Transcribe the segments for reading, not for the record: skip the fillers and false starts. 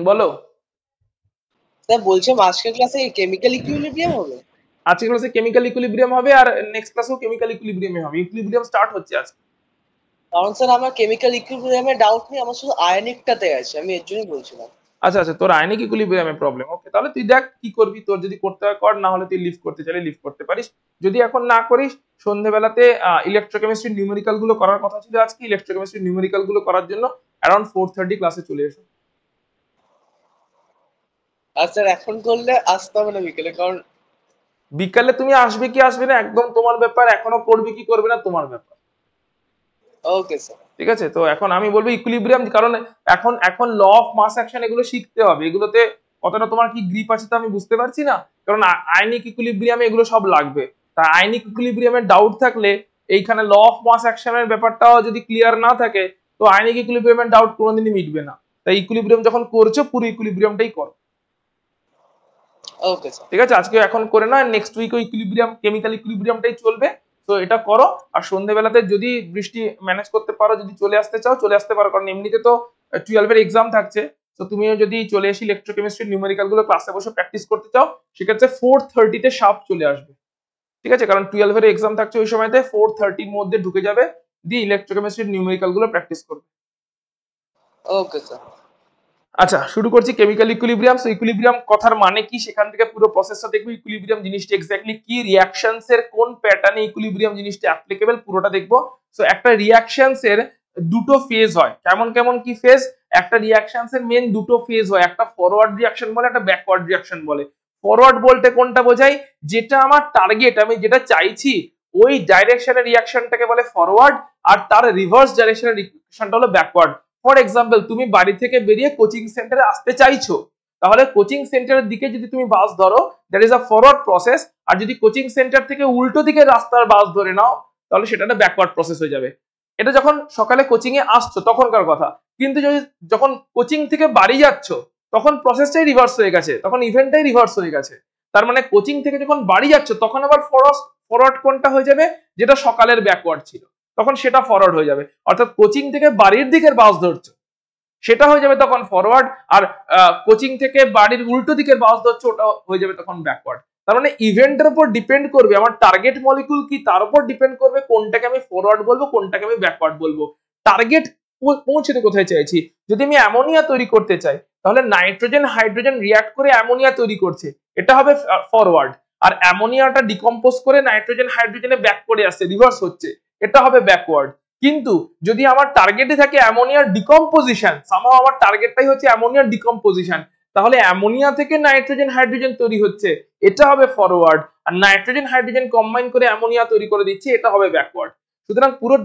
বলো। স্যার বলছিলাম আজকের ক্লাসে কেমিক্যাল ইকুইলিব্রিয়াম হবে। আজকের ক্লাসে কেমিক্যাল ইকুইলিব্রিয়াম হবে, আর নেক্সট ক্লাসেও কেমিক্যাল ইকুইলিব্রিয়ামে হবে। ইকুইলিব্রিয়াম স্টার্ট হচ্ছে আজকে। কারণ স্যার আমার কেমিক্যাল ইকুইলিব্রিয়ামে ডাউট নেই, আমার শুধু আয়নিকটাতে আছে, আমি এর জন্যই বলছিলাম। আচ্ছা আচ্ছা, তোর আয়নিক ইকুইলিব্রিয়ামে প্রবলেম। ওকে, তাহলে তুই দেখ কি করবি। তোর যদি করতে হয় কর, না হলে তুই লিভ করতে চাইলে লিভ করতে পারিস। যদি এখন না করিস, সন্ধ্যেবেলাতে ইলেকট্রোকেমিস্ট্রি নিউমেরিক্যাল গুলো করার কথা ছিল আজকে। ইলেকট্রোকেমিস্ট্রি নিউমেরিক্যাল গুলো করার জন্য অ্যারাউন্ড 4:30 ক্লাসে চলে এসো। আর স্যার এখন করলে আসতে হবে না বিকেলে, কারণ বিকালে তুমি আসবে কি আসবে না একদম তোমার ব্যাপার, এখনো করবে কি করবে না তোমার ব্যাপার। Okay sir. ঠিক আছে, তো এখন আমি বলবো ইকুইলিব্রিয়াম, কারণ এখন এখন ল অফ মাস অ্যাকশন এগুলো শিখতে হবে। এগুলোতে কতটা তোমার কি গ্রিপ আছে তো আমি বুঝতে পারছি না, কারণ আয়নিক ইকুইলিব্রিয়ামে এগুলো সব লাগবে। তা আয়নিক ইকুইলিব্রিয়ামের ডাউট থাকলে, এইখানে ল অফ মাস অ্যাকশনের ব্যাপারটাও যদি ক্লিয়ার না থাকে, তো আয়নিক ইকুইলিব্রিয়ামের ডাউট কোনোদিনই মিটবে না। তাই ইকুইলিব্রিয়াম যখন করছো, পুরো ইকুইলিব্রিয়ামটাই করো। Okay sir. ঠিক আছে, আজকে এখন করে না, নেক্সট উইক ওই ইকুইলিব্রিয়াম, কেমিক্যাল ইকুইলিব্রিয়ামটাই চলবে। তো এটা করো। আর সন্ধ্যেবেলাতে যদি বৃষ্টি ম্যানেজ করতে পারো, যদি চলে আসতে চাও চলে আসতে পারো, কারণ এমনিতে তো 12 এর এক্সাম থাকছে। তো তুমিও যদি চলে এসে ইলেকট্রোকেমিস্ট্রি নিউমেরিক্যাল গুলো ক্লাসে বসে প্র্যাকটিস করতে চাও, সেক্ষেত্রে 4:30 তে সাপ চলে আসবে। ঠিক আছে, কারণ 12 এর এক্সাম থাকছে ওই সময়তে। 4:30 মধ্যে ঢুকে যাবে, দিয়ে ইলেকট্রোকেমিস্ট্রি নিউমেরিক্যাল গুলো প্র্যাকটিস করবে। Okay sir. আচ্ছা, শুরু করছি কেমিক্যাল ইকুইলিব্রিয়াম। সো ইকুইলিব্রিয়াম কথার মানে কি, সেখান থেকে পুরো প্রসেসটা দেখবো। ইকুইলিব্রিয়াম জিনিসটা এক্স্যাক্টলি কি, রিঅ্যাকশনস এর কোন প্যাটার্নে ইকুইলিব্রিয়াম জিনিসটা অ্যাপ্লিকেবল, পুরোটা দেখবো। সো একটা রিঅ্যাকশনস এর দুটো ফেজ হয়। কেমন কেমন কি ফেজ? একটা রিঅ্যাকশনস এর মেন দুটো ফেজ হয়, একটা ফরওয়ার্ড রিঅ্যাকশন বলে, একটা ব্যাকওয়ার্ড রিঅ্যাকশন বলে। ফরওয়ার্ড বলতে কোনটা বোঝায়? যেটা আমার টার্গেট, আমি যেটা চাইছি ওই ডাইরেকশনের রিঅ্যাকশনটাকে বলে ফরওয়ার্ড, আর তার রিভার্স ডাইরেকশনের রিঅ্যাকশনটা হলো ব্যাকওয়ার্ড। ফর এক্সাম্পল, তুমি বাড়ি থেকে বেরিয়ে কোচিং সেন্টারে আসতে চাইছো, তাহলে কোচিং সেন্টারের দিকে যদি তুমি বাস ধরো, that is a forward process. আর যদি কোচিং সেন্টার থেকে উল্টো দিকে রাস্তার বাস ধরে নাও, তাহলে সেটা একটা ব্যাকওয়ার্ড প্রসেস হয়ে যাবে। এটা যখন সকালে কোচিং এ আসছো তখনকার কথা। কিন্তু যদি যখন কোচিং থেকে বাড়ি যাচ্ছ, তখন প্রসেসটাই রিভার্স হয়ে গেছে, তখন ইভেন্টটাই রিভার্স হয়ে গেছে। তার মানে কোচিং থেকে যখন বাড়ি যাচ্ছ, তখন আবার ফরওয়ার্ড কোনটা হয়ে যাবে? যেটা সকালের ব্যাকওয়ার্ড ছিল, তখন সেটা ফরওয়ার্ড হয়ে যাবে। অর্থাৎ কোচিং থেকে বাড়ির দিকের বাস ধরছো, সেটা হয়ে যাবে তখন ফরওয়ার্ড। আর কোচিং থেকে বাড়ির উল্টো দিকের বাস ধরছে, ওটা হয়ে যাবে তখন ব্যাকওয়ার্ড। তার মানে ইভেন্টের উপর ডিপেন্ড করবে, আমার টার্গেট মলিকুল কি তার উপর ডিপেন্ড করবে কোনটাকে আমি ফরওয়ার্ড বলবো, কোনটাকে আমি ব্যাকওয়ার্ড বলবো। টার্গেট পৌঁছতে কোথায় চাইছি। যদি আমি অ্যামোনিয়া তৈরি করতে চাই, তাহলে নাইট্রোজেন হাইড্রোজেন রিয়াক্ট করে অ্যামোনিয়া তৈরি করছে, এটা হবে ফরওয়ার্ড। আর অ্যামোনিয়াটা ডিকম্পোজ করে নাইট্রোজেন হাইড্রোজেনে ব্যাক করে আসছে, রিভার্স হচ্ছে, এটা হবে ব্যাকওয়ার্ড। কিন্তু যদি আমার টার্গেটে থাকে অ্যামোনিয়ার ডিকম্পোজিশন, সামহাও আমার টার্গেটটাই হচ্ছে অ্যামোনিয়ার ডিকম্পোজিশন, তাহলে অ্যামোনিয়া থেকে নাইট্রোজেন হাইড্রোজেন তৈরি হচ্ছে, এটা হবে ফরওয়ার্ড। আর নাইট্রোজেন হাইড্রোজেন কম্বাইন করে অ্যামোনিয়া তৈরি করে দিচ্ছে, এটা হবে ব্যাকওয়ার্ড। সুতরাং পুরো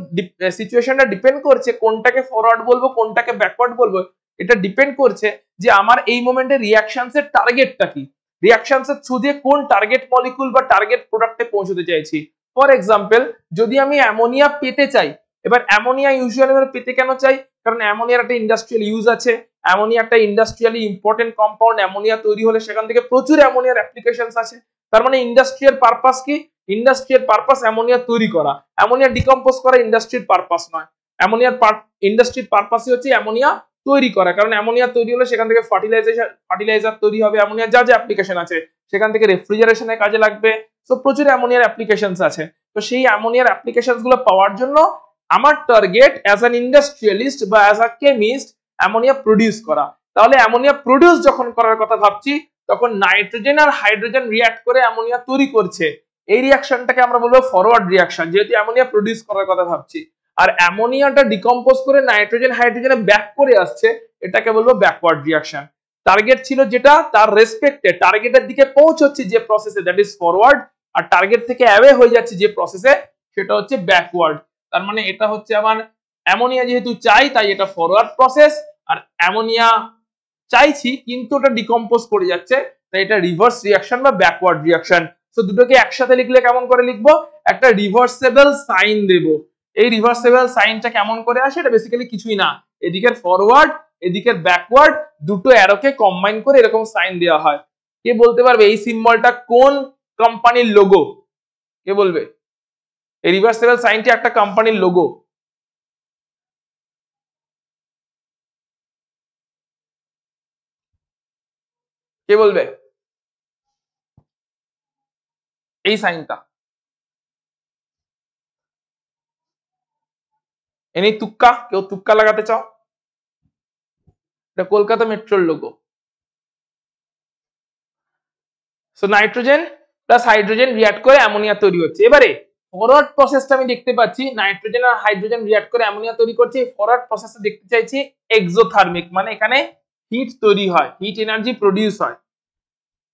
সিচুয়েশনটা ডিপেন্ড করছে কোনটাকে ফরওয়ার্ড বলবো কোনটাকে ব্যাকওয়ার্ড বলবো। এটা ডিপেন্ড করছে যে আমার এই মোমেন্টে রিঅ্যাকশনস এর টার্গেটটা কি, রিঅ্যাকশনস এর থ্রু দিয়ে কোন টার্গেট মলিকুল বা টার্গেট প্রোডাক্টে পৌঁছতে চাইছি। ফর এক্সাম্পল, যদি আমি অ্যামোনিয়া পেতে চাই, এবার অ্যামোনিয়া ইউজুয়ালি আমরা পেতে কেন চাই? কারণ অ্যামোনিয়ার একটা ইন্ডাস্ট্রিয়াল ইউজ আছে। অ্যামোনিয়া একটা ইন্ডাস্ট্রিয়ালি ইম্পর্টেন্ট কম্পাউন্ড। অ্যামোনিয়া তৈরি হলে সেখান থেকে প্রচুর অ্যামোনিয়ার অ্যাপ্লিকেশনস আছে। তার মানে ইন্ডাস্ট্রিয়াল পারপাস কি? ইন্ডাস্ট্রিয়াল পারপাস অ্যামোনিয়া তৈরি করা, অ্যামোনিয়া ডিকম্পোজ করা ইন্ডাস্ট্রির পারপাস নয়। অ্যামোনিয়ার ইন্ডাস্ট্রির পারপাসই হচ্ছে অ্যামোনিয়া তৈরি করা, কারণ অ্যামোনিয়া তৈরি হলে সেখান থেকে ফার্টিলাইজার তৈরি হবে। অ্যামোনিয়া যা যা অ্যাপ্লিকেশন আছে, সেখান থেকে রেফ্রিজারেশনের কাজে লাগবে। তো প্রচুর অ্যামোনিয়ার অ্যাপ্লিকেশনস আছে। তো সেই অ্যামোনিয়ার অ্যাপ্লিকেশনস গুলো পাওয়ার জন্য আমার টার্গেট অ্যাজ অ্যান ইন্ডাস্ট্রিয়ালিস্ট বা as a chemist ammonia produce করা। তাহলে অ্যামোনিয়া প্রডিউস যখন করার কথা ভাবছি, তখন নাইট্রোজেন আর হাইড্রোজেন রিঅ্যাক্ট করে অ্যামোনিয়া তৈরি করছে, এই রিঅ্যাকশনটাকে আমরা বলবো ফরওয়ার্ড রিঅ্যাকশন, যেহেতু অ্যামোনিয়া প্রডিউস করার কথা ভাবছি। আর অ্যামোনিয়াটা ডিকম্পোজ করে নাইট্রোজেন হাইড্রোজেনে ব্যাক করে আসছে, এটাকে বলবো ব্যাকওয়ার্ড রিঅ্যাকশন। টার্গেট ছিল যেটা, তার রেসপেক্টে টার্গেটের দিকে পৌঁছচ্ছে যে প্রসেসে, দ্যাট ইজ ফরওয়ার্ড। আর টার্গেট থেকে অ্যাওয়ে হয়ে যাচ্ছে যে প্রসেসে, সেটা হচ্ছে ব্যাকওয়ার্ড। তার মানে এটা হচ্ছে আমার অ্যামোনিয়া যেহেতু চাই, তাই এটা ফরওয়ার্ড প্রসেস। আর অ্যামোনিয়া চাইছি কিন্তু ওটা ডিকম্পোজ করে যাচ্ছে, তাই এটা রিভার্স রিঅ্যাকশন বা ব্যাকওয়ার্ড রিঅ্যাকশন। তো দুটোকে একসাথে লিখলে কেমন করে লিখবো? একটা রিভার্সেবল সাইন দেব। এই রিভার্সেবল সাইনটা কেমন করে আসে? এটা বেসিক্যালি কিছুই না, এদিকের ফরওয়ার্ড এদিকের ব্যাকওয়ার্ড দুটো অ্যারোকে কম্বাইন করে এরকম সাইন দেওয়া হয়। কে বলতে পারবে এই সিম্বলটা কোন কোম্পানির লোগো? কে বলবে? এই রিভার্সেবল সাইনটি একটা কোম্পানির লোগো। কে বলবে? এই সাইনটা এনি তুক্কা, কেউ তুক্কা লাগাতে চাও? এটা কলকাতা মেট্রোর logo. So nitrogen plus hydrogen react করে অ্যামোনিয়া তৈরি হচ্ছে। এবারে ফরওয়ার্ড প্রসেসটা আমি দেখতে পাচ্ছি নাইট্রোজেন আর হাইড্রোজেন রিঅ্যাক্ট করে অ্যামোনিয়া তৈরি করছে। ফরওয়ার্ড প্রসেসটা দেখতে চাইছি এক্সোথার্মিক, মানে এখানে হিট তৈরি হয়, হিট এনার্জি প্রডিউস হয়।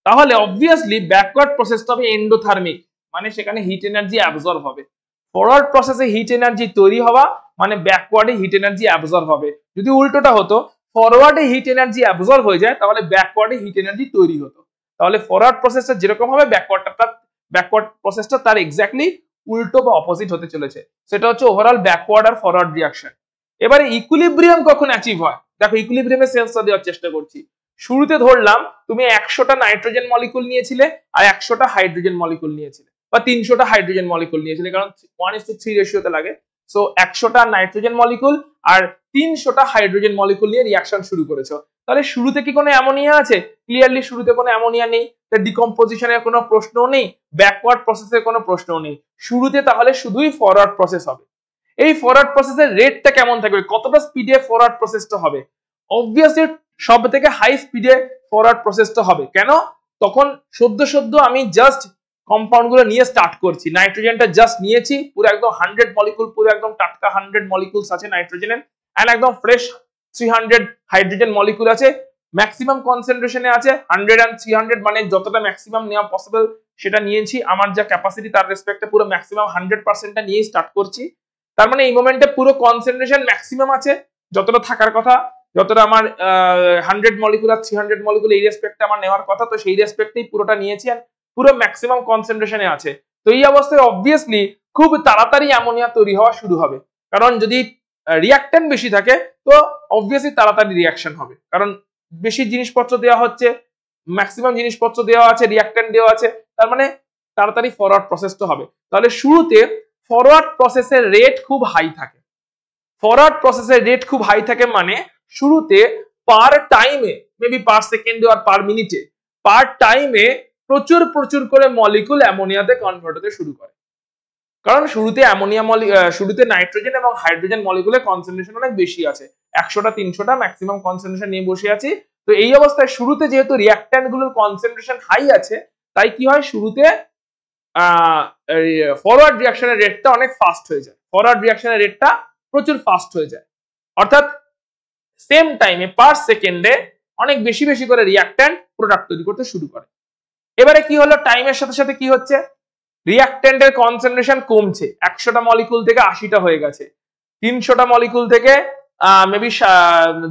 তাহলে অবভিয়াসলি ব্যাকওয়ার্ড প্রসেসটা হবে এন্ডোথার্মিক, মানে সেখানে হিট এনার্জি অ্যাবজর্ব হবে। ফরওয়ার্ড প্রসেসে হিট এনার্জি তৈরি হওয়া মানে ব্যাকওয়ার্ডে হিট এনার্জি অ্যাবজর্ব হবে। যদি উল্টোটা হতো, ফরওয়ার্ডে হিট এনার্জি অ্যাবজর্ব হয়ে যায়, তাহলে ব্যাকওয়ার্ডে হিট এনার্জি তৈরি হতো। তাহলে ফরওয়ার্ড প্রসেসটা যেরকম হবে ব্যাকওয়ার্ড প্রসেসটা তার এক্স্যাক্টলি উল্টো বা অপোজিট হতে চলেছে। সেটা হচ্ছে ওভারঅল ব্যাকওয়ার্ড আর ফরওয়ার্ড রিঅ্যাকশন। এবারে ইকুইলিব্রিয়াম কখন অ্যাচিভ হয়? দেখো ইকুইলিব্রিয়ামের সেন্সটা দেওয়ার চেষ্টা করছি। শুরুতে ধরলাম তুমি 100টা নাইট্রোজেন মলিকুল নিয়েছিলে আর 100টা হাইড্রোজেন মলিকুল নিয়েছিলে, বা 300টা হাইড্রোজেন মলিকুল নিয়েছিলে, কারণ 1:3 রেশিওতে লাগে। সো 100টা নাইট্রোজেন মলিকুল আর 300টা হাইড্রোজেন মলিকুল নিয়ে রিঅ্যাকশন শুরু করেছো। তাহলে শুরুতে কি কোনো অ্যামোনিয়া আছে? ক্লিয়ারলি শুরুতে কোনো অ্যামোনিয়া নেই। তার ডিকম্পোজিশনের কোনো প্রশ্নও নেই, ব্যাকওয়ার্ড প্রসেসের কোনো প্রশ্নও নেই। শুরুতে তাহলে শুধুই ফরওয়ার্ড প্রসেস হবে। এই ফরওয়ার্ড প্রসেসের রেটটা কেমন থাকবে? কতটা স্পিডে ফরওয়ার্ড প্রসেসটা হবে? অবভিয়াসলি সব থেকে হাই স্পিডে ফরওয়ার্ড প্রসেসটা হবে। কেন? তখন সদ্য আমি জাস্ট কম্পাউন্ড গুলো নিয়ে স্টার্ট করছি। নাইট্রোজেনটা জাস্ট নিয়েছি, পুরো একদম 100 মলিকুল, পুরো একদম টাটকা 100 মলিকুলস আছে নাইট্রোজেনের, এন্ড একদম ফ্রেশ 300 হাইড্রোজেন মলিকুল আছে। ম্যাক্সিমাম কনসেন্ট্রেশনে আছে 100 and 300, মানে যতটা ম্যাক্সিমাম নেওয়া পসিবল সেটা নিয়েছি। আমার যা ক্যাপাসিটি তার রেসপেক্টে পুরো ম্যাক্সিমাম 100%টা নিয়ে স্টার্ট করছি। তার মানে এই মোমেন্টে পুরো কনসেন্ট্রেশন ম্যাক্সিমাম আছে, যতটা থাকার কথা, যতটা আমার 100 মলিকুল আর 300 মলিকুল এই রেসপেক্টে আমার নেওয়ার কথা, তো সেই রেসপেক্টেই পুরোটা নিয়েছি আর পুরো ম্যাক্সিমাম কনসেন্ট্রেশনে আছে। তো এই অবস্থায় অবভিয়াসলি খুব তাড়াতাড়ি অ্যামোনিয়া তৈরি হওয়া শুরু হবে, কারণ যদি রিঅ্যাক্ট্যান্ট বেশি থাকে তো অবভিয়াসলি তাড়াতাড়ি রিঅ্যাকশন হবে, কারণ বেশি জিনিসপত্র দেওয়া হচ্ছে, ম্যাক্সিমাম জিনিসপত্র দেওয়া আছে, রিঅ্যাক্ট্যান্ট দেওয়া আছে, তার মানে তাড়াতাড়ি ফরওয়ার্ড প্রসেসটা হবে। তাহলে শুরুতে ফরওয়ার্ড প্রসেসের রেট খুব হাই থাকে। ফরওয়ার্ড প্রসেসের রেট খুব হাই থাকে মানে শুরুতে পার টাইমে, মেবি পার সেকেন্ডে আর পার মিনিটে, পার টাইমে প্রচুর করে মলিকুল অ্যামোনিয়াতে কনভার্ট হতে শুরু করে। কারণ শুরুতে নাইট্রোজেন এবং হাইড্রোজেন মলিকুলের কনসেন্ট্রেশন অনেক বেশি আছে, 100টা 300টা ম্যাক্সিমাম কনসেন্ট্রেশন নিয়ে বসে আছি। তো এই অবস্থায় শুরুতে যেহেতু রিঅ্যাক্ট্যান্ট গুলোর কনসেন্ট্রেশন হাই আছে, তাই কি হয়, শুরুতে ফরওয়ার্ড রিঅ্যাকশনের রেটটা অনেক ফাস্ট হয়ে যায়, ফরওয়ার্ড রিঅ্যাকশনের রেটটা প্রচুর ফাস্ট হয়ে যায়। অর্থাৎ সেম টাইমে পার সেকেন্ডে অনেক বেশি করে রিঅ্যাক্ট্যান্ট প্রোডাক্ট তৈরি করতে শুরু করে। এবারে কি হলো, টাইমের সাথে সাথে কি হচ্ছে, রিঅ্যাক্ট্যান্টের কনসেন্ট্রেশন কমছে, 100টা মলিকুল থেকে 80টা হয়ে গেছে, 300টা মলিকুল থেকে মেবি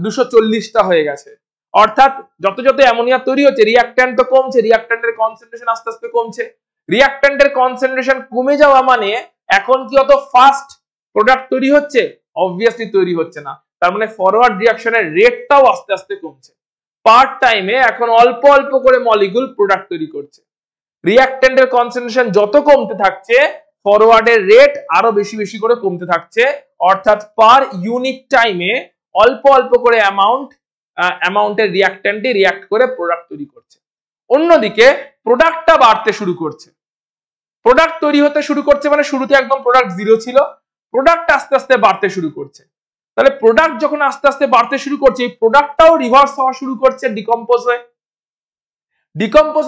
240টা হয়ে গেছে। অর্থাৎ যত অ্যামোনিয়া তৈরি হচ্ছে, রিঅ্যাক্ট্যান্ট তো কমছে, রিঅ্যাক্ট্যান্টের কনসেন্ট্রেশন আস্তে আস্তে কমছে। রিঅ্যাক্ট্যান্টের কনসেন্ট্রেশন কমে যাওয়া মানে এখন কি অত ফাস্ট প্রোডাক্ট তৈরি হচ্ছে? অবভিয়াসলি তৈরি হচ্ছে না। তার মানে ফরওয়ার্ড রিঅ্যাকশনের রেটটাও আস্তে আস্তে কমছে। পার টাইমে এখন অল্প করে মলিকুল প্রোডাক্ট তৈরি করছে। রিঅ্যাক্ট্যান্টের কনসেন্ট্রেশন যত কমতে থাকছে, ফরওয়ার্ডের রেট আরো বেশি করে কমতে থাকছে। অর্থাৎ পার ইউনিট টাইমে অল্প করে অ্যামাউন্টের রিঅ্যাক্ট্যান্টে রিঅ্যাক্ট করে প্রোডাক্ট তৈরি করছে। অন্যদিকে প্রোডাক্টটা বাড়তে শুরু করছে, প্রোডাক্ট তৈরি হতে শুরু করছে, মানে শুরুতে একদম প্রোডাক্ট জিরো ছিল, প্রোডাক্ট আস্তে আস্তে বাড়তে শুরু করছে। তাহলে প্রোডাক্ট যখন আস্তে আস্তে বাড়তে শুরু করছে, এই প্রোডাক্টটাও রিভার্স হওয়া শুরু করছে, ডিকম্পোজ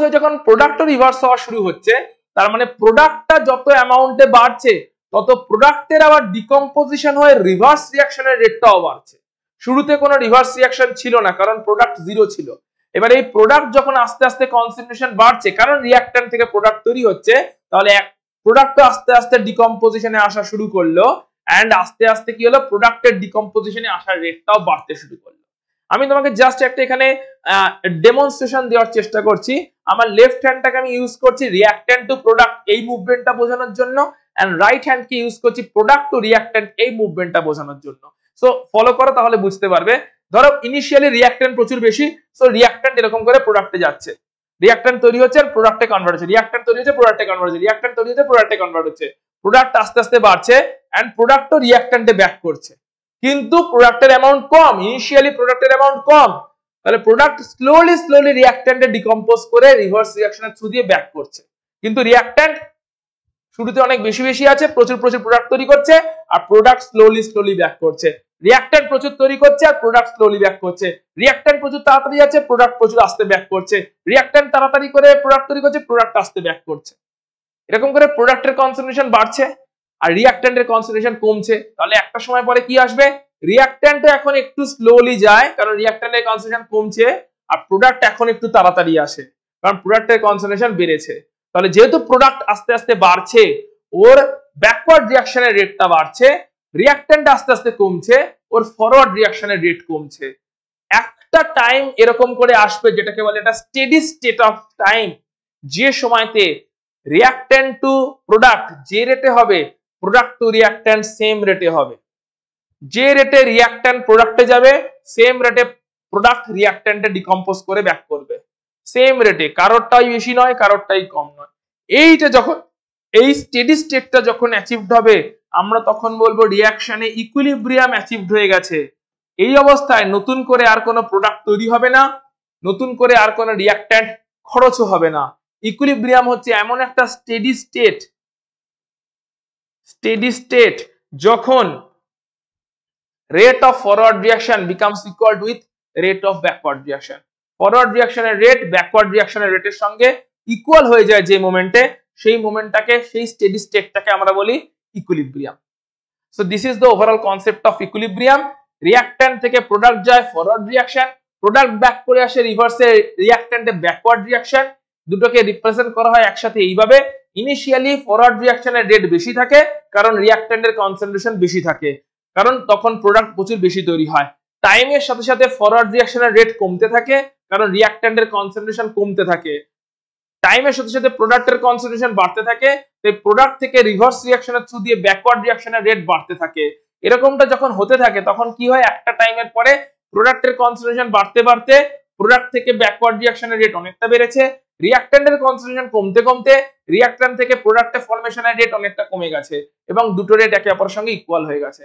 হয়ে যখন প্রোডাক্টও রিভার্স হওয়া শুরু হচ্ছে, তার মানে প্রোডাক্টটা যত অ্যামাউন্টে বাড়ছে, তত প্রোডাক্টের আবার ডিকম্পোজিশন হয়ে রিভার্স রিঅ্যাকশনের রেটটাও বাড়ছে। শুরুতে কোনো রিভার্স রিঅ্যাকশন ছিল না, কারণ প্রোডাক্ট জিরো ছিল। এবার এই প্রোডাক্ট যখন আস্তে আস্তে কনসেন্ট্রেশন বাড়ছে, কারণ রিঅ্যাক্ট্যান্ট থেকে প্রোডাক্ট তৈরি হচ্ছে, তাহলে প্রোডাক্টটা আস্তে আস্তে ডিকম্পোজিশনে আসা শুরু করলো, এন্ড আস্তে আস্তে কি হলো, প্রোডাক্টের ডিকম্পোজিশনে আসার রেটটাও বাড়তে শুরু করলো। আমি তোমাকে জাস্ট একটা এখানে ডেমনস্ট্রেশন দেওয়ার চেষ্টা করছি। আমার লেফট হ্যান্ডটাকে আমি ইউজ করছি রিঅ্যাক্ট্যান্ট টু প্রোডাক্ট এই মুভমেন্টটা বোঝানোর জন্য, এন্ড রাইট হ্যান্ডকে ইউজ করছি প্রোডাক্ট টু রিঅ্যাক্ট্যান্ট এই মুভমেন্টটা বোঝানোর জন্য। সো ফলো করো, তাহলে বুঝতে পারবে। ধরো ইনিশিয়ালি রিঅ্যাক্ট্যান্ট প্রচুর বেশি, সো রিঅ্যাক্ট্যান্ট এরকম করে প্রোডাক্টে যাচ্ছে, রিঅ্যাক্ট্যান্ট তৈরি হচ্ছে আর প্রোডাক্টে কনভার্ট হচ্ছে, রিঅ্যাক্ট্যান্ট তৈরি হচ্ছে প্রোডাক্টে কনভার্ট হচ্ছে, রিঅ্যাক্ট্যান্ট তৈরি হচ্ছে প্রোডাক্টে কনভার্ট হচ্ছে, প্রোডাক্ট আস্তে আস্তে বাড়ছে এন্ড প্রোডাক্টও রিঅ্যাক্ট্যান্টে ব্যাক করছে। কিন্তু প্রোডাক্টের অ্যামাউন্ট কম, ইনিশিয়ালি প্রোডাক্টের অ্যামাউন্ট কম, তাহলে প্রোডাক্ট স্লোলি রিঅ্যাক্ট্যান্টে ডিকম্পোজ করে রিভার্স রিঅ্যাকশনের থ্রু দিয়ে ব্যাক করছে, কিন্তু রিঅ্যাক্ট্যান্ট শুরুতে অনেক বেশি আছে, প্রচুর প্রোডাক্ট তৈরি করছে, আর প্রোডাক্ট স্লোলি ব্যাক করছে। রিঅ্যাক্ট্যান্ট প্রচুর তৈরি করছে আর প্রোডাক্ট স্লোলি ব্যাক করছে। রিঅ্যাক্ট্যান্ট প্রচুর তাড়াতাড়ি যাচ্ছে, প্রোডাক্ট প্রচুর আস্তে ব্যাক করছে। রিঅ্যাক্ট্যান্ট তাড়াতাড়ি করে প্রোডাক্ট তৈরি করছে, প্রোডাক্ট আস্তে ব্যাক করছে। এরকম করে প্রোডাক্টের কনসেন্ট্রেশন বাড়ছে আর রিঅ্যাক্ট্যান্টের কনসেন্ট্রেশন কমছে। তাহলে একটা সময় পরে কি আসবে, রিঅ্যাক্ট্যান্ট এখন একটু স্লোলি যায় কারণ রিঅ্যাক্ট্যান্টের কনসেন্ট্রেশন কমছে, আর প্রোডাক্ট এখন একটু তাড়াতাড়ি আসে কারণ প্রোডাক্টের কনসেন্ট্রেশন বেড়েছে। তাহলে যেহেতু প্রোডাক্ট আস্তে আস্তে বাড়ছে, ওর ব্যাকওয়ার্ড রিঅ্যাকশনের রেটটা বাড়ছে, রিঅ্যাক্ট্যান্ট আস্তে আস্তে কমছে, ওর ফরওয়ার্ড রিঅ্যাকশনের রেট কমছে। একটা টাইম এরকম করে আসবে যেটাকে বলে এটা স্টেডি স্টেট অফ টাইম, যে সময়তে রিঅ্যাক্ট্যান্ট টু প্রোডাক্ট যে রেটে হবে, প্রোডাক্ট টু রিঅ্যাক্ট্যান্ট সেম রেটে হবে। যে রেটে রিঅ্যাক্ট্যান্ট প্রোডাক্টে যাবে, সেম রেটে প্রোডাক্ট রিঅ্যাক্ট্যান্টে ডিকম্পোজ করে ব্যাক করবে, সেম রেটে, কারোরটাই বেশি নয় কারোরটাই কম নয়। এইটা যখন এই স্টেডি স্টেটটা যখন অ্যাচিভড হবে, আমরা তখন বলবো রিঅ্যাকশনে ইকুইলিব্রিয়াম অ্যাচিভড হয়ে গেছে। এই অবস্থায় নতুন করে আর কোনো প্রোডাক্ট তৈরি হবে না, নতুন করে আর কোনো রিঅ্যাক্ট্যান্ট খরচও হবে না। ইকুইলিব্রিয়াম হচ্ছে এমন একটা স্টেডি স্টেট যখন rate of forward reaction becomes equal with rate of backward reaction. Forward রিঅ্যাকশনের রেট ব্যাকওয়ার্ড রিঅ্যাকশনের রেটের সঙ্গে ইকুয়াল হয়ে যায় যে মোমেন্টে, সেই মোমেন্টটাকে, সেই স্টেডি স্টেটটাকে আমরা বলি equilibrium. So this is the overall concept of equilibrium. Reactant থেকে প্রোডাক্ট যায় ফরওয়ার্ড রিঅ্যাকশন, প্রোডাক্ট ব্যাক করে আসে রিভার্সে রিঅ্যাক্ট্যান্টে ব্যাকওয়ার্ড রিঅ্যাকশন। দুটোকে রিপ্রেজেন্ট করা হয় একসাথে এইভাবে। ইনিশিয়ালি ফরওয়ার্ড রিঅ্যাকশনের রেট বেশি থাকে কারণ রিঅ্যাক্ট্যান্টের কনসেন্ট্রেশন বেশি থাকে, কারণ তখন প্রোডাক্ট প্রচুর বেশি তৈরি হয়। টাইমের সাথে সাথে ফরওয়ার্ড রিঅ্যাকশনের রেট কমতে থাকে কারণ রিঅ্যাক্ট্যান্টের কনসেন্ট্রেশন কমতে থাকে। টাইমের সাথে সাথে প্রোডাক্টের কনসেন্ট্রেশন বাড়তে থাকে, তাই প্রোডাক্ট থেকে রিভার্স রিঅ্যাকশনের থ্রু দিয়ে ব্যাকওয়ার্ড রিঅ্যাকশনের রেট বাড়তে থাকে। এরকমটা যখন হতে থাকে তখন কি হয়, একটা টাইমের পরে প্রোডাক্টের কনসেন্ট্রেশন বাড়তে বাড়তে প্রোডাক্ট থেকে ব্যাকওয়ার্ড রিঅ্যাকশনের রেট অনেকটা বেড়েছে, রিঅ্যাক্ট্যান্টের কনসেন্ট্রেশন কমতে রিঅ্যাক্ট্যান্ট থেকে প্রোডাক্টের ফর্মেশনের রেট অনেকটা কমে গেছে এবং দুটো রেট একে অপরের সঙ্গে ইকুয়াল হয়ে গেছে।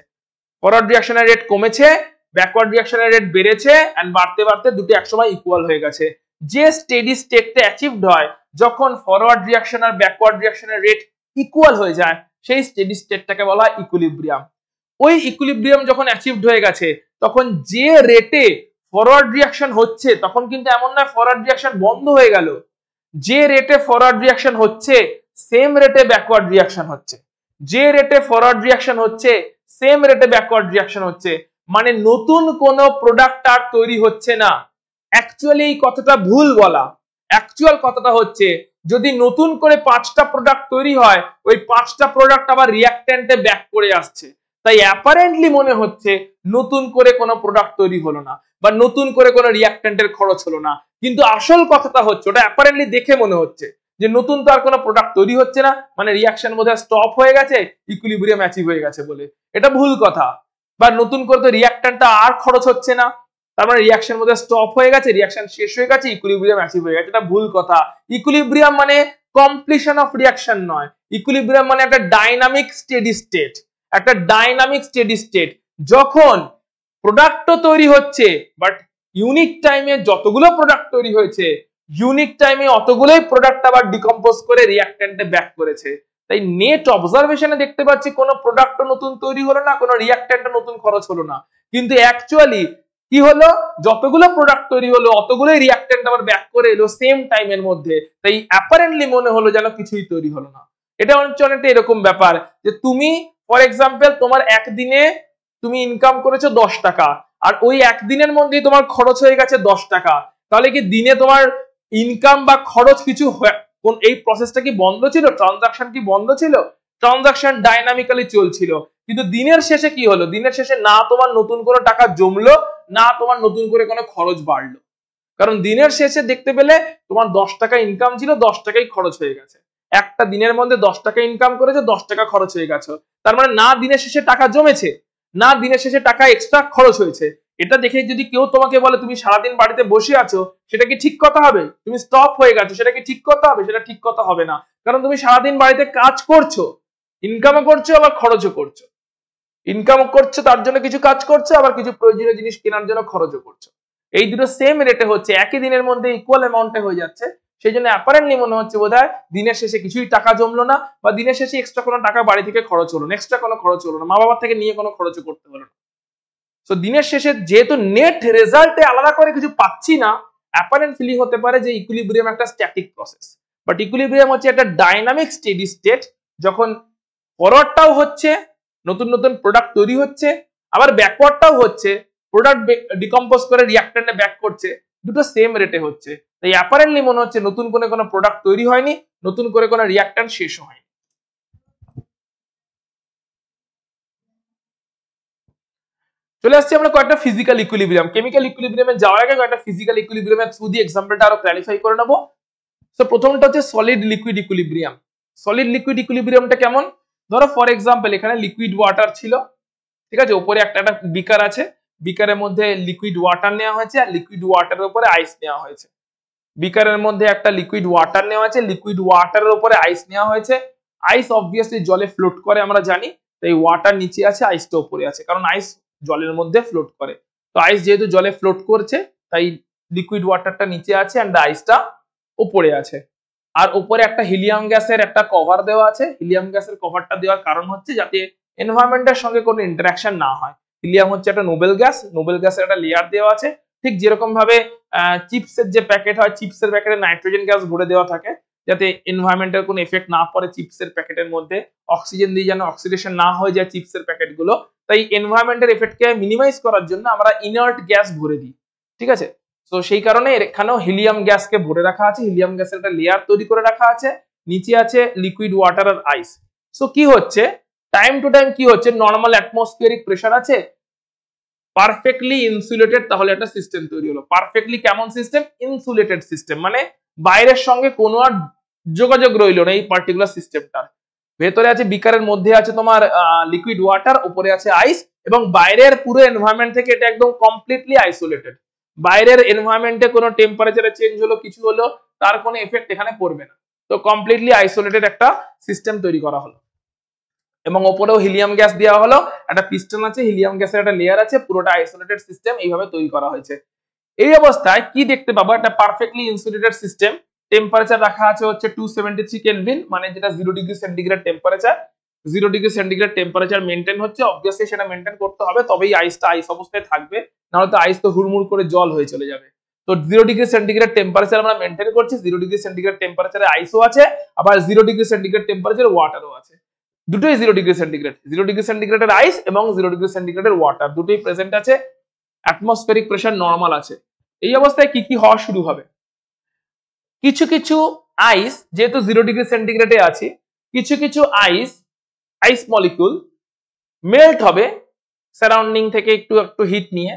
ফরওয়ার্ড রিঅ্যাকশনের রেট কমেছে, ব্যাকওয়ার্ড রিঅ্যাকশনের রেট বেড়েছে, এন্ড বাড়তে দুটো একসময় ইকুয়াল হয়ে গেছে। যে স্টেডি স্টেটটা অ্যাচিভড হয় যখন ফরওয়ার্ড রিঅ্যাকশন আর ব্যাকওয়ার্ড রিঅ্যাকশনের রেট ইকুয়াল হয়ে যায়, সেই স্টেডি স্টেটটাকে বলা হয় ইকুইলিব্রিয়াম। ওই ইকুইলিব্রিয়াম যখন অ্যাচিভড হয়ে গেছে, তখন যে রেটে ফরওয়ার্ড রিঅ্যাকশন হচ্ছে, তখন কিন্তু এমন না ফরওয়ার্ড রিঅ্যাকশন বন্ধ হয়ে গেল। যে রেটে ফরওয়ার্ড রিঅ্যাকশন হচ্ছে সেম রেটে ব্যাকওয়ার্ড রিঅ্যাকশন হচ্ছে, যে রেটে ফরওয়ার্ড রিঅ্যাকশন হচ্ছে সেম রেটে ব্যাকওয়ার্ড রিঅ্যাকশন হচ্ছে, মানে নতুন কোন প্রোডাক্ট আর তৈরি হচ্ছে না। অ্যাকচুয়ালি এই কথাটা ভুল বলা। অ্যাকচুয়াল কথাটা হচ্ছে যদি নতুন করে 5টা প্রোডাক্ট তৈরি হয়, ওই 5টা প্রোডাক্ট আবার রিঅ্যাক্ট্যান্টে ব্যাক করে আসছে, তাই অ্যাপারেন্টলি মনে হচ্ছে নতুন করে কোনো প্রোডাক্ট তৈরি হলো না বা নতুন করে কোনো রিঅ্যাক্ট্যান্টের খরচ হলো না, কিন্তু আসল কথাটা হচ্ছে ওটা অ্যাপারেন্টলি দেখে মনে হচ্ছে যে নতুন তো আর কোনো প্রোডাক্ট তৈরি হচ্ছে না, মানে রিঅ্যাকশন বোধহয় স্টপ হয়ে গেছে, ইকুইলিব্রিয়াম অ্যাচিভ হয়ে গেছে বলে। এটা ভুল কথা। বা নতুন করে তো রিঅ্যাক্ট্যান্টটা আর খরচ হচ্ছে না, তার মানে রিঅ্যাকশন বোধহয় স্টপ হয়ে গেছে, রিঅ্যাকশন শেষ হয়ে গেছে, ইকুইলিব্রিয়াম অ্যাচিভ হয়ে গেছে। এটা ভুল কথা। ইকুইলিব্রিয়াম মানে কমপ্লিশন অফ রিঅ্যাকশন নয়। ইকুইলিব্রিয়াম মানে একটা ডাইনামিক স্টেডি স্টেট, একটা ডাইনামিক স্টেডি স্টেট যখন প্রোডাক্টও তৈরি হচ্ছে, বাট ইউনিক টাইমে যতগুলো প্রোডাক্ট তৈরি হয়েছে, ইউনিক টাইমে অতগুলোই প্রোডাক্ট আবার ডিকম্পোজ করে রিঅ্যাক্ট্যান্টে ব্যাক করেছে। তাই নেট অবজারভেশনে দেখতে পাচ্ছি কোনো প্রোডাক্টও নতুন তৈরি হলো না, কোনো রিঅ্যাক্ট্যান্টও নতুন খরচ হলো না, কিন্তু অ্যাকচুয়ালি কি হলো, যতগুলো প্রোডাক্ট তৈরি হলো অতগুলোই রিঅ্যাক্ট্যান্ট আবার ব্যাক করে এলো সেম টাইমের মধ্যে, তাই অ্যাপারেন্টলি মনে হলো যেন কিছুই তৈরি হলো না। এটা অনেকটা এরকম ব্যাপার যে তুমি ফর এক্সাম্পল তোমার একদিনে তুমি ইনকাম করেছো 10 টাকা, আর ওই একদিনের মধ্যেই তোমার খরচ হয়ে গেছে 10 টাকা, তাহলে কি দিনে তোমার ইনকাম বা খরচ কিছু কোন এই প্রসেসটা কি বন্ধ ছিল? ট্রানজাকশন কি বন্ধ ছিল? ট্রানজাকশন ডাইনামিক্যালি চলছিল, কিন্তু দিনের শেষে কি হলো? দিনের শেষে না তোমার নতুন কোনো টাকা জমলো, না তোমার নতুন করে কোনো খরচ বাড়লো, কারণ দিনের শেষে দেখতে পেলে তোমার 10 টাকা ইনকাম ছিল, 10 টাকাই খরচ হয়ে গেছে। একটা দিনের মধ্যে 10 টাকা ইনকাম করেছে, 10 টাকা খরচ হয়ে গেছে। তার মানে না দিনের শেষে টাকা জমেছে, না দিনের শেষে টাকা এক্সট্রা খরচ হয়েছে। এটা দেখে যদি কেউ তোমাকে বলে তুমি সারাদিন বাড়িতে বসে আছো, সেটা কি ঠিক কথা হবে? তুমি স্টপ হয়ে গেছো, সেটা কি ঠিক কথা হবে? সেটা ঠিক কথা হবে না, কারণ তুমি সারাদিন বাড়িতে কাজ করছো, ইনকামও করছো আবার খরচও করছো। ইনকাম করছো তার জন্য কিছু কাজ করছো, আবার কিছু প্রয়োজনীয় জিনিস কেনার জন্য খরচও করছো। এই দুটো সেম রেটে হচ্ছে, একই দিনের মধ্যে ইকুয়াল অ্যামাউন্টে হয়ে যাচ্ছে, সেই জন্য অ্যাপারেন্টলি মনে হচ্ছে বোধহয় দিনের শেষে কিছুই টাকা জমলো না, বা দিনের শেষে এক্সট্রা কোনো টাকা বাড়ি থেকে খরচ হলো না, এক্সট্রা কোনো খরচ হলো না, মা বাবা থেকে নিয়ে কোনো খরচ করতে হলো না। তো দিনের শেষে যেহেতু নেট রেজাল্টে আলাদা করে কিছু পাচ্ছি না, অ্যাপারেন্ট ফিলিং হতে পারে যে ইকুইলিব্রিয়াম একটা স্ট্যাটিক প্রসেস, বাট ইকুইলিব্রিয়াম হচ্ছে একটা ডাইনামিক স্টেডি স্টেট, যখন ফরওয়ার্ডটাও হচ্ছে, নতুন নতুন প্রোডাক্ট তৈরি হচ্ছে, আবার ব্যাকওয়ার্ডটাও হচ্ছে, প্রোডাক্ট ডিকম্পোজ করে রিঅ্যাক্ট্যান্টে ব্যাক করছে, দুটো সেম রেটে হচ্ছে। তাই অ্যাপারেন্টলি মনে হচ্ছে নতুন করে কোনো প্রোডাক্ট তৈরি হয়নি, নতুন করে কোনো রিঅ্যাক্ট্যান্ট শেষ হয়নি। চলে আসছি আমরা কয়েকটা ফিজিক্যাল ইকুইলিব্রিয়াম। কেমিক্যাল ইকুইলিব্রিয়ামে যাওয়ার আগে কয়েকটা ফিজিক্যাল ইকুইলিব্রিয়ামের থ্রু দিয়ে এক্সাম্পলটা আরো ক্লারিফাই করে নেব। সো প্রথমটা হচ্ছে solid liquid equilibrium. Solid liquid ইকুইলিব্রিয়ামটা কেমন? ধরো ফর এক্সাম্পল এখানে লিকুইড ওয়াটার ছিল, ঠিক আছে, উপরে একটা বিকার আছে, বিকারের মধ্যে লিকুইড ওয়াটার নেওয়া হয়েছে, আর লিকুইড ওয়াটারের উপরে আইস নেওয়া হয়েছে। বিকারের মধ্যে একটা লিকুইড ওয়াটার নেওয়া আছে, লিকুইড ওয়াটারের উপরে আইস নেওয়া হয়েছে। আইস অবভিয়াসলি জলে ফ্লোট করে আমরা জানি, তাই ওয়াটার নিচে আছে, আইসটা উপরে আছে, কারণ আইস জলের মধ্যে ফ্লোট করে। তো আইস যেহেতু জলে ফ্লোট করছে, তাই লিকুইড ওয়াটারটা নিচে আছে এন্ড আইসটা উপরে আছে। আর উপরে একটা হিলিয়াম গ্যাসের একটা কভার দেওয়া আছে। হিলিয়াম গ্যাসের কভারটা দেওয়ার কারণ হচ্ছে যাতে এনভায়রনমেন্টের সঙ্গে কোনো ইন্টারাকশন না হয়। হিলিয়াম হচ্ছে একটা নোবেল গ্যাস, নোবেল গ্যাসের একটা লেয়ার দেওয়া আছে, ঠিক যেরকম ভাবে চিপসের যে প্যাকেট হয়, চিপসের প্যাকেটে নাইট্রোজেন গ্যাস ভরে দেওয়া থাকে যাতে এনভায়রনমেন্টের কোনো এফেক্ট না পড়ে চিপসের প্যাকেটের মধ্যে, অক্সিজেন দিয়ে যেন অক্সিডেশন না হয়ে যায় চিপসের প্যাকেটগুলো। তাই এনভায়রনমেন্টের এফেক্টকে মিনিমাইজ করার জন্য আমরা ইনার্ট গ্যাস ভরে দিই, ঠিক আছে। তো সেই কারণে এখানেও হিলিয়াম গ্যাসকে ভরে রাখা আছে, হিলিয়াম গ্যাসের একটা লেয়ার তৈরি করে রাখা আছে, নিচে আছে লিকুইড ওয়াটার আর আইস। সো কি হচ্ছে, টাইম টু টাইম কি হচ্ছে, নর্মাল অ্যাটমসফিয়ারিক প্রেসার আছে, পারফেক্টলি ইনসুলেটেড, তাহলে একটা সিস্টেম তৈরি হলো। পারফেক্টলি কেমন সিস্টেম? ইনসুলেটেড সিস্টেম, মানে বাইরের সঙ্গে কোনো আর যোগাযোগ রইল না এই পার্টিকুলার সিস্টেমটার। ভেতরে আছে বিকারের মধ্যে আছে তোমার লিকুইড ওয়াটার, উপরে আছে আইস, এবং বাইরের পুরো এনভায়রনমেন্ট থেকে এটা একদম কমপ্লিটলি আইসোলেটেড। বাইরের এনভায়রনমেন্টে কোনো টেম্পারেচারে চেঞ্জ হলো, কিছু হলো, তার কোনো এফেক্ট এখানে পড়বে না। তো কমপ্লিটলি আইসোলেটেড একটা সিস্টেম তৈরি করা হলো, এবং ওপরেও হিলিয়াম গ্যাস দেওয়া হলো, একটা পিস্টন আছে, হিলিয়াম গ্যাসের একটা লেয়ার আছে, পুরোটা আইসোলেটেড সিস্টেম এইভাবে তৈরি করা হয়েছে। এই অবস্থায় কি দেখতে পাবো, একটা পারফেক্টলি ইনসুলেটেড সিস্টেম, টেম্পারেচার রাখা আছে হচ্ছে 273 কেলভিন, মানে যেটা 0 degree centigrade temperature. 0 degree centigrade temperature maintain হচ্ছে, অবভিয়াসলি সেটা মেনটেন করতে হবে, তবেই আইসটা আইস অবস্থায় থাকবে, নাহলে তো আইস তো হুড়মুড় করে জল হয়ে চলে যাবে। তো 0 ডিগ্রি সেন্টিগ্রেড টেম্পারেচার আমরা মেনটেন করছি, 0 ডিগ্রি সেন্টিগ্রেড টেম্পারেচারে আইসও আছে, আবার 0 ডিগ্রি সেন্টিগ্রেড টেম্পারেচারে ওয়াটারও আছে, দুটোই 0 ডিগ্রি সেন্টিগ্রেড। 0 ডিগ্রি সেন্টিগ্রেডের আইস এবং 0 ডিগ্রি সেন্টিগ্রেডের ওয়াটার দুটোই প্রেজেন্ট আছে, অ্যাটমসফেরিক প্রেসার নরমাল আছে। এই অবস্থায় কি কি হওয়া শুরু হবে, কিছু কিছু আইস যেহেতু 0 ডিগ্রি সেন্টিগ্রেডে আছে, কিছু কিছু আইস মলিকুল মেল্ট হবে সারাউন্ডিং থেকে একটু একটু হিট নিয়ে।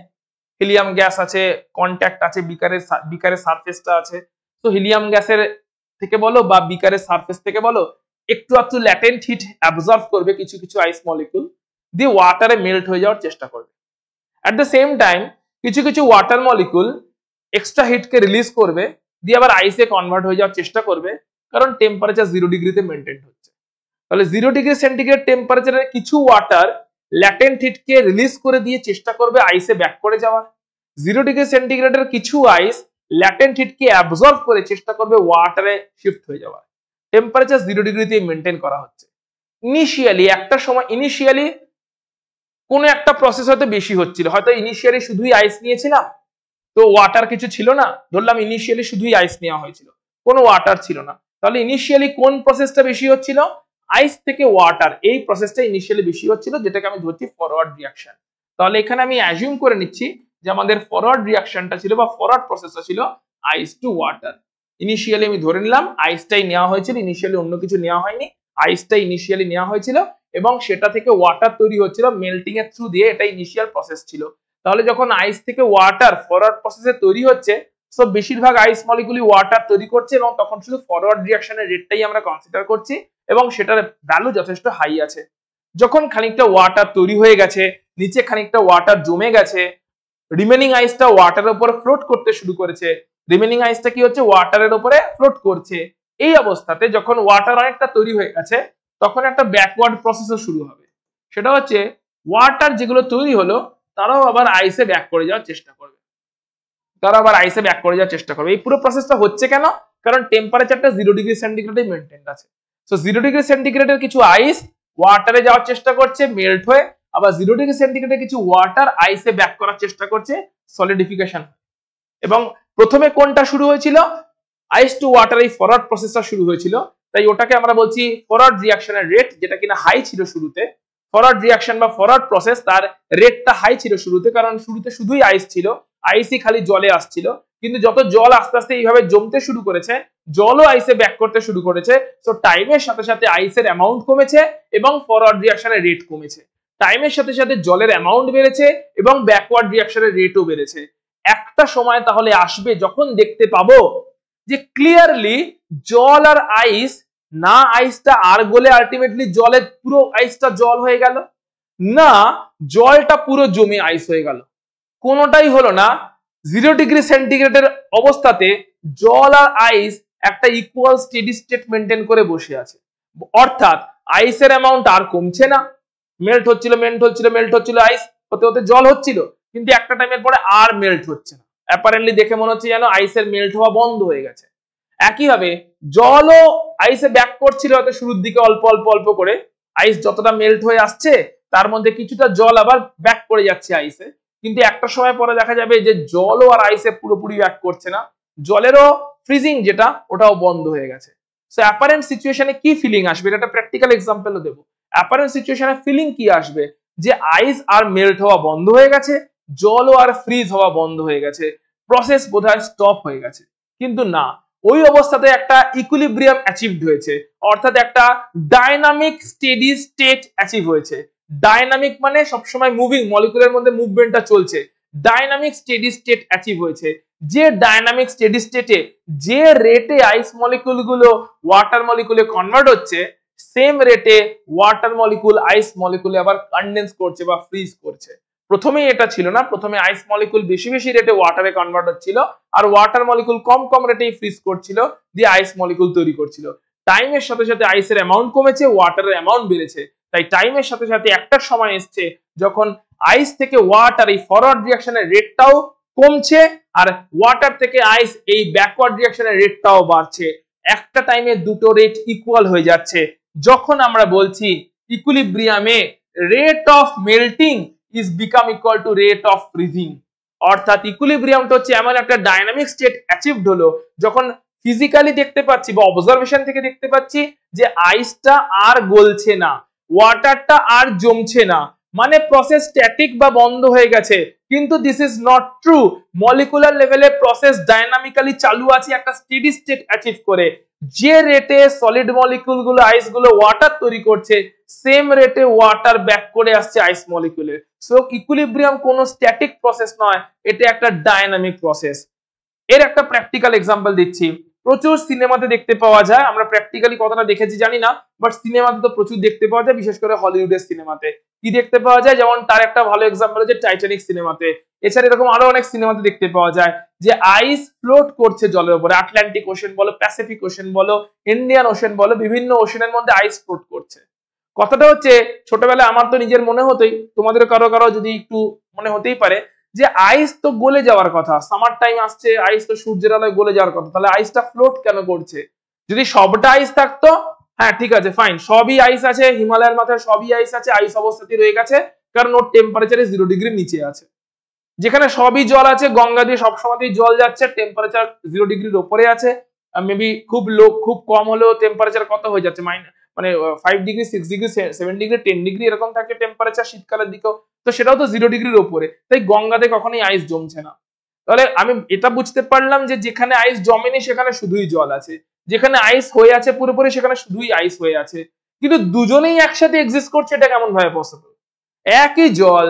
হিলিয়াম গ্যাস আছে, কন্ট্যাক্ট আছে, বিকারের সারফেসটা আছে, তো হিলিয়াম গ্যাসের থেকে বলো বা বিকারের সারফেস থেকে বলো, একটু একটু ল্যাটেন্ট হিট অ্যাবজর্ব করবে কিছু কিছু আইস মলিকুল, দিয়ে ওয়াটারে মেল্ট হয়ে যাওয়ার চেষ্টা করবে। অ্যাট দ্য সেম টাইম কিছু কিছু ওয়াটার মলিকুল এক্সট্রা হিটকে রিলিজ করবে, দিয়ে আবার আইসে কনভার্ট হয়ে যাওয়ার চেষ্টা করবে, কারণ টেম্পারেচার 0 ডিগ্রিতে মেনটেন হচ্ছে। তাহলে 0 ডিগ্রি সেন্টিগ্রেড টেম্পারেচারের কিছু ওয়াটার ল্যাটেন্ট হিটকে রিলিজ করে দিয়ে চেষ্টা করবে আইসে ব্যাক করে যাওয়ার। 0 ডিগ্রি সেন্টিগ্রেডের কিছু আইস ল্যাটেন্ট হিটকে অ্যাবজর্ব করে চেষ্টা করবে ওয়াটারে শিফট হয়ে যাওয়ার। টেম্পারেচার 0 ডিগ্রিতে মেনটেন করা হচ্ছে। ইনিশিয়ালি কোনো একটা প্রসেস হয়তো বেশি হচ্ছিল, হয়তো ইনিশিয়ালি শুধুই আইস নিয়েছিলাম, তো ওয়াটার কিছু ছিল না, ধরলাম ইনিশিয়ালি শুধুই আইস নেওয়া হয়েছিল, কোনো ওয়াটার ছিল না, তাহলে ইনিশিয়ালি কোন প্রসেসটা বেশি হচ্ছিল, আইস থেকে ওয়াটার, এই প্রসেসটা ইনিশিয়ালি বেশি হচ্ছিল, যেটাকে আমি ধরছি ফরওয়ার্ড রিঅ্যাকশন। তাহলে এখানে আমি অ্যাজিউম করে নিচ্ছি যে আমাদের ফরওয়ার্ড রিঅ্যাকশনটা ছিল বা ফরওয়ার্ড প্রসেসটা ছিল আইস টু ওয়াটার। ইনিশিয়ালি আমি ধরে নিলাম আইসটাই নেওয়া হয়েছিল, ইনিশিয়ালি অন্য কিছু নেওয়া হয়নি, আইসটাই ইনিশিয়ালি নেওয়া হয়েছিল, এবং সেটা থেকে ওয়াটার তৈরি হচ্ছিল মেল্টিং এর থ্রু দিয়ে, এটা ইনিশিয়াল প্রসেস ছিল। তাহলে যখন আইস থেকে ওয়াটার ফরওয়ার্ড প্রসেসে তৈরি হচ্ছে, সো বেশিরভাগ আইস মলিকুলই ওয়াটার তৈরি করছে, এবং তখন শুধু ফরওয়ার্ড রিঅ্যাকশনের রেটটাই আমরা কনসিডার করছি, এবং সেটার ভ্যালু যথেষ্ট হাই আছে। যখন খানিকটা ওয়াটার তৈরি হয়ে গেছে, নিচে খানিকটা ওয়াটার জমে গেছে, রিমেনিং আইসটা ওয়াটারের উপর ফ্লোট করতে শুরু করেছে, রিমেনিং আইসটা কি হচ্ছে, ওয়াটারের উপরে ফ্লোট করছে। এই অবস্থাতে যখন ওয়াটার অনেকটা তৈরি হয়ে গেছে, তখন একটা ব্যাকওয়ার্ড প্রসেসও শুরু হবে, সেটা হচ্ছে ওয়াটার যেগুলো তৈরি হলো তারাও আবার আইসে ব্যাক করে যাওয়ার চেষ্টা করবে। তারা আবার আইসে ব্যাক করে যাওয়ার চেষ্টা করবে। এই পুরো প্রসেসটা হচ্ছে কেন? কারণ টেম্পারেচারটা 0°C মেনটেন আছে। সো 0°C কিছু আইস ওয়াটারে যাওয়ার চেষ্টা করছে মেল্ট হয়ে, আবার 0°C কিছু ওয়াটার আইসে ব্যাক করার চেষ্টা করছে সলিডিফিকেশন। এবং প্রথমে কোনটা শুরু হয়েছিল? আইস টু ওয়াটার এই ফরওয়ার্ড প্রসেসটা শুরু হয়েছিল, তাই ওটাকে আমরা বলছি ফরওয়ার্ড রিঅ্যাকশনের রেট, যেটা কিনা হাই ছিল শুরুতে। ফরওয়ার্ড রিঅ্যাকশন বা ফরওয়ার্ড প্রসেস তার রেটটা হাই ছিল শুরুতে, কারণ শুরুতে শুধুই আইস ছিল, আইসই খালি জলে আসছিল। কিন্তু যত জল আস্তে আস্তে এইভাবে জমতে শুরু করেছে, জলও আইসে ব্যাক করতে শুরু করেছে, তো টাইমের সাথে সাথে আইসের অ্যামাউন্ট কমেছে এবং ফরওয়ার্ড রিঅ্যাকশনের রেট কমেছে। টাইমের সাথে সাথে জলের অ্যামাউন্ট বেড়েছে এবং ব্যাকওয়ার্ড রিঅ্যাকশনের রেটও বেড়েছে। একটা সময় তাহলে আসবে যখন দেখতে পাবো যে ক্লিয়ারলি জল আর আইস, না আইসটা আর গলে আলটিমেটলি জলের পুরো আইসটা জল হয়ে গেল, না জলটা পুরো জমে আইস হয়ে গেল, কোনোটাই হলো না। 0°C অবস্থাতে জল আর আইস একটা ইকুয়াল স্টেডি স্টেট মেনটেন করে বসে আছে। অর্থাৎ আইসের অ্যামাউন্ট আর কমছে না, মেল্ট হচ্ছিল আইস হতে হতে জল হচ্ছিল, কিন্তু একটা টাইমের পরে আর মেল্ট হচ্ছে না। অ্যাপারেন্টলি দেখে মনে হচ্ছে যেন আইসের মেল্ট হওয়া বন্ধ হয়ে গেছে। একইভাবে জলও আইসে ব্যাক করছিল হয়তো শুরুর দিকে অল্প অল্প অল্প করে, আইস যতটা মেল্ট হয়ে আসছে তার মধ্যে কিছুটা জল আবার ব্যাক করে যাচ্ছে আইসে, কিন্তু একটা সময় পরে দেখা যাবে যে জলও আর আইসে পুরোপুরি ব্যাক করছে না, জলেরও ফ্রিজিং যেটা ওটাও বন্ধ হয়ে গেছে। সো অ্যাপারেন্ট সিচুয়েশনে কি ফিলিং আসবে, এটা একটা প্র্যাকটিক্যাল এক্সাম্পলও দেবো। অ্যাপারেন্ট সিচুয়েশনে ফিলিং কি আসবে? যে আইস আর মেল্ট হওয়া বন্ধ হয়ে গেছে, জলও আর ফ্রিজ হওয়া বন্ধ হয়ে গেছে, প্রসেস বোধহয় স্টপ হয়ে গেছে। কিন্তু না, ওই অবস্থাতে একটা ইকুইলিব্রিয়াম অ্যাচিভড হয়েছে, অর্থাৎ একটা ডাইনামিক স্টেডি স্টেট অ্যাচিভ হয়েছে। ডাইনামিক মানে সবসময় মুভিং, মলিকুলের মধ্যে মুভমেন্টটা চলছে, ডাইনামিক স্টেডি স্টেট অ্যাচিভ হয়েছে। যে ডাইনামিক স্টেডি স্টেটে যে রেটে আইস মলিকুল গুলো ওয়াটার মলিকুলে কনভার্ট হচ্ছে, সেম রেটে ওয়াটার মলিকুল আইস মলিকুলে আবার কনডেন্স করছে বা ফ্রিজ করছে। প্রথমে এটা ছিল না, প্রথমে আইস মলিকুল বেশি বেশি রেটে ওয়াটারে কনভার্ট হচ্ছিল, আর ওয়াটার মলিকুল কম কম রেটেই ফ্রিজ করছিল, দিয়ে আইস মলিকুল তৈরি করছিল। টাইমের সাথে সাথে আইসের অ্যামাউন্ট কমেছে, ওয়াটারের অ্যামাউন্ট বেড়েছে। তাই টাইমের সাথে সাথে একটা সময় এসছে যখন আইস থেকে ওয়াটার এই ফরওয়ার্ড রিঅ্যাকশনের রেটটাও কমছে, আর ওয়াটার থেকে আইস এই ব্যাকওয়ার্ড রিঅ্যাকশনের রেটটাও বাড়ছে। একটা টাইমে দুটো রেট ইকুয়াল হয়ে যাচ্ছে। যখন আমরা বলছি ইকুইলিব্রিয়ামে rate of melting is become equal to rate of freezing, অর্থাৎ ইকুইলিব্রিয়ামটা হচ্ছে এমন একটা ডাইনামিক স্টেট অ্যাচিভড হলো যখন ফিজিক্যালি দেখতে পাচ্ছি বা অবজারভেশন থেকে দেখতে পাচ্ছি যে আইসটা আর গলছে না, ওয়াটারটা আর জমছে না, মানে প্রসেস স্ট্যাটিক বা বন্ধ হয়ে গেছে। কিন্তু this is not true, molecular লেভেলে প্রসেস ডাইনামিক্যালি চালু আছে একটা স্টেডি স্টেট অ্যাচিভ করে। যে রেটে সলিড মলিকুল গুলো আইস গুলো ওয়াটার তৈরি করছে, সেম রেটে ওয়াটার ব্যাক করে আসছে আইস মলিকুলে। সো ইকুইলিব্রিয়াম কোনো স্ট্যাটিক প্রসেস নয়, এটা একটা ডাইনামিক প্রসেস। এর একটা প্র্যাকটিক্যাল এক্সাম্পল দিচ্ছি। প্রচুর সিনেমাতে দেখতে পাওয়া যায়, আমরা প্র্যাকটিক্যালি কতটা দেখেছি জানি না, বাট সিনেমাতে তো প্রচুর দেখতে পাওয়া যায়, বিশেষ করে হলিউডের সিনেমাতে। কি দেখতে পাওয়া যায়? যেমন তার একটা ভালো এক্সাম্পল হচ্ছে টাইটানিক সিনেমাতে। এছাড়া এরকম আরো অনেক সিনেমাতে দেখতে পাওয়া যায় যে আইস ফ্লোট করছে জলের উপরে, আটলান্টিক ওশেন বলো, প্যাসিফিক ওশেন বলো, ইন্ডিয়ান ওশেন বলো, বিভিন্ন ওশেনের মধ্যে আইস ফ্লোট করছে। কথাটা হচ্ছে ছোটবেলায় আমার তো নিজের মনে হতোই, তোমাদের কারো কারো যদি একটু মনে হতেই পারে যে আইস তো গলে যাওয়ার কথা, সামার টাইম আসছে, আইস তো সূর্যের আলোয় গলে যাওয়ার কথা, তাহলে আইসটা ফ্লোট কেন করছে? যদি সবটা আইস থাকতো, হ্যাঁ ঠিক আছে ফাইন, সবই আইস আছে, হিমালয়ের মাথায় সবই আইস আছে, আইস অবস্থাতেই রয়ে গেছে, কারণ ওর টেম্পারেচারে 0°C নিচে আছে। যেখানে সবই জল আছে, গঙ্গা দিয়ে সবসময়তেই জল যাচ্ছে, টেম্পারেচার 0°C উপরে আছে, মেবি খুব লো, খুব কম হলেও টেম্পারেচার কত হয়ে যাচ্ছে, মানে 5°, 6°, 7°, 10° এরকম থাকে টেম্পারেচার শীতকালের দিকেও, তো সেটাও তো 0°C উপরে, তাই গঙ্গাতে কখনোই আইস জমছে না। তাহলে আমি এটা বুঝতে পারলাম যে যেখানে আইস জমেনি সেখানে শুধুই জল আছে, যেখানে আইস হয়ে আছে পুরোপুরি সেখানে শুধুই আইস হয়ে আছে। কিন্তু দুজনেই একসাথে এক্সিস্ট করছে, এটা কেমন ভাবে পসিবল? একই জল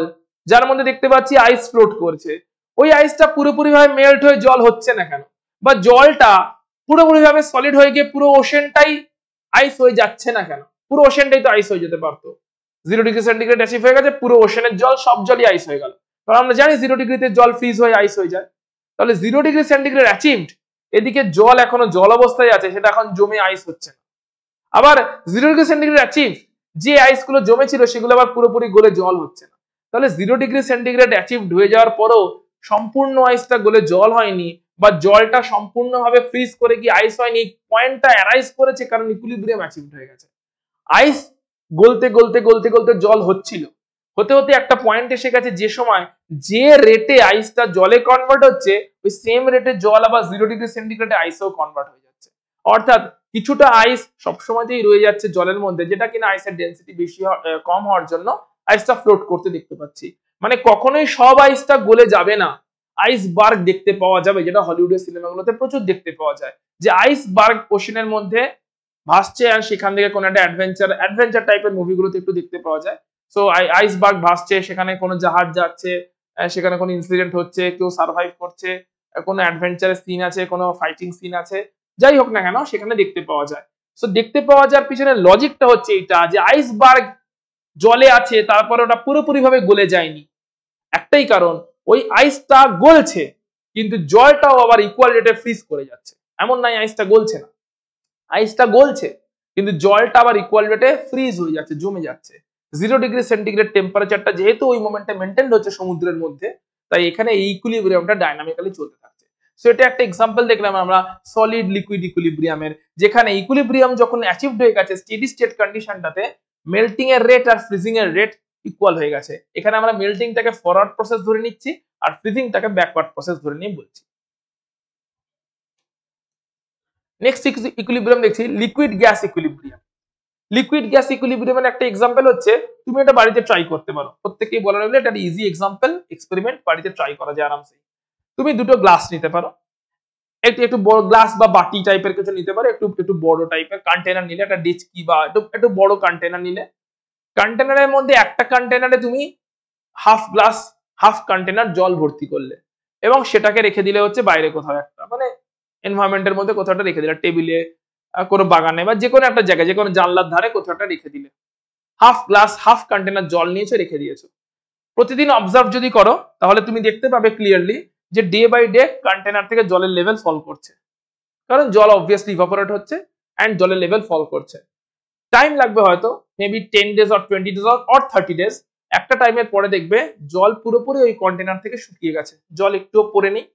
যার মধ্যে দেখতে পাচ্ছি আইস ফ্লোট করছে, ওই আইসটা পুরোপুরি ভাবে মেল্ট হয়ে জল হচ্ছে না কেন? বা জলটা পুরোপুরি ভাবে সলিড হয়ে গিয়ে পুরো ওশেনটাই আইস হয়ে যাচ্ছে না কেন? পুরো ওশেনটাই তো আইস হয়ে যেতে পারতো। 0°C অ্যাচিভ হয়ে গেছে, পুরো ওশেনের জল সব জলই আইস হয়ে গেল, কারণ আমরা জানি 0°তে জল ফ্রিজ হয়ে আইস হয়ে যায়। তাহলে 0°C অ্যাচিভড, এদিকে জল এখনো জল অবস্থায় আছে, সেটা এখন জমে আইস হচ্ছে না। আবার 0°C অ্যাচিভ, যে আইস গুলো জমেছিল সেগুলো আবার পুরোপুরি গলে জল হচ্ছে না। তাহলে 0°C অ্যাচিভড হয়ে যাওয়ার পরও সম্পূর্ণ আইসটা গলে জল হয়নি বা জলটা সম্পূর্ণভাবে ফ্রিজ করে কি আইস হয়নি, পয়েন্টটা অ্যারাইজ করেছে কারণ ইকুইলিব্রিয়াম অ্যাচিভড হয়ে গেছে। আইস গলতে গলতে গলতে গলতে জল হচ্ছিল, হতে হতে একটা পয়েন্ট এসে গেছে যে সময় যে রেটে আইসটা জলে কনভার্ট হচ্ছে ওই সেম রেটে জল আবার 0°C আইসেও কনভার্ট হয়ে যাচ্ছে। অর্থাৎ কিছুটা আইস সবসময়তেই রয়ে যাচ্ছে জলের মধ্যে, যেটা কিনা আইসের ডেন্সিটি বেশি কম হওয়ার জন্য আইসটা ফ্লোট করতে দেখতে পাচ্ছি। মানে কখনোই সব আইসটা গলে যাবে না, আইসবার্গ দেখতে পাওয়া যাবে, যেটা হলিউডের সিনেমাগুলোতে প্রচুর দেখতে পাওয়া যায়, যে আইসবার্গ ওশেনের মধ্যে ভাসছে আর সেখান থেকে কোনো একটা অ্যাডভেঞ্চার টাইপের মুভিগুলোতে একটু দেখতে পাওয়া যায়। সো আইসবার্গ ভাসছে, সেখানে কোনো জাহাজ যাচ্ছে, সেখানে কোনো ইনসিডেন্ট হচ্ছে, কেউ সার্ভাইভ করছে, কোনো অ্যাডভেঞ্চারের সিন আছে, কোনো ফাইটিং সিন আছে, যাই হোক না কেন সেখানে দেখতে পাওয়া যায়। সো দেখতে পাওয়া যাওয়ার পিছনে লজিকটা হচ্ছে এইটা যে আইসবার্গ জলে আছে তারপরে ওটা পুরোপুরি ভাবে গলে যায়নি, একটাই কারণ ওই আইসটা গলছে কিন্তু জলটাও আবার ইকুয়াল রেটে ফ্রিজ করে যাচ্ছে। এমন নাই আইসটা গলছে না, আইসটা গলছে কিন্তু জলটা আবার ইকুয়াল রেটে ফ্রিজ হয়ে যাচ্ছে, জমে যাচ্ছে। 0°C টেম্পারেচারটা যেহেতু ওই মোমেন্টে মেনটেন হচ্ছে সমুদ্রের মধ্যে, তাই এখানে এই ইকুইলিব্রিয়ামটা ডাইনামিক্যালি চলতে থাকছে। সো এটা একটা এক্সাম্পল দেখলাম আমরা সলিড লিকুইড ইকুইলিব্রিয়ামের, যেখানে ইকুইলিব্রিয়াম যখন অ্যাচিভড হয়ে গেছে স্টেডি স্টেট কন্ডিশনটাতে মেল্টিং এর রেট আর ফ্রিজিং এর রেট ইকুয়াল হয়ে গেছে। এখানে আমরা মেল্টিংটাকে ফরওয়ার্ড প্রসেস ধরে নিচ্ছি আর ফ্রিজিংটাকে ব্যাকওয়ার্ড প্রসেস ধরে নিয়ে বলছি। নেক্সট ইকুইলিব্রিয়াম দেখছি liquid gas equilibrium. Liquid gas ইকুইলিব্রিয়ামের একটা এক্সাম্পল হচ্ছে, তুমি এটা বাড়িতে ট্রাই করতে পারো, প্রত্যেককেই বলা রইলো এটা ইজি এক্সাম্পল এক্সপেরিমেন্ট, বাড়িতে ট্রাই করা যায় আরামসে। তুমি দুটো গ্লাস নিতে পারো, একটু বড় গ্লাস বা বাটি টাইপের কিছু নিতে পারো, একটু বড় টাইপের কন্টেনার নিলে, একটা ডিচকি বা একটু বড় কন্টেনার নিলে, কন্টেনারের মধ্যে একটা কন্টেনারে তুমি হাফ কন্টেনার জল ভর্তি করলে এবং সেটাকে রেখে দিলে হচ্ছে বাইরে কোথাও একটা, মানে এনভায়রনমেন্টের মধ্যে কোথাও একটা রেখে দিলে, টেবিলে, কোনো বাগানে বা যে কোনো একটা জায়গায়, যে কোনো জানলার ধারে কোথাও একটা রেখে দিলে, হাফ কন্টেনার জল নিয়েছো রেখে দিয়েছো। প্রতিদিন অবজার্ভ যদি করো তাহলে তুমি দেখতে পাবে ক্লিয়ারলি যে ডে বাই ডে কন্টেনার থেকে জলের লেভেল ফল করছে, কারণ জল অবভিয়াসলি ইভাপোরেট হচ্ছে এন্ড জলের লেভেল ফল করছে। টাইম লাগবে হয়তো maybe 10 days or 20 days or 30 days, একটা টাইমের পরে দেখবে জল পুরোপুরি ওই কন্টেনার থেকে শুকিয়ে গেছে, জল একটুও পড়ে নেই,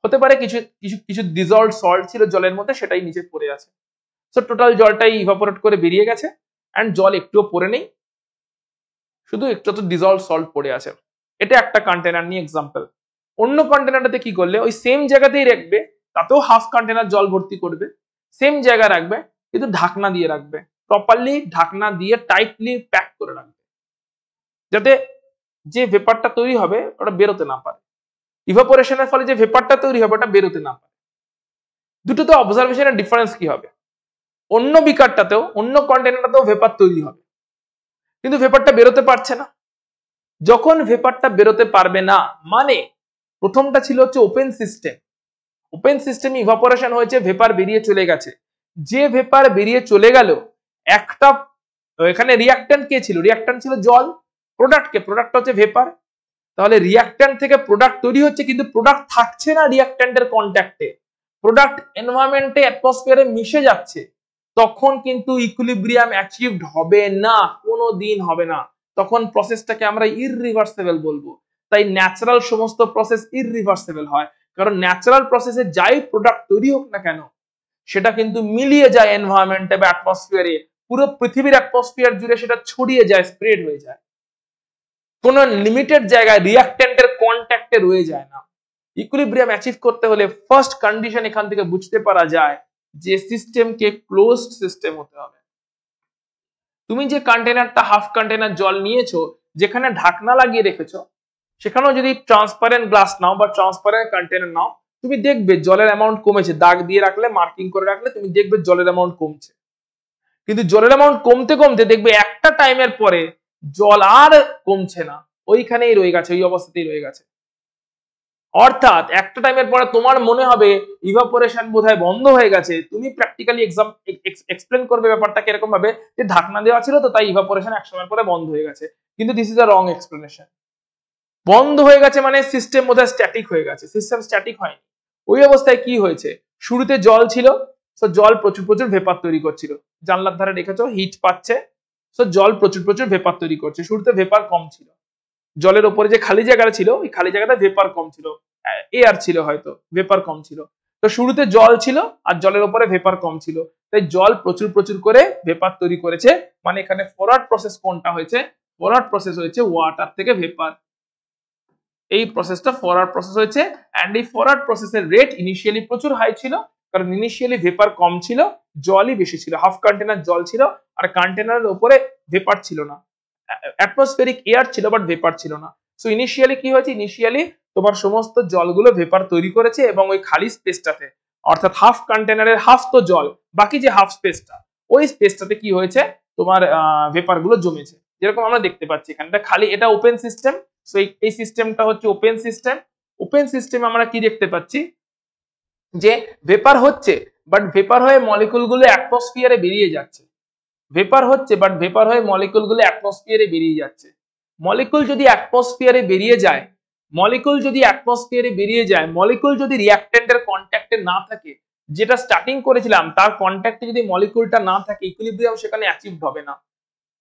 হতে পারে কিছু কিছু কিছু ডিজলভড সল্ট ছিল জলের মধ্যে সেটাই নিচে পড়ে আছে। সো টোটাল জলটাই ইভাপোরেট করে বেরিয়ে গেছে এন্ড জল একটুও পড়ে নেই, শুধু একটু তো ডিজলভ সল্ট পড়ে আছে। এটা একটা কন্টেনার নিয়ে এক্সাম্পল। অন্য কন্টেনারটাতে কি করলে ওই সেম জায়গাতেই রাখবে, তাতেও হাফ কন্টেনার জল ভর্তি করবে, সেম জায়গায় রাখবে কিন্তু ঢাকনা দিয়ে রাখবে, প্রপারলি ঢাকনা দিয়ে টাইটলি প্যাক করে রাখবে, যাতে যে ভেপারটা তৈরি হবে ওটা বেরোতে না পারে, ইভাপোরেশনের ফলে যে ভেপারটা তৈরি হবে ওটা বেরোতে না পারে। দুটোতে অবজারভেশনের ডিফারেন্স কি হবে, অন্য বিকারটাতেও অন্য কন্টেনারটাতেও ভেপার তৈরি হবে কিন্তু ভেপারটা বেরোতে পারছে না। যখন ভেপারটা বেরোতে পারবে না মানে প্রথমটা ছিল হচ্ছে ওপেন সিস্টেম ইভাপোরেশন হয়েছে, ভেপার বেরিয়ে চলে গেছে, যে ভেপার বেরিয়ে চলে গেল একটা এখানে রিঅ্যাক্ট্যান্ট কে ছিল, রিঅ্যাক্ট্যান্ট ছিল জল, প্রোডাক্ট হচ্ছে ভেপার, তাহলে রিঅ্যাক্ট্যান্ট থেকে প্রোডাক্ট তৈরি হচ্ছে কিন্তু প্রোডাক্ট থাকছে না রিঅ্যাক্ট্যান্টের কন্ট্যাক্টে, প্রোডাক্ট এনভায়রনমেন্টে অ্যাটমসফিয়ারে মিশে যাচ্ছে, তখন কিন্তু ইকুইলিব্রিয়াম অ্যাচিভড হবে না, কোনোদিন হবে না, তখন প্রসেসটাকে আমরা ইররিভার্সিবল বলবো। তাই ন্যাচারাল সমস্ত প্রসেস ইররিভার্সিবল হয়, কারণ ন্যাচারাল প্রসেসে যাই প্রোডাক্ট তৈরি হোক না কেন সেটা কিন্তু মিলিয়ে যায় এনভায়রনমেন্টে বা অ্যাটমসফিয়ারে, পুরো পৃথিবীর অ্যাটমসফিয়ার জুড়ে সেটা ছড়িয়ে যায়, স্প্রেড হয়ে যায়, কোন লিমিটেড জায়গায় রিঅ্যাক্ট্যান্টের কন্ট্যাক্টে রয়ে যায় না। ইকুইলিব্রিয়াম অ্যাচিভ করতে হলে ফার্স্ট কন্ডিশন এখান থেকে বুঝতে পারা যায় যে সিস্টেমকে ক্লোজড সিস্টেম হতে হবে। তুমি যে কন্টেনারটা হাফ কন্টেনার জল নিয়েছো, যেখানে ঢাকনা লাগিয়ে রেখেছো, সেখানেও যদি ট্রান্সপারেন্ট গ্লাস নাও বা ট্রান্সপারেন্ট কন্টেনার নাও, তুমি দেখবে জলের অ্যামাউন্ট কমেছে, দাগ দিয়ে রাখলে, মার্কিং করে রাখলে তুমি দেখবে জলের অ্যামাউন্ট কমছে, কিন্তু জলের অ্যামাউন্ট কমতে কমতে দেখবে একটা টাইমের পরে জল আর কমছে না, ওইখানেই রয়ে গেছে, ওই অবস্থাতেই রয়ে গেছে। অর্থাৎ একটা টাইমের পরে তোমার মনে হবে ইভাপোরেশন বোধহয় বন্ধ হয়ে গেছে, তুমি প্র্যাকটিক্যালি এক্সপ্লেন করবে ব্যাপারটা কিরকম ভাবে যে ঢাকনা দেওয়া ছিল তো তাই ইভাপোরেশন এক সময় পরে বন্ধ হয়ে গেছে, কিন্তু this is a wrong explanation. বন্ধ হয়ে গেছে মানে সিস্টেম বোধহয় স্ট্যাটিক হয়ে গেছে, সিস্টেম স্ট্যাটিক হয়নি। ওই অবস্থায় কি হয়েছে, শুরুতে জল ছিল, তো জল প্রচুর ভেপার তৈরি করছিল, জানলার ধারে রেখেছো, হিট পাচ্ছে, তো জল প্রচুর ভেপার তৈরি করছে, শুরুতে ভেপার কম ছিল, জলের উপরে যে খালি জায়গাটা ছিল ওই খালি জায়গাটা ভেপার কম ছিল, এয়ার ছিল হয়তো, ভেপার কম ছিল। তো শুরুতে জল ছিল আর জলের উপরে ভেপার কম ছিল, তাই জল প্রচুর প্রচুর করে ভেপার তৈরি করেছে। মানে এখানে ফরওয়ার্ড প্রসেস কোনটা হয়েছে? ফরওয়ার্ড প্রসেস হয়েছে ওয়াটার থেকে ভেপার, এই প্রসেসটা ফরওয়ার্ড প্রসেস হয়েছে। এন্ড এই ফরওয়ার্ড প্রসেসের রেট ইনিশিয়ালি প্রচুর হাই ছিল, কারণ ইনিশিয়ালি ভেপার কম ছিল, জলই বেশি ছিল, হাফ কন্টেনার জল ছিল আর কন্টেনারের উপরে ভেপার ছিল না, অ্যাটমসফেরিক এয়ার ছিল বাট ভেপার ছিল না। সো ইনিশিয়ালি কি হয়েছে? ইনিশিয়ালি তোমার সমস্ত জলগুলো ভেপার তৈরি করেছে এবং ওই খালি স্পেসটাতে, অর্থাৎ হাফ কন্টেনারের হাফ তো জল, বাকি যে হাফ স্পেসটা, ওই স্পেসটাতে কি হয়েছে? তোমার ভেপার গুলো জমেছে, যেরকম আমরা দেখতে পাচ্ছি এখানটা খালি, এটা ওপেন সিস্টেম। সো এই সিস্টেমটা হচ্ছে ওপেন সিস্টেম। ওপেন সিস্টেমে আমরা কি দেখতে পাচ্ছি? যে ভেপার হচ্ছে বাট ভেপার হয়ে মলিকুল গুলো অ্যাটমসফিয়ারে বেরিয়ে যাচ্ছে, ভেপার হচ্ছে বাট ভেপার হয়ে মলিকুল গুলো অ্যাটমসফিয়ারে বেরিয়ে যাচ্ছে। মলিকুল যদি অ্যাটমসফিয়ারে বেরিয়ে যায়, মলিকুল যদি অ্যাটমসফিয়ারে বেরিয়ে যায়, মলিকুল যদি রিঅ্যাকট্যান্টের কন্ট্যাক্টে না থাকে, যেটা স্টার্টিং করেছিলাম তার কন্ট্যাক্টে যদি মলিকুলটা না থাকে, ইকুইলিব্রিয়াম সেখানে অ্যাচিভ হবে না,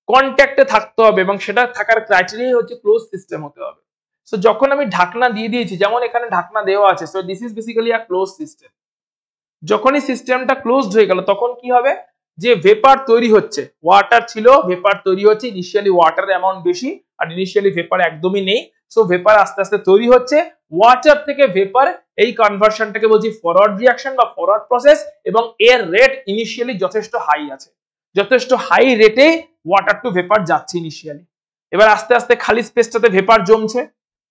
কন্ট্যাক্টে থাকতে হবে এবং সেটা থাকার ক্রাইটেরিয়া হচ্ছে ক্লোজ সিস্টেম হতে হবে। সো যখন আমি ঢাকনা দিয়ে দিয়েছি, যেমন এখানে ঢাকনা দেওয়া আছে, so this is basically a close system. যখনই সিস্টেমটা ক্লোজড হয়ে গেল তখন কি হবে? যে ভেপার তৈরি হচ্ছে, ওয়াটার ছিল ভেপার তৈরি হচ্ছে, ইনিশিয়ালি ওয়াটারের অ্যামাউন্ট বেশি আর ইনিশিয়ালি ভেপার একদমই নেই। সো ভেপার আস্তে আস্তে তৈরি হচ্ছে, ওয়াটার থেকে ভেপার, এই কনভার্সনটাকে বলছি ফরওয়ার্ড রিঅ্যাকশন বা ফরওয়ার্ড প্রসেস, এবং এর রেট ইনিশিয়ালি যথেষ্ট হাই আছে, যথেষ্ট হাই রেটে ওয়াটার টু ভেপার যাচ্ছে ইনিশিয়ালি। এবার আস্তে আস্তে খালি স্পেসটাতে ভেপার জমছে,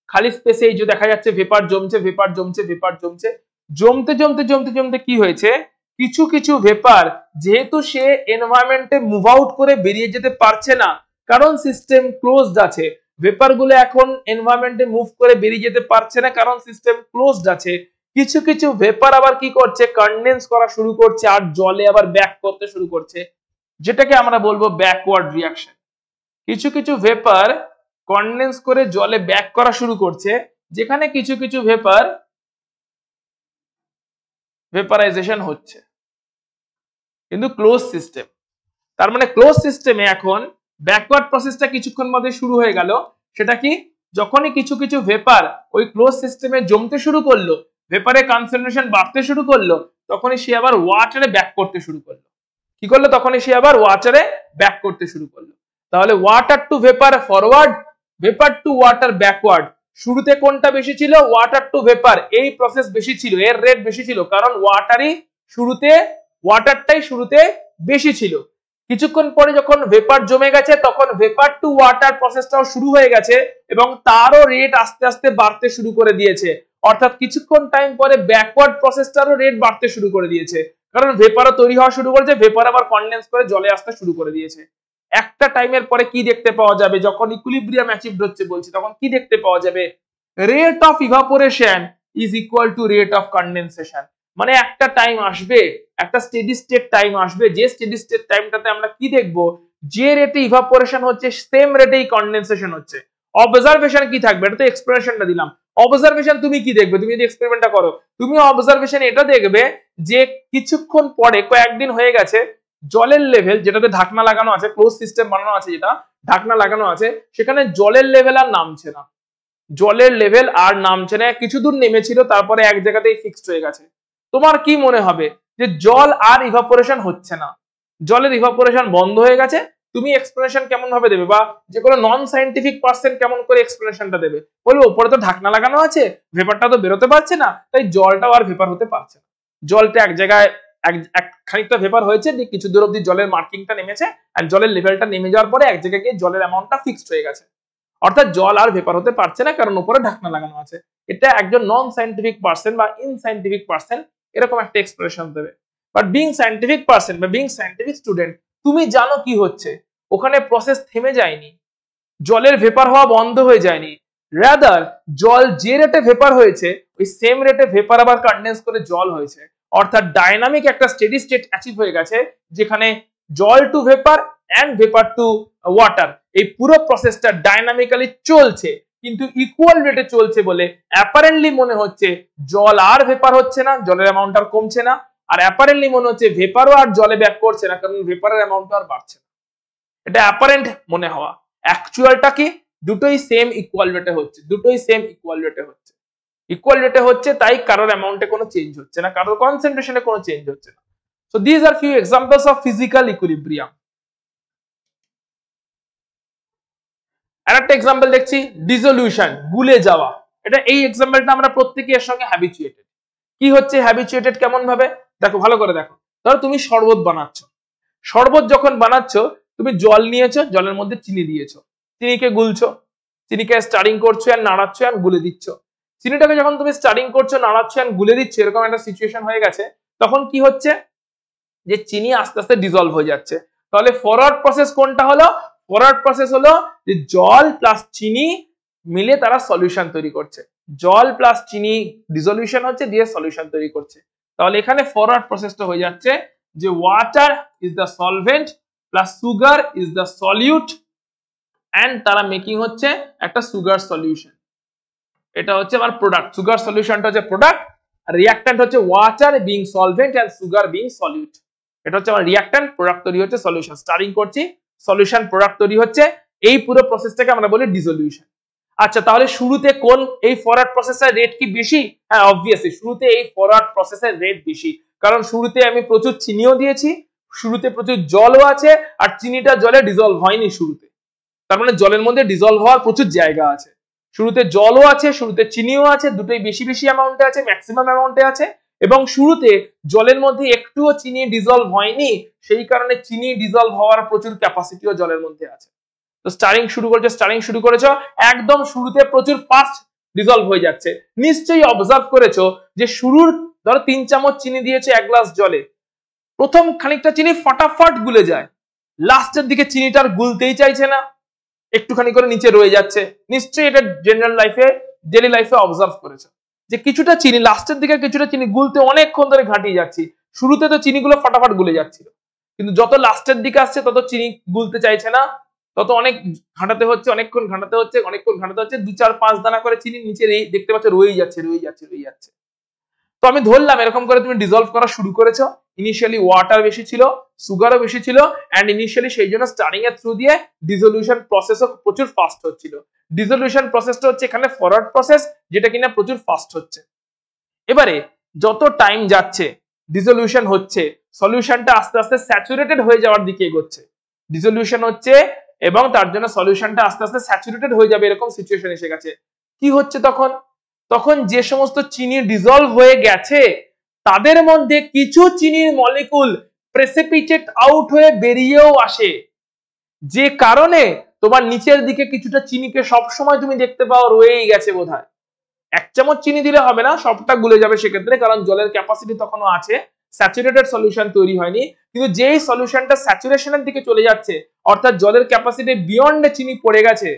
খালি স্পেসে এই যে দেখা যাচ্ছে ভেপার জমছে, ভেপার জমছে, ভেপার জমছে, জমতে জমতে জমতে জমতে কি হয়েছে? কিছু কিছু ভেপার, যেহেতু সে এনভায়রনমেন্টে মুভ আউট করে বেরিয়ে যেতে পারছে না, কারণ সিস্টেম ক্লোজড আছে, ভেপার গুলো এখন এনভায়রনমেন্টে মুভ করে বেরিয়ে যেতে পারছে না কারণ সিস্টেম ক্লোজড আছে। কিছু কিছু ভেপার আবার কি করছে? কনডেন্স করা শুরু করছে আর জলে আবার ব্যাক করতে শুরু করছে, যেটাকে আমরা বলবো ব্যাকওয়ার্ড রিঅ্যাকশন। কিছু কিছু ভেপার কনডেন্স করে জলে ব্যাক করা শুরু করছে, যেখানে কিছু কিছু ভেপার ভেপারাইজেশন হচ্ছে, কিন্তু ক্লোজ সিস্টেম। তার মানে ক্লোজ সিস্টেমে এখন ব্যাকওয়ার্ড প্রসেসটা কিছুক্ষণ মধ্যে শুরু হয়ে গেল। সেটা কি? যখনই কিছু কিছু ভেপার ওই ক্লোজ সিস্টেমে জমতে শুরু করলো, ভেপারের কনসেন্ট্রেশন বাড়তে শুরু করলো, তখনই সে আবার ওয়াটারে ব্যাক করতে শুরু করলো। কি করলো? তখনই সে আবার ওয়াটারে ব্যাক করতে শুরু করলো। তাহলে water to vapour forward, vapour to water backward. শুরুতে কোনটা বেশি ছিল? ওয়াটার টু ভেপার, এই প্রসেস বেশি ছিল, এর রেট বেশি ছিল, কারণ ওয়াটারটাই শুরুতে বেশি ছিল। কিছুক্ষণ পরে যখন ভেপার জমে গেছে, তখন ভেপার টু ওয়াটার প্রসেসটাও শুরু হয়ে গেছে এবং তারও রেট আস্তে আস্তে বাড়তে শুরু করে দিয়েছে। অর্থাৎ কিছুক্ষণ টাইম পরে ব্যাকওয়ার্ড প্রসেসটারও রেট বাড়তে শুরু করে দিয়েছে, কারণ ভেপারও তৈরি হওয়া শুরু করেছে, ভেপার আবার কনডেন্স করে জলে আসতে শুরু করে দিয়েছে। একটা টাইমের পরে কি দেখতে পাওয়া যাবে? যখন ইকুইলিব্রিয়াম অ্যাচিভড হচ্ছে বলছি, তখন কি দেখতে পাওয়া যাবে? Rate of evaporation is equal to rate of condensation. মানে একটা টাইম আসবে, একটা স্টেডি স্টেট টাইম আসবে, যে স্টেডি স্টেট টাইমটাতে আমরা কি দেখবো? যে রেটে ইভাপোরেশন হচ্ছে সেম রেটেই কনডেনসেশন হচ্ছে। অবজারভেশন কি থাকবে? এটা তো এক্সপ্রেশনটা দিলাম। অবজারভেশন তুমি কি দেখবে? তুমি যদি এক্সপেরিমেন্টটা করো, তুমি অবজারভেশন এটা দেখবে যে কিছুক্ষণ পরে, কয়েকদিন হয়ে গেছে, জলের লেভেল, যেটাতে ঢাকনা লাগানো আছে, ক্লোজ সিস্টেম বানানো আছে, যেটা ঢাকনা লাগানো আছে, সেখানে জলের লেভেল আর নামছে না, জলের লেভেল আর নামছে না। কিছু দূর নেমেছিল, তারপরে এক জায়গাতেই ফিক্সড হয়ে গেছে। তোমার কি মনে হবে যে জল আর ইভাপোরেশন হচ্ছে না, জলের ইভাপোরেশন বন্ধ হয়ে গেছে? তুমি এক্সপ্লেনেশন কেমন ভাবে দেবে, বা যে কোনো নন সায়েন্টিফিক পার্সন কেমন করে এক্সপ্লেনেশনটা দেবে? বলবো উপরে তো ঢাকনা লাগানো আছে, ভেপারটা তো বেরোতে পারছে না, তাই জলটাও আর ভেপার হতে পারছে না। জলটা এক জায়গায় খানিকটা ভেপার হয়েছে, কিছু দূর অব্দি জলের মার্কিংটা নেমেছে, আর জলের লেভেলটা নেমে যাওয়ার পরে এক জায়গায় গিয়ে জলের অ্যামাউন্টটা ফিক্সড হয়ে গেছে। অর্থাৎ জল আর ভেপার হতে পারছে না, কারণ উপরে ঢাকনা লাগানো আছে। এটা একজন নন সায়েন্টিফিক পার্সন বা ইনসায়েন্টিফিক পার্সন এরকম একটা এক্সপ্রেশন দেবে। বাট বিং সায়েন্টিফিক পার্সন বা বিং সায়েন্টিফিক স্টুডেন্ট, তুমি জানো কি হচ্ছে? ওখানে প্রসেস থেমে যায়নি, জলের ভেপার হওয়া বন্ধ হয়ে যায়নি, রাদার জল যে রেটে ভেপার হয়েছে, ওই সেম রেটে ভেপার আবার কনডেন্স করে জল হয়েছে। অর্থাৎ ডাইনামিক একটা স্টেডি স্টেট অ্যাচিভ হয়ে গেছে, যেখানে জল to vapour and vapour to water, এই পুরো প্রসেসটা ডাইনামিক্যালি চলছে, কিন্তু ইকুয়াল রেটে চলছে বলে অ্যাপারেন্টলি মনে হচ্ছে জল আর ভেপার হচ্ছে না, জলের অ্যামাউন্ট আর কমছে না, আর অ্যাপারেন্টলি মনে হচ্ছে ভেপারও আর জলে ব্যাক করছে না, কারণ ভেপারের অ্যামাউন্ট আর বাড়ছে না। এটা অ্যাপারেন্ট মনে হওয়া। অ্যাকচুয়ালটা কি? দুটোই সেম ইকুয়াল রেটে হচ্ছে, দুটোই সেম ইকুয়াল রেটে হচ্ছে। ইকুয়াল রেটে হচ্ছে তাই কারোর অ্যামাউন্টে কোনো চেঞ্জ হচ্ছে না, কারোর কনসেন্ট্রেশনে কোনো চেঞ্জ হচ্ছে না। So this are few examples of physical equilibrium. আরেকটা এক্সাম্পল দেখছি ডিসলিউশন, গুলে যাওয়া। এটা এই এক্সাম্পলটা আমরা প্রত্যেকে এর সঙ্গে হ্যাবিচুয়েটেড। কি হচ্ছে হ্যাবিচুয়েটেড কেমন ভাবে দেখো, ভালো করে দেখো। ধরো তুমি শরবত বানাচ্ছ, শরবত যখন বানাচ্ছ তুমি জল নিয়েছো, জলের মধ্যে চিনি দিয়েছো, চিনিকে গুলছো, চিনিকে স্টারিং করছো আর নাড়াচ্ছো আর গুলে দিচ্ছ। চিনিটাকে যখন তুমি স্টারিং করছো, নাড়াচ্ছো আর গুলে দিচ্ছ, এরকম একটা সিচুয়েশন হয়ে গেছে, তখন কি হচ্ছে যে চিনি আস্তে আস্তে ডিজলভ হয়ে যাচ্ছে। তাহলে ফরওয়ার্ড প্রসেস কোনটা হলো? ফরওয়ার্ড প্রসেস হলো যে জল প্লাস চিনি মিলে তারা সলিউশন তৈরি করছে, জল প্লাস চিনি ডিসলিউশন হচ্ছে, দিয়ে সলিউশন তৈরি করছে। তাহলে এখানে ফরওয়ার্ড প্রসেসটা হয়ে যাচ্ছে যে water is the solvent plus sugar is the solute and তারা মেকিং হচ্ছে একটা সুগার সলিউশন। এটা হচ্ছে আমার প্রোডাক্ট, সুগার সলিউশনটা হচ্ছে প্রোডাক্ট, আর রিঅ্যাক্ট্যান্ট হচ্ছে water being solvent and sugar being solute. এটা হচ্ছে আমার রিঅ্যাক্ট্যান্ট, প্রোডাক্ট তৈরি হচ্ছে, সলিউশন স্টারিং করছি, সলিউশন প্রোডাক্ট তৈরি হচ্ছে। এই পুরো প্রসেসটাকে আমরা বলি ডিসলিউশন। আচ্ছা, তাহলে শুরুতে কোন এই ফরওয়ার্ড প্রসেসের রেট কি বেশি? হ্যাঁ, অবভিয়াসলি শুরুতে এই ফরওয়ার্ড প্রসেসের রেট বেশি, কারণ শুরুতে আমি প্রচুর চিনিও দিয়েছি, শুরুতে প্রচুর জলও আছে, আর চিনিটা জলে ডিজলভ হয়নি শুরুতে, তার মানে জলের মধ্যে ডিজলভ হওয়ার প্রচুর জায়গা আছে। শুরুতে জলও আছে, শুরুতে চিনিও আছে, দুটোই বেশি বেশি অ্যামাউন্টে আছে, ম্যাক্সিমাম অ্যামাউন্টে আছে, এবং শুরুতে জলের মধ্যে একটুও চিনি ডিজলভ হয়নি, সেই কারণে চিনি ডিজলভ হওয়ার প্রচুর ক্যাপাসিটিও জলের মধ্যে আছে। তো স্টারিং শুরু করেছো, একদম শুরুতে প্রচুর ফাস্ট ডিজলভ হয়ে যাচ্ছে। নিশ্চয়ই অবজার্ভ করেছো যে শুরুর ধরো 3 চামচ চিনি দিয়েছে 1 গ্লাস জলে, প্রথম খানিকটা চিনি ফটাফট গুলে যায়, লাস্টের দিকে চিনিটা আর গুলতেই চাইছে না, একটুখানি করে নিচে রয়ে যাচ্ছে। নিশ্চয়ই এটা জেনারেল লাইফে, ডেইলি লাইফে অবজার্ভ করেছো যে কিছুটা চিনি লাস্টের দিকে, কিছুটা চিনি গুলতে অনেকক্ষণ ধরে ঘাঁটিয়ে যাচ্ছি। শুরুতে তো চিনিগুলো ফটাফট গুলে যাচ্ছিল, কিন্তু যত লাস্টের দিকে আসছে তত চিনি গুলতে চাইছে না, তত অনেক ঘাঁটাতে হচ্ছে, অনেকক্ষণ ঘাঁটাতে হচ্ছে, 2, 4, 5 দানা করে চিনি নিচে দেখতে পাচ্ছ রয়েই যাচ্ছে। তো আমি ধরলাম এরকম করে তুমি ডিজলভ করা শুরু করেছো। ইনিশিয়ালি ওয়াটার বেশি ছিল, সুগারও বেশি ছিল, এন্ড ইনিশিয়ালি সেই জন্য স্টারিং এর থ্রু দিয়ে ডিসলিউশন প্রসেসও প্রচুর ফাস্ট হচ্ছিল। ডিসলিউশন প্রসেসটা হচ্ছে এখানে ফরওয়ার্ড প্রসেস, যেটা কিনা প্রচুর ফাস্ট হচ্ছে। এবারে যত টাইম যাচ্ছে ডিসলিউশন হচ্ছে, সলিউশনটা আস্তে আস্তে স্যাচুরেটেড হয়ে যাওয়ার দিকে এগোচ্ছে। ডিসলিউশন হচ্ছে এবং তার জন্য সলিউশনটা আস্তে আস্তে স্যাচুরেটেড হয়ে যাবে, এরকম সিচুয়েশন এসে গেছে। কি হচ্ছে তখন? তখন যে সমস্ত চিনি ডিজলভ হয়ে গেছে তাদের মধ্যে কিছু চিনির মলিকুল প্রেসিপিটেট আউট হয়ে বেরিয়েও আসে, যে কারণে তোমার নিচের দিকে কিছুটা চিনিকে সবসময় তুমি দেখতে পাও রয়েই গেছে। বোধহয় 1 চামচ চিনি দিলে হবে না, সবটা গুলে যাবে সেক্ষেত্রে, কারণ জলের ক্যাপাসিটি তখনও আছে, স্যাচুরেটেড সলিউশন তৈরি হয়নি। কিন্তু যেই সলিউশনটা স্যাচুরেশনের দিকে চলে যাচ্ছে, অর্থাৎ জলের ক্যাপাসিটি বিয়ন্ডে চিনি পড়ে গেছে,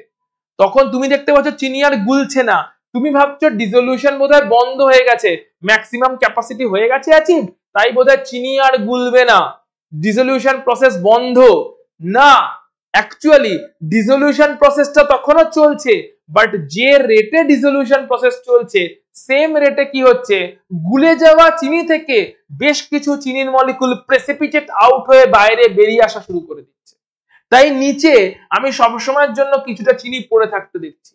তখন তুমি দেখতে পাচ্ছ চিনি আর গুলছে না। তুমি ভাবছো ডিসলিউশন বোধহয় বন্ধ হয়ে গেছে, ম্যাক্সিমাম ক্যাপাসিটি হয়ে গেছে অ্যাচিভ, তাই বোধহয় চিনি আর গুলবে না, ডিসলিউশন প্রসেস বন্ধ। না, অ্যাকচুয়ালি ডিসলিউশন প্রসেসটা তখনও চলছে, বাট যে রেটে ডিসলিউশন প্রসেস চলছে সেম রেটে কি হচ্ছে, গুলে যাওয়া চিনি থেকে বেশ কিছু চিনির মলিকুল প্রেসিপিটেট আউট হয়ে বাইরে বেরিয়ে আসা শুরু করে দিচ্ছে। তাই নিচে আমি সবসময়ের জন্য কিছুটা চিনি পড়ে থাকতে দেখছি।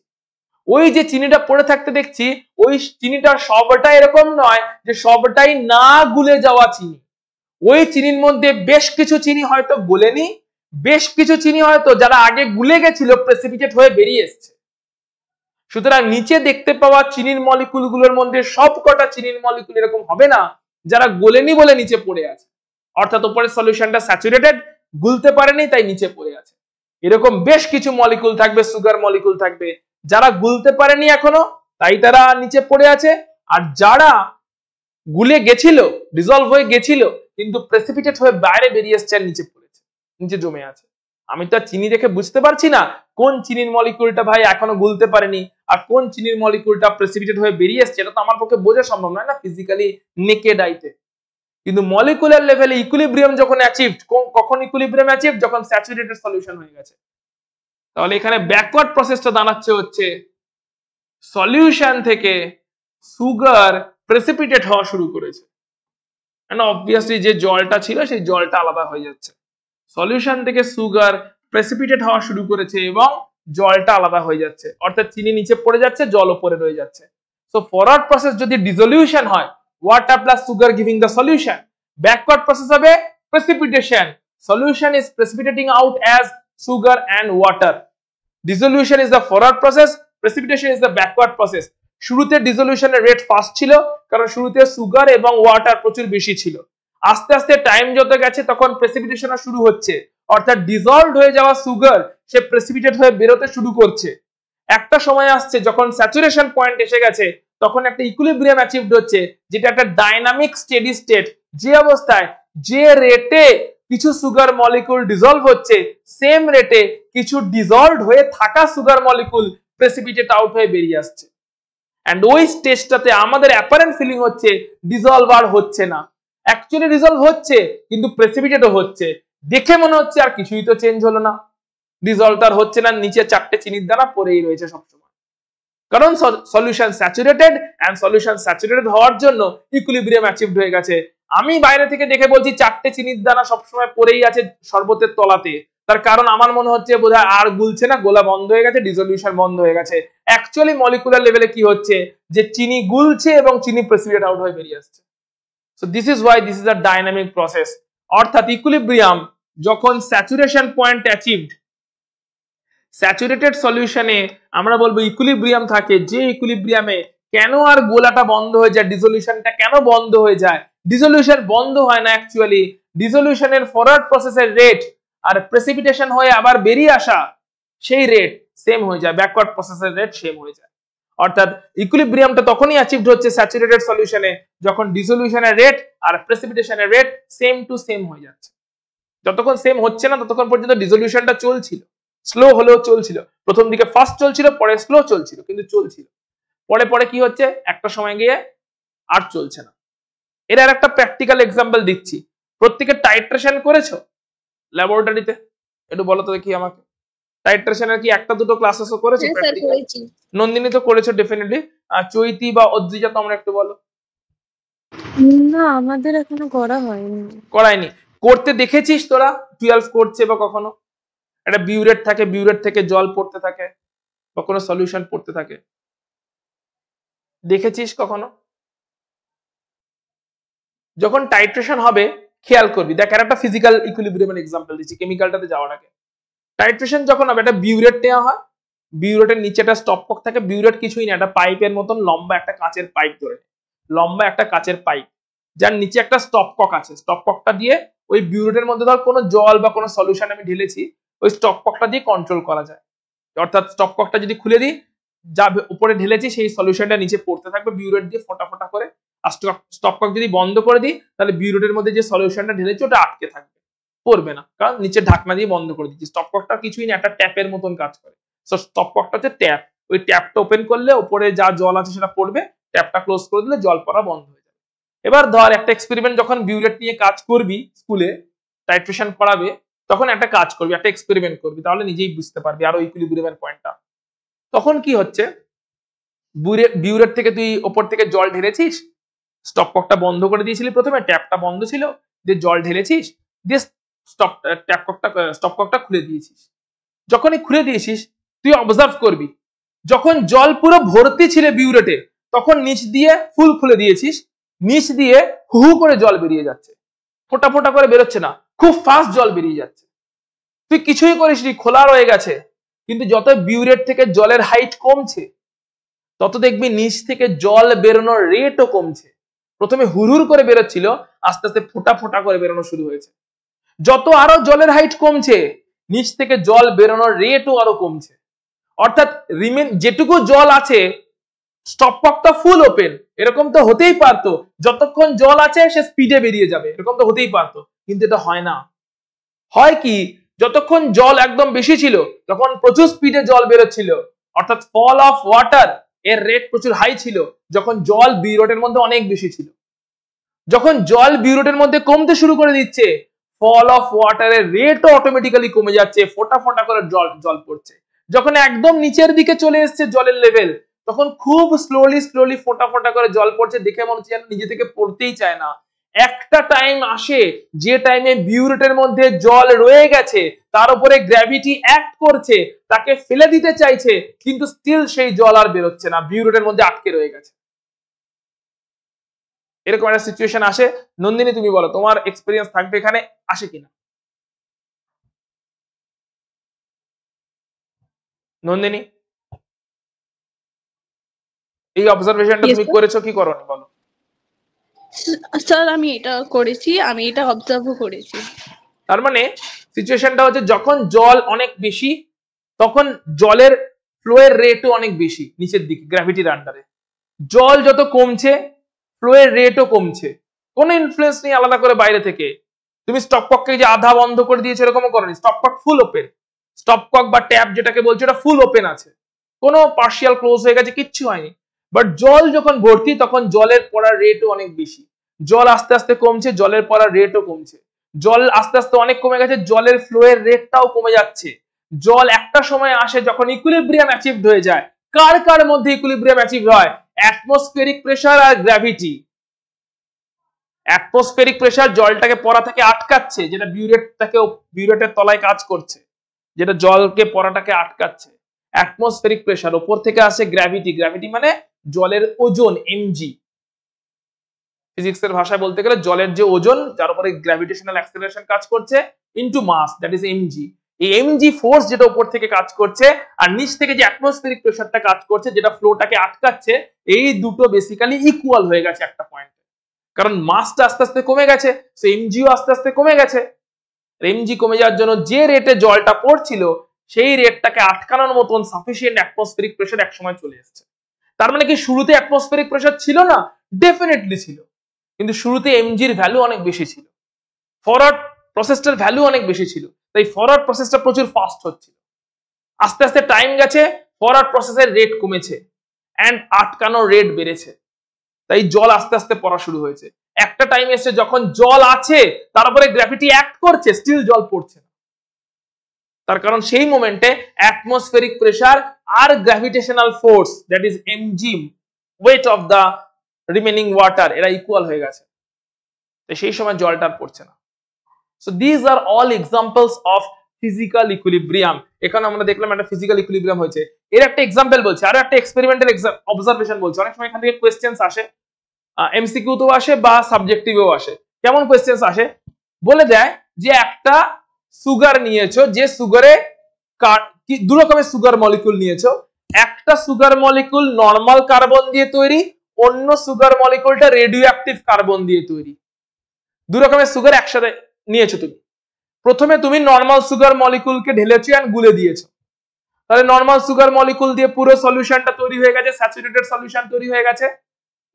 ওই যে চিনিটা পড়ে থাকতে দেখছি, ওই চিনিটা সবটাই এরকম নয় যে সবটাই না গুলে যাওয়া চিনি। ওই চিনির মধ্যে বেশ কিছু চিনি হয়তো গলেনি, বেশ কিছু চিনি হয়তো যারা আগে গুলে গেছিল প্রেসিপিটেট হয়ে বেরিয়ে এসছে। সুতরাং নিচে দেখতে পাওয়া চিনির মলিকুলগুলোর মধ্যে সবকটা চিনির মলিকুল এরকম হবে না যারা গলেনি বলে নিচে পড়ে আছে, অর্থাৎ উপরের সলিউশনটা স্যাচুরেটেড, গুলতে পারেনি তাই নিচে পড়ে আছে। এরকম বেশ কিছু মলিকুল থাকবে, সুগার মলিকুল থাকবে, যারা গুলতে পারেনি এখনো তাই তারা নিচে পড়ে আছে, আর যারা গুলে গেছিল, ডিজলভ হয়ে গেছিল, কিন্তু প্রেসিপিটেট হয়ে বাইরে বেরিয়ে এসছে আর নিচে পড়েছে, নিচে জমে আছে। আমি তো চিনি দেখে বুঝতে পারছি না কোন চিনির মলিকুলটা ভাই এখনো গুলতে পারেনি আর কোন চিনির মলিকুলটা প্রেসিপিটেট হয়ে বেরিয়ে এসছে, এটা তো আমার পক্ষে বোঝা সম্ভব নয় না ফিজিক্যালি নেকেড আইতে। কিন্তু মলিকুলার লেভেলে ইকুইলিব্রিয়াম যখন অ্যাচিভড, কখন ইকুইলিব্রিয়াম অ্যাচিভড? যখন স্যাচুরেটেড সলিউশন হয়ে গেছে। তাহলে এখানে ব্যাকওয়ার্ড প্রসেসটা দাঁড়াচ্ছে হচ্ছে সলিউশন থেকে সুগার প্রেসিপিটেট হওয়া শুরু করেছে, এন্ড অবভিয়াসলি যে জলটা ছিল সেই জলটা আলাদা হয়ে যাচ্ছে। সলিউশন থেকে সুগার প্রেসিপিটেট হওয়া শুরু করেছে এবং জলটা আলাদা হয়ে যাচ্ছে, অর্থাৎ চিনি নিচে পড়ে যাচ্ছে, জল উপরে রয়ে যাচ্ছে। সো ফরওয়ার্ড প্রসেস যদি ডিসলিউশন হয়, water plus sugar giving the solution, backward process হবে precipitation, solution is precipitating out as sugar and water. Dissolution is the forward process, precipitation is the backward process. শুরুতে ডিসলিউশনের rate fast ছিল, কারণ শুরুতে sugar এবং water প্রচুর বেশি ছিল। আস্তে আস্তে টাইম যত গেছে তখন প্রেসিপিটেশন শুরু হচ্ছে, অর্থাৎ ডিসলভড হয়ে যাওয়া সুগার সে প্রেসিপিটেট হয়ে বেরোতে শুরু করছে। একটা সময় আসছে যখন স্যাচুরেশন পয়েন্ট এসে গেছে, তখন একটা ইকুইলিব্রিয়াম অ্যাচিভড হচ্ছে, যেটা একটা ডাইনামিক স্টেডি স্টেট, যে অবস্থায় যে রেটে কিছু সুগার মলিকুল ডিসলভ হচ্ছে, সেম রেটে কিছু ডিসলভড হয়ে থাকা সুগার মলিকুল প্রেসিপিটেট আউট হয়ে বেরিয়ে আসছে। এন্ড ওই স্টেজটাতে আমাদের অ্যাপারেন্ট ফিলিং হচ্ছে ডিসলভ আর হচ্ছে না, অ্যাকচুয়ালি ডিসলভ হচ্ছে কিন্তু প্রেসিপিটেটও হচ্ছে। দেখে মনে হচ্ছে আর কিছুই তো চেঞ্জ হলো না, ডিসলভ আর হচ্ছে না, নিচে চারটে চিনির দানা পড়েই রয়েছে সবসময়, কারণ solution saturated, and solution saturated হওয়ার জন্য ইকুইলিব্রিয়াম অ্যাচিভড হয়ে গেছে। আমি বাইরে থেকে দেখে বলছি চারটে চিনির দানা সবসময় পড়েই আছে শরবতের তলাতে, তার কারণ আমার মনে হচ্ছে বোধহয় আর গুলছে না, গোলা বন্ধ হয়ে গেছে, ডিসলিউশন বন্ধ হয়ে গেছে। অ্যাকচুয়ালি মলিকুলার লেভেলে কি হচ্ছে, যে চিনি গুলছে এবং চিনি প্রেসিপিটেট আউট হয়ে বেরিয়ে আসছে। So this is why this is a dynamic process. অর্থাৎ ইকুইলিব্রিয়াম যখন স্যাচুরেশন পয়েন্ট অ্যাচিভড, স্যাচুরেটেড সলিউশনে আমরা বলবো ইকুইলিব্রিয়াম থাকে, যে ইকুইলিব্রিয়ামে কেন আর গোলাটা বন্ধ হয়ে যায়, ডিসলিউশনটা কেন বন্ধ হয়ে যায়? ডিসলিউশন বন্ধ হয় না, অ্যাকচুয়ালি ডিসলিউশনের ফরওয়ার্ড প্রসেসের রেট আর প্রেসিপিটেশন হয়ে আবার বেরিয়ে আসা সেই রেট সেম হয়ে যায়, ব্যাকওয়ার্ড প্রসেসের রেট সেম হয়ে যায়। অর্থাৎ ইকুইলিব্রিয়ামটা তখনই অ্যাচিভড হচ্ছে স্যাচুরেটেড সলিউশনে, যখন ডিসলিউশনের রেট আর প্রেসিপিটেশনের রেট সেম টু সেম হয়ে যাচ্ছে। যতক্ষণ সেম হচ্ছে না ততক্ষণ পর্যন্ত ডিসলিউশনটা চলছিল, স্লো হলেও চলছিল। প্রথম দিকে ফাস্ট চলছিল, পরে স্লো চলছিল, কিন্তু চলছিল। পরে পরে কি হচ্ছে, একটা সময় গিয়ে আর চলছে না। এর আর একটা প্র্যাকটিক্যাল এক্সাম্পল দিচ্ছি। প্রত্যেকে টাইট্রেশন করেছো ল্যাবরেটরিতে? একটু বলো তো দেখি আমাকে, টাইট্রেশনের কি একটা দুটো ক্লাসেসও করেছো? নন্দিনী তো করেছো ডেফিনেটলি, চৈতি বা অদ্রিজা তোমরা একটু বলো। না, আমাদের এখনো করা হয়নি। করায়নি? করতে দেখেছিস তোরা 12 করছে বা কখনো? একটা বিউরেট থাকে, বিউরেট থেকে জল পড়তে থাকে বা কোনো সলিউশন পড়তে থাকে, দেখেছিস কখনো? যখন টাইট্রেশন হবে খেয়াল করবি, দেখ একটা ফিজিক্যাল ইকুইলিব্রিয়ামের এক্সাম্পল দিচ্ছি, কেমিক্যালটাতে যাওয়ার আগে। টাইট্রেশন যখন হবে একটা বিউরেট নেওয়া হয়, বিউরেটের নিচে একটা স্টপকক থাকে, বিউরেট কিছুই না, একটা পাইপের মতন লম্বা একটা কাঁচের পাইপ, ধরে লম্বা একটা কাঁচের পাইপ, যার নিচে একটা স্টপকক আছে। স্টপককটা দিয়ে ওই বিউরেটের মধ্যে ধর কোনো জল বা কোনো সলিউশন আমি ঢেলেছি, ওই স্টপককটা দিয়ে কন্ট্রোল করা যায়। অর্থাৎ স্টপককটা যদি খুলে দিই, যা উপরে ঢেলেছি সেই সলিউশনটা নিচে পড়তে থাকবে বিউরেট দিয়ে ফোঁটা ফোঁটা করে। আর স্টপকক যদি বন্ধ করে দিই, তাহলে বিউরেটের মধ্যে যে সলিউশনটা ঢেলেছি ওটা আটকে থাকবে, পড়বে না, কারণ নিচে ঢাকনা দিয়ে বন্ধ করে দিচ্ছি। স্টপককটা কিছুই না, একটা ট্যাপের মতন কাজ করে। সো স্টপককটা হচ্ছে ট্যাপ, ওই ট্যাপটা ওপেন করলে উপরে যা জল আছে সেটা পড়বে, ট্যাপটা ক্লোজ করে দিলে জল পড়া বন্ধ হয়ে যাবে। এবার ধর একটা এক্সপেরিমেন্ট, যখন বিউরেট নিয়ে কাজ করবি স্কুলে, টাইট্রেশন করাবে, তখন একটা কাজ করবি, একটা এক্সপেরিমেন্ট করবি, তাহলে নিজেই বুঝতে পারবি আরো ইকুইলিব্রিয়ামের পয়েন্টটা। তখন কি হচ্ছে, বিউরেট থেকে তুই ওপর থেকে জল ঢেলেছিস, স্টপককটা বন্ধ করে দিয়েছিলি, প্রথমে ট্যাপটা বন্ধ ছিল, দিয়ে জল ঢেলেছিস, দিয়ে স্টপককটা খুলে দিয়েছিস। যখনই খুলে দিয়েছিস তুই অবজার্ভ করবি, যখন জল পুরো ভর্তি ছিল বিউরেটে, তখন নিচ দিয়ে ফুল খুলে দিয়েছিস, নিচ দিয়ে হু হু করে জল বেরিয়ে যাচ্ছে, ফোঁটা ফোঁটা করে বেরোচ্ছে না, খুব ফাস্ট জল বেরিয়ে যাচ্ছে। তুই কিছুই করিসনি, খোলা রয়ে গেছে, কিন্তু যত বিউরেট থেকে জলের হাইট কমছে, তত দেখবি নিচ থেকে জল বেরোনোর রেটও কমছে। প্রথমে হুড়হুর করে বেরোচ্ছিল, আস্তে আস্তে ফোঁটা ফোঁটা করে বেরোনো শুরু হয়েছে। যত আরো জলের হাইট কমছে, নিচ থেকে জল বেরোনোর রেটও আরো কমছে। অর্থাৎ যেটুকু জল আছে, স্টপককটা ফুল ওপেন, এরকম তো হতেই পারতো, যতক্ষণ জল আছে সে স্পিডে বেরিয়ে যাবে, এরকম তো হতেই পারতো, কিন্তু এটা হয় না। হয় কি, যতক্ষণ জল একদম বেশি ছিল তখন প্রচুর স্পিডে জল বেরোচ্ছিল, অর্থাৎ ফল অফ ওয়াটার এর রেট প্রচুর হাই ছিল, যখন জল বিউরেটের মধ্যে অনেক বেশি ছিল। যখন জল বিউরেটের মধ্যে কমতে শুরু করে দিচ্ছে, ফল অফ ওয়াটারের রেটও অটোমেটিক্যালি কমে যাচ্ছে, ফোঁটা ফোঁটা করে জল পড়ছে। যখন একদম নিচের দিকে চলে এসছে জলের লেভেল, তখন খুব স্লোলি ফোঁটা ফোঁটা করে জল পড়ছে, দেখে মনে হচ্ছে যেন নিজে থেকে পড়তেই চায় না, একটা টাইম আসে যে টাইমে বিউরেটের মধ্যে জল রয়ে গেছে, তার উপরে গ্র্যাভিটি অ্যাক্ট করছে, তাকে ফেলে দিতে চাইছে, কিন্তু স্টিল সেই জল আর বেরোচ্ছে না, বিউরেটের মধ্যে আটকে রয়ে গেছে। এরকম একটা সিচুয়েশন আসে। নন্দিনী তুমি বলো, তোমার এক্সপেরিয়েন্স থাকবে এখানে, আসে কিনা? নন্দিনী, এই অবজারভেশনটা তুমি করেছো কি করোনি বলো? স্যার আমি এটা করেছি, আমি এটা অবজার্ভও করেছি। তার মানে সিচুয়েশনটা হচ্ছে যখন জল অনেক বেশি তখন জলের ফ্লোয়ের রেটও অনেক বেশি নিচের দিকে গ্র্যাভিটির আন্ডারে। জল যত কমছে ফ্লোয়ের রেটও কমছে, কোনো ইনফ্লুয়েন্স নেই আলাদা করে বাইরে থেকে। তুমি স্টপককে যে আধা বন্ধ করে দিয়েছো এরকমও করনি, স্টপকক ফুল ওপেন, স্টপকক বা ট্যাপ যেটাকে বলছো এটা ফুল ওপেন আছে, কোনো পার্শিয়াল ক্লোজ হয়ে গেছে, কিচ্ছু হয়নি। বাট জল যখন ভর্তি তখন জলের পড়ার রেটও অনেক বেশি, জল আস্তে আস্তে কমছে, জলের পড়ার রেটও কমছে, জল আস্তে আস্তে অনেক কমে গেছে, জলের ফ্লোয়ের রেটটাও কমে যাচ্ছে। জল একটা সময় আসে যখন ইকুইলিব্রিয়াম অ্যাচিভড হয়ে যায়। কার কার মধ্যে ইকুইলিব্রিয়াম অ্যাচিভ হয়? অ্যাটমসফিয়ারিক প্রেসার আর গ্র্যাভিটি। অ্যাটমসফিয়ারিক প্রেসার জলটাকে পড়া থেকে আটকাচ্ছে, যেটা বিউরেটের তলায় কাজ করছে, যেটা জলকে পড়াটাকে আটকাচ্ছে। অ্যাটমসফিয়ারিক প্রেসার, উপর থেকে আসে গ্র্যাভিটি, গ্র্যাভিটি মানে জলের ওজন, এমজি। ফিজিক্সের ভাষায় বলতে গেলে জলের যে ওজন যার উপরে গ্র্যাভিটেশনাল অ্যাক্সেলারেশন কাজ করছে into mass, that is MG. এই এমজি ফোর্স যেটা উপর থেকে কাজ করছে আর নিচ থেকে যে অ্যাটমসফিয়ারিক প্রেসারটা কাজ করছে যেটা ফ্লোটাকে আটকাচ্ছে, এই দুটো বেসিক্যালি ইকুয়াল হয়ে গেছে একটা পয়েন্টে, কারণ মাসটা আস্তে আস্তে কমে গেছে, সো এমজিও আস্তে আস্তে কমে গেছে। এমজি কমে যাওয়ার জন্য যে রেটে জলটা পড়ছিল সেই রেটটাকে আটকানোর মতন সাফিসিয়েন্ট অ্যাটমসফিয়ারিক প্রেসার একসময় চলে এসেছে। তার মানে কি শুরুতে অ্যাটমসফিয়ারিক প্রেসার ছিল না? ডেফিনেটলি ছিল, কিন্তু শুরুতে এমজির ভ্যালু অনেক বেশি ছিল, ফরওয়ার্ড প্রসেসটার ভ্যালু অনেক বেশি ছিল, তাই ফরওয়ার্ড প্রসেসটা প্রচুর ফাস্ট হচ্ছিল। আস্তে আস্তে টাইম গেছে, ফরওয়ার্ড প্রসেসের রেট কমেছে এন্ড আটকানোর রেট বেড়েছে, তাই জল আস্তে আস্তে পড়া শুরু হয়েছে। একটা টাইম এসে যখন জল আছে তারপরে গ্র্যাভিটি অ্যাক্ট করছে, স্টিল জল পড়ছে না, তার কারণ সেই মোমেন্টে অ্যাটমসফিয়ারিক প্রেসার আর gravitational force that is MG, weight of the remaining water, এরা ইকুয়াল হয়ে গেছে, তাই সেই সময় জলটা পড়ছে না। So this are all examples of physical equilibrium. এখানে আমরা দেখলাম একটা ফিজিক্যাল ইকুইলিব্রিয়াম হয়েছে, এর একটা এক্সাম্পল বলছে, আর একটা এক্সপেরিমেন্টাল অবজারভেশন বলছে। অনেক সময় এখান থেকে কোয়েশ্চেন্স আসে, এমসিকিউ তো আসে বা সাবজেক্টিভেও আসে। কেমন কোয়েশ্চেন্স আসে? বলে দেয় যে একটা সুগার নিয়েছো, যে সুগারে দু রকমের সুগার মলিকুল নিয়েছো, একটা সুগার মলিকুল নরমাল কার্বন দিয়ে তৈরি, অন্য সুগার মলিকুলটা রেডিও অ্যাক্টিভ কার্বন দিয়ে তৈরি। দু রকমের সুগার একসাথে নিয়েছো তুমি। প্রথমে তুমি নরমাল সুগার মলিকুলকে ঢেলেছো এন্ড গুলে দিয়েছো, তাহলে নরমাল সুগার মলিকুল দিয়ে পুরো সলিউশনটা তৈরি হয়ে গেছে, স্যাচুরেটেড সলিউশন তৈরি হয়ে গেছে,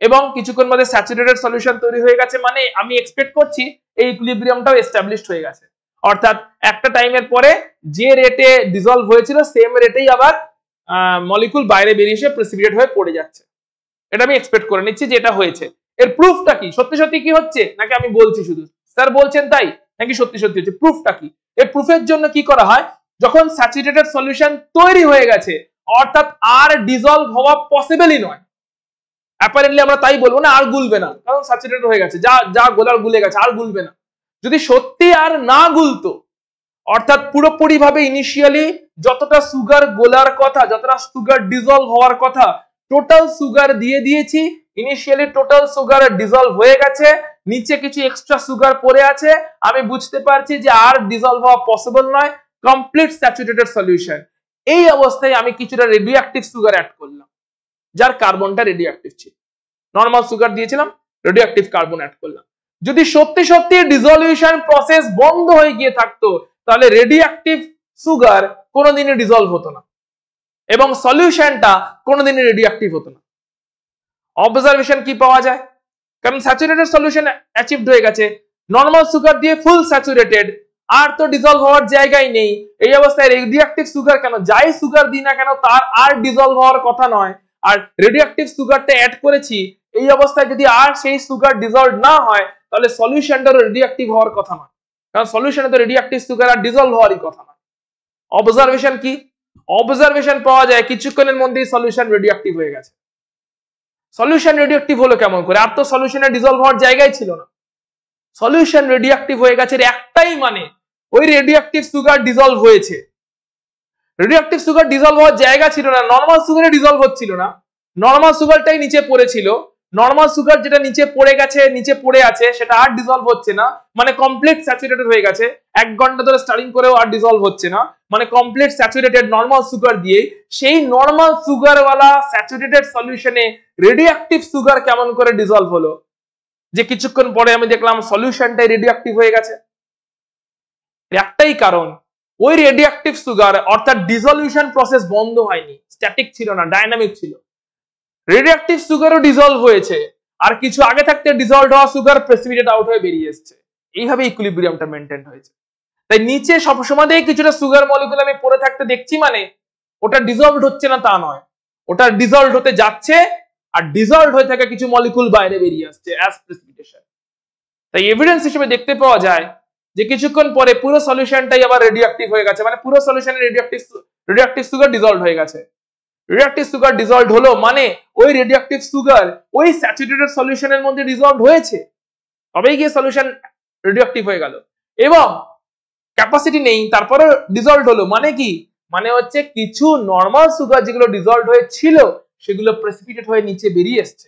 এবং কিছুক্ষণ বাদে স্যাচুরেটেড সলিউশন তৈরি হয়ে গেছে, মানে আমি এক্সপেক্ট করছি এই ইকুইলিব্রিয়ামটাও এস্টাবলিশড হয়ে গেছে। অর্থাৎ একটা টাইমের পরে যে রেটে ডিসলভ হয়েছিল সেম রেটেই আবার মলিকুল বাইরে বেরিয়ে এসে প্রেসিপিটেট হয়ে পড়ে যাচ্ছে। এটা আমি এক্সপেক্ট করে নিচ্ছি যে এটা হয়েছে। এর প্রুফটা কি? সত্যি সত্যি কি হচ্ছে নাকি আমি বলছি শুধু স্যার বলছেন তাই, নাকি সত্যি সত্যি হচ্ছে? প্রুফটা কি? এর প্রুফের জন্য কি করা হয়, যখন স্যাচুরেটেড সলিউশন তৈরি হয়ে গেছে অর্থাৎ আর ডিসলভ হওয়া পসিবলই নয়, অ্যাপারেন্টলি আমরা তাই বলবো না আর গুলবে না, কারণ স্যাচুরেটেড হয়ে গেছে, যা যা গোলার গুলে গেছে, আর গুলবে না। যদি সত্যি আর না গুলতো, অর্থাৎ পুরোপুরি ভাবে ইনিশিয়ালি যতটা সুগার গোলার কথা, যতটা সুগার ডিসলভ হওয়ার কথা, টোটাল সুগার দিয়ে দিয়েছি, ইনিশিয়ালি টোটাল সুগার ডিসলভ হয়ে গেছে, নিচে কিছু এক্সট্রা সুগার পড়ে আছে, আমি বুঝতে পারছি যে আর ডিসলভ হওয়া পসিবল নয়, কমপ্লিট স্যাচুরেটেড সলিউশন। এই অবস্থায় আমি কিছুটা রেডিও অ্যাক্টিভ সুগার অ্যাড করলাম, যার কার্বনটা রেডিও অ্যাক্টিভ ছিল। নরমাল সুগার দিয়েছিলাম, রেডিও অ্যাক্টিভ কার্বন অ্যাড করলাম। যদি সত্যি সত্যি ডিসলিউশন প্রসেস বন্ধ হয়ে গিয়ে থাকতো তাহলে রেডিও অ্যাক্টিভ সুগার কোনোদিনই ডিসলভ হতো না এবং সলিউশনটা কোনোদিনই রেডিও অ্যাক্টিভ হতো না। অবজারভেশন কি পাওয়া যায়? কারণ স্যাচুরেটেড সলিউশন অ্যাচিভড হয়ে গেছে, নরমাল সুগার দিয়ে ফুল স্যাচুরেটেড, আর তো ডিসলভ হওয়ার জায়গায় নেই। এই অবস্থায় রেডিও অ্যাক্টিভ সুগার কেন, যাই সুগার দিই না কেন তার আর ডিসলভ হওয়ার কথা নয়, আর রেডিও অ্যাক্টিভ সুগারটা অ্যাড করেছি, এই অবস্থায় যদি আর সেই সুগার ডিসলভ না হয় তাহলে সলিউশনটারও রেডিও অ্যাক্টিভ হওয়ার কথা নয়, কারণ সলিউশনে তো রেডিও অ্যাক্টিভ সুগার আর ডিসলভ হওয়ারই কথা নয়। অবজারভেশন কি? অবজারভেশন পাওয়া যায় কিছুক্ষণের মধ্যেই সলিউশন রেডিও অ্যাক্টিভ হয়ে গেছে। সলিউশন রেডিও অ্যাক্টিভ হলো কেমন করে? আর তো সলিউশনে ডিসলভ হওয়ার জায়গায় ছিল না, সলিউশন রেডিওঅ্যাক্টিভ হয়ে গেছে, একটাই মানে ওই রেডিওঅ্যাক্টিভ সুগার ডিজলভ হয়েছে। রেডিওঅ্যাক্টিভ সুগার ডিজলভ হওয়ার জায়গা ছিল না, নর্মাল সুগারে ডিজলভ হচ্ছিল না, নর্মাল সুগারটাই নিচে পড়েছিল। নর্মাল সুগার যেটা নিচে পড়ে গেছে, নিচে পড়ে আছে, সেটা আর ডিজলভ হচ্ছে না, মানে কমপ্লিট স্যাচুরেটেড হয়ে গেছে। 1 ঘন্টা ধরে স্টারিং করেও আর ডিজলভ হচ্ছে না, মানে কমপ্লিট স্যাচুরেটেড নর্মাল সুগার দিয়ে। সেই নর্মাল সুগারওয়ালা স্যাচুরেটেড সলিউশনে রেডিওঅ্যাক্টিভ সুগার কেমন করে ডিজলভ হলো, যে কিছুক্ষণ পরে আমি দেখলাম সলিউশনটাই রেডিওঅ্যাক্টিভ হয়ে গেছে। একটাই কারণ, ওই রেডিওঅ্যাক্টিভ সুগার অর্থাৎ ডিসলিউশন প্রসেস বন্ধ হয়নি, স্ট্যাটিক ছিল না, ডাইনামিক ছিল। রেডিওঅ্যাক্টিভ সুগারও ডিজলভ হয়েছে, আর কিছু আগে থাকতে ডিজলভ হওয়া সুগার প্রেসিপিটেট আউট হয়ে বেরিয়ে এসেছে। এইভাবে ইকুইলিব্রিয়ামটা মেইনটেইন হয়েছে। তাই নিচে সবসময়ই কিছুটা সুগার মলিকুল আমি পড়ে থাকতে দেখছি, মানে ওটা ডিজলভড হচ্ছে না তা নয়, ওটা ডিজলভ হতে যাচ্ছে, আর ডিজলভ হয়ে থাকা কিছু মলিকুল বাইরে বেরিয়ে আসছে অ্যাজ প্রেসিপিটেশন। তাই এভিডেন্স হিসেবে দেখতে পাওয়া যায় যে কিছুক্ষণ পরে পুরো সলিউশনটাই আবার রেডিওঅ্যাক্টিভ হয়ে গেছে, মানে পুরো সলিউশনে রেডিওঅ্যাক্টিভ সুগার ডিজলভ হয়ে গেছে। রেডিওঅ্যাক্টিভ সুগার ডিজলভ হলো মানে ওই রেডিওঅ্যাক্টিভ সুগার ওই স্যাচুরেটেড সলিউশনের মধ্যে ডিজলভ হয়েছে, তবেই গিয়ে সলিউশন রেডিওঅ্যাক্টিভ হয়ে গেল। এবং ক্যাপাসিটি নেই, তারপরে ডিজলভ হলো, মানে কি, মানে হচ্ছে কিছু নর্মাল সুগার যেগুলো ডিজলভ হয়েছিল সেগুলো প্রেসিপিটেট হয়ে নিচে বেরিয়ে এসছে।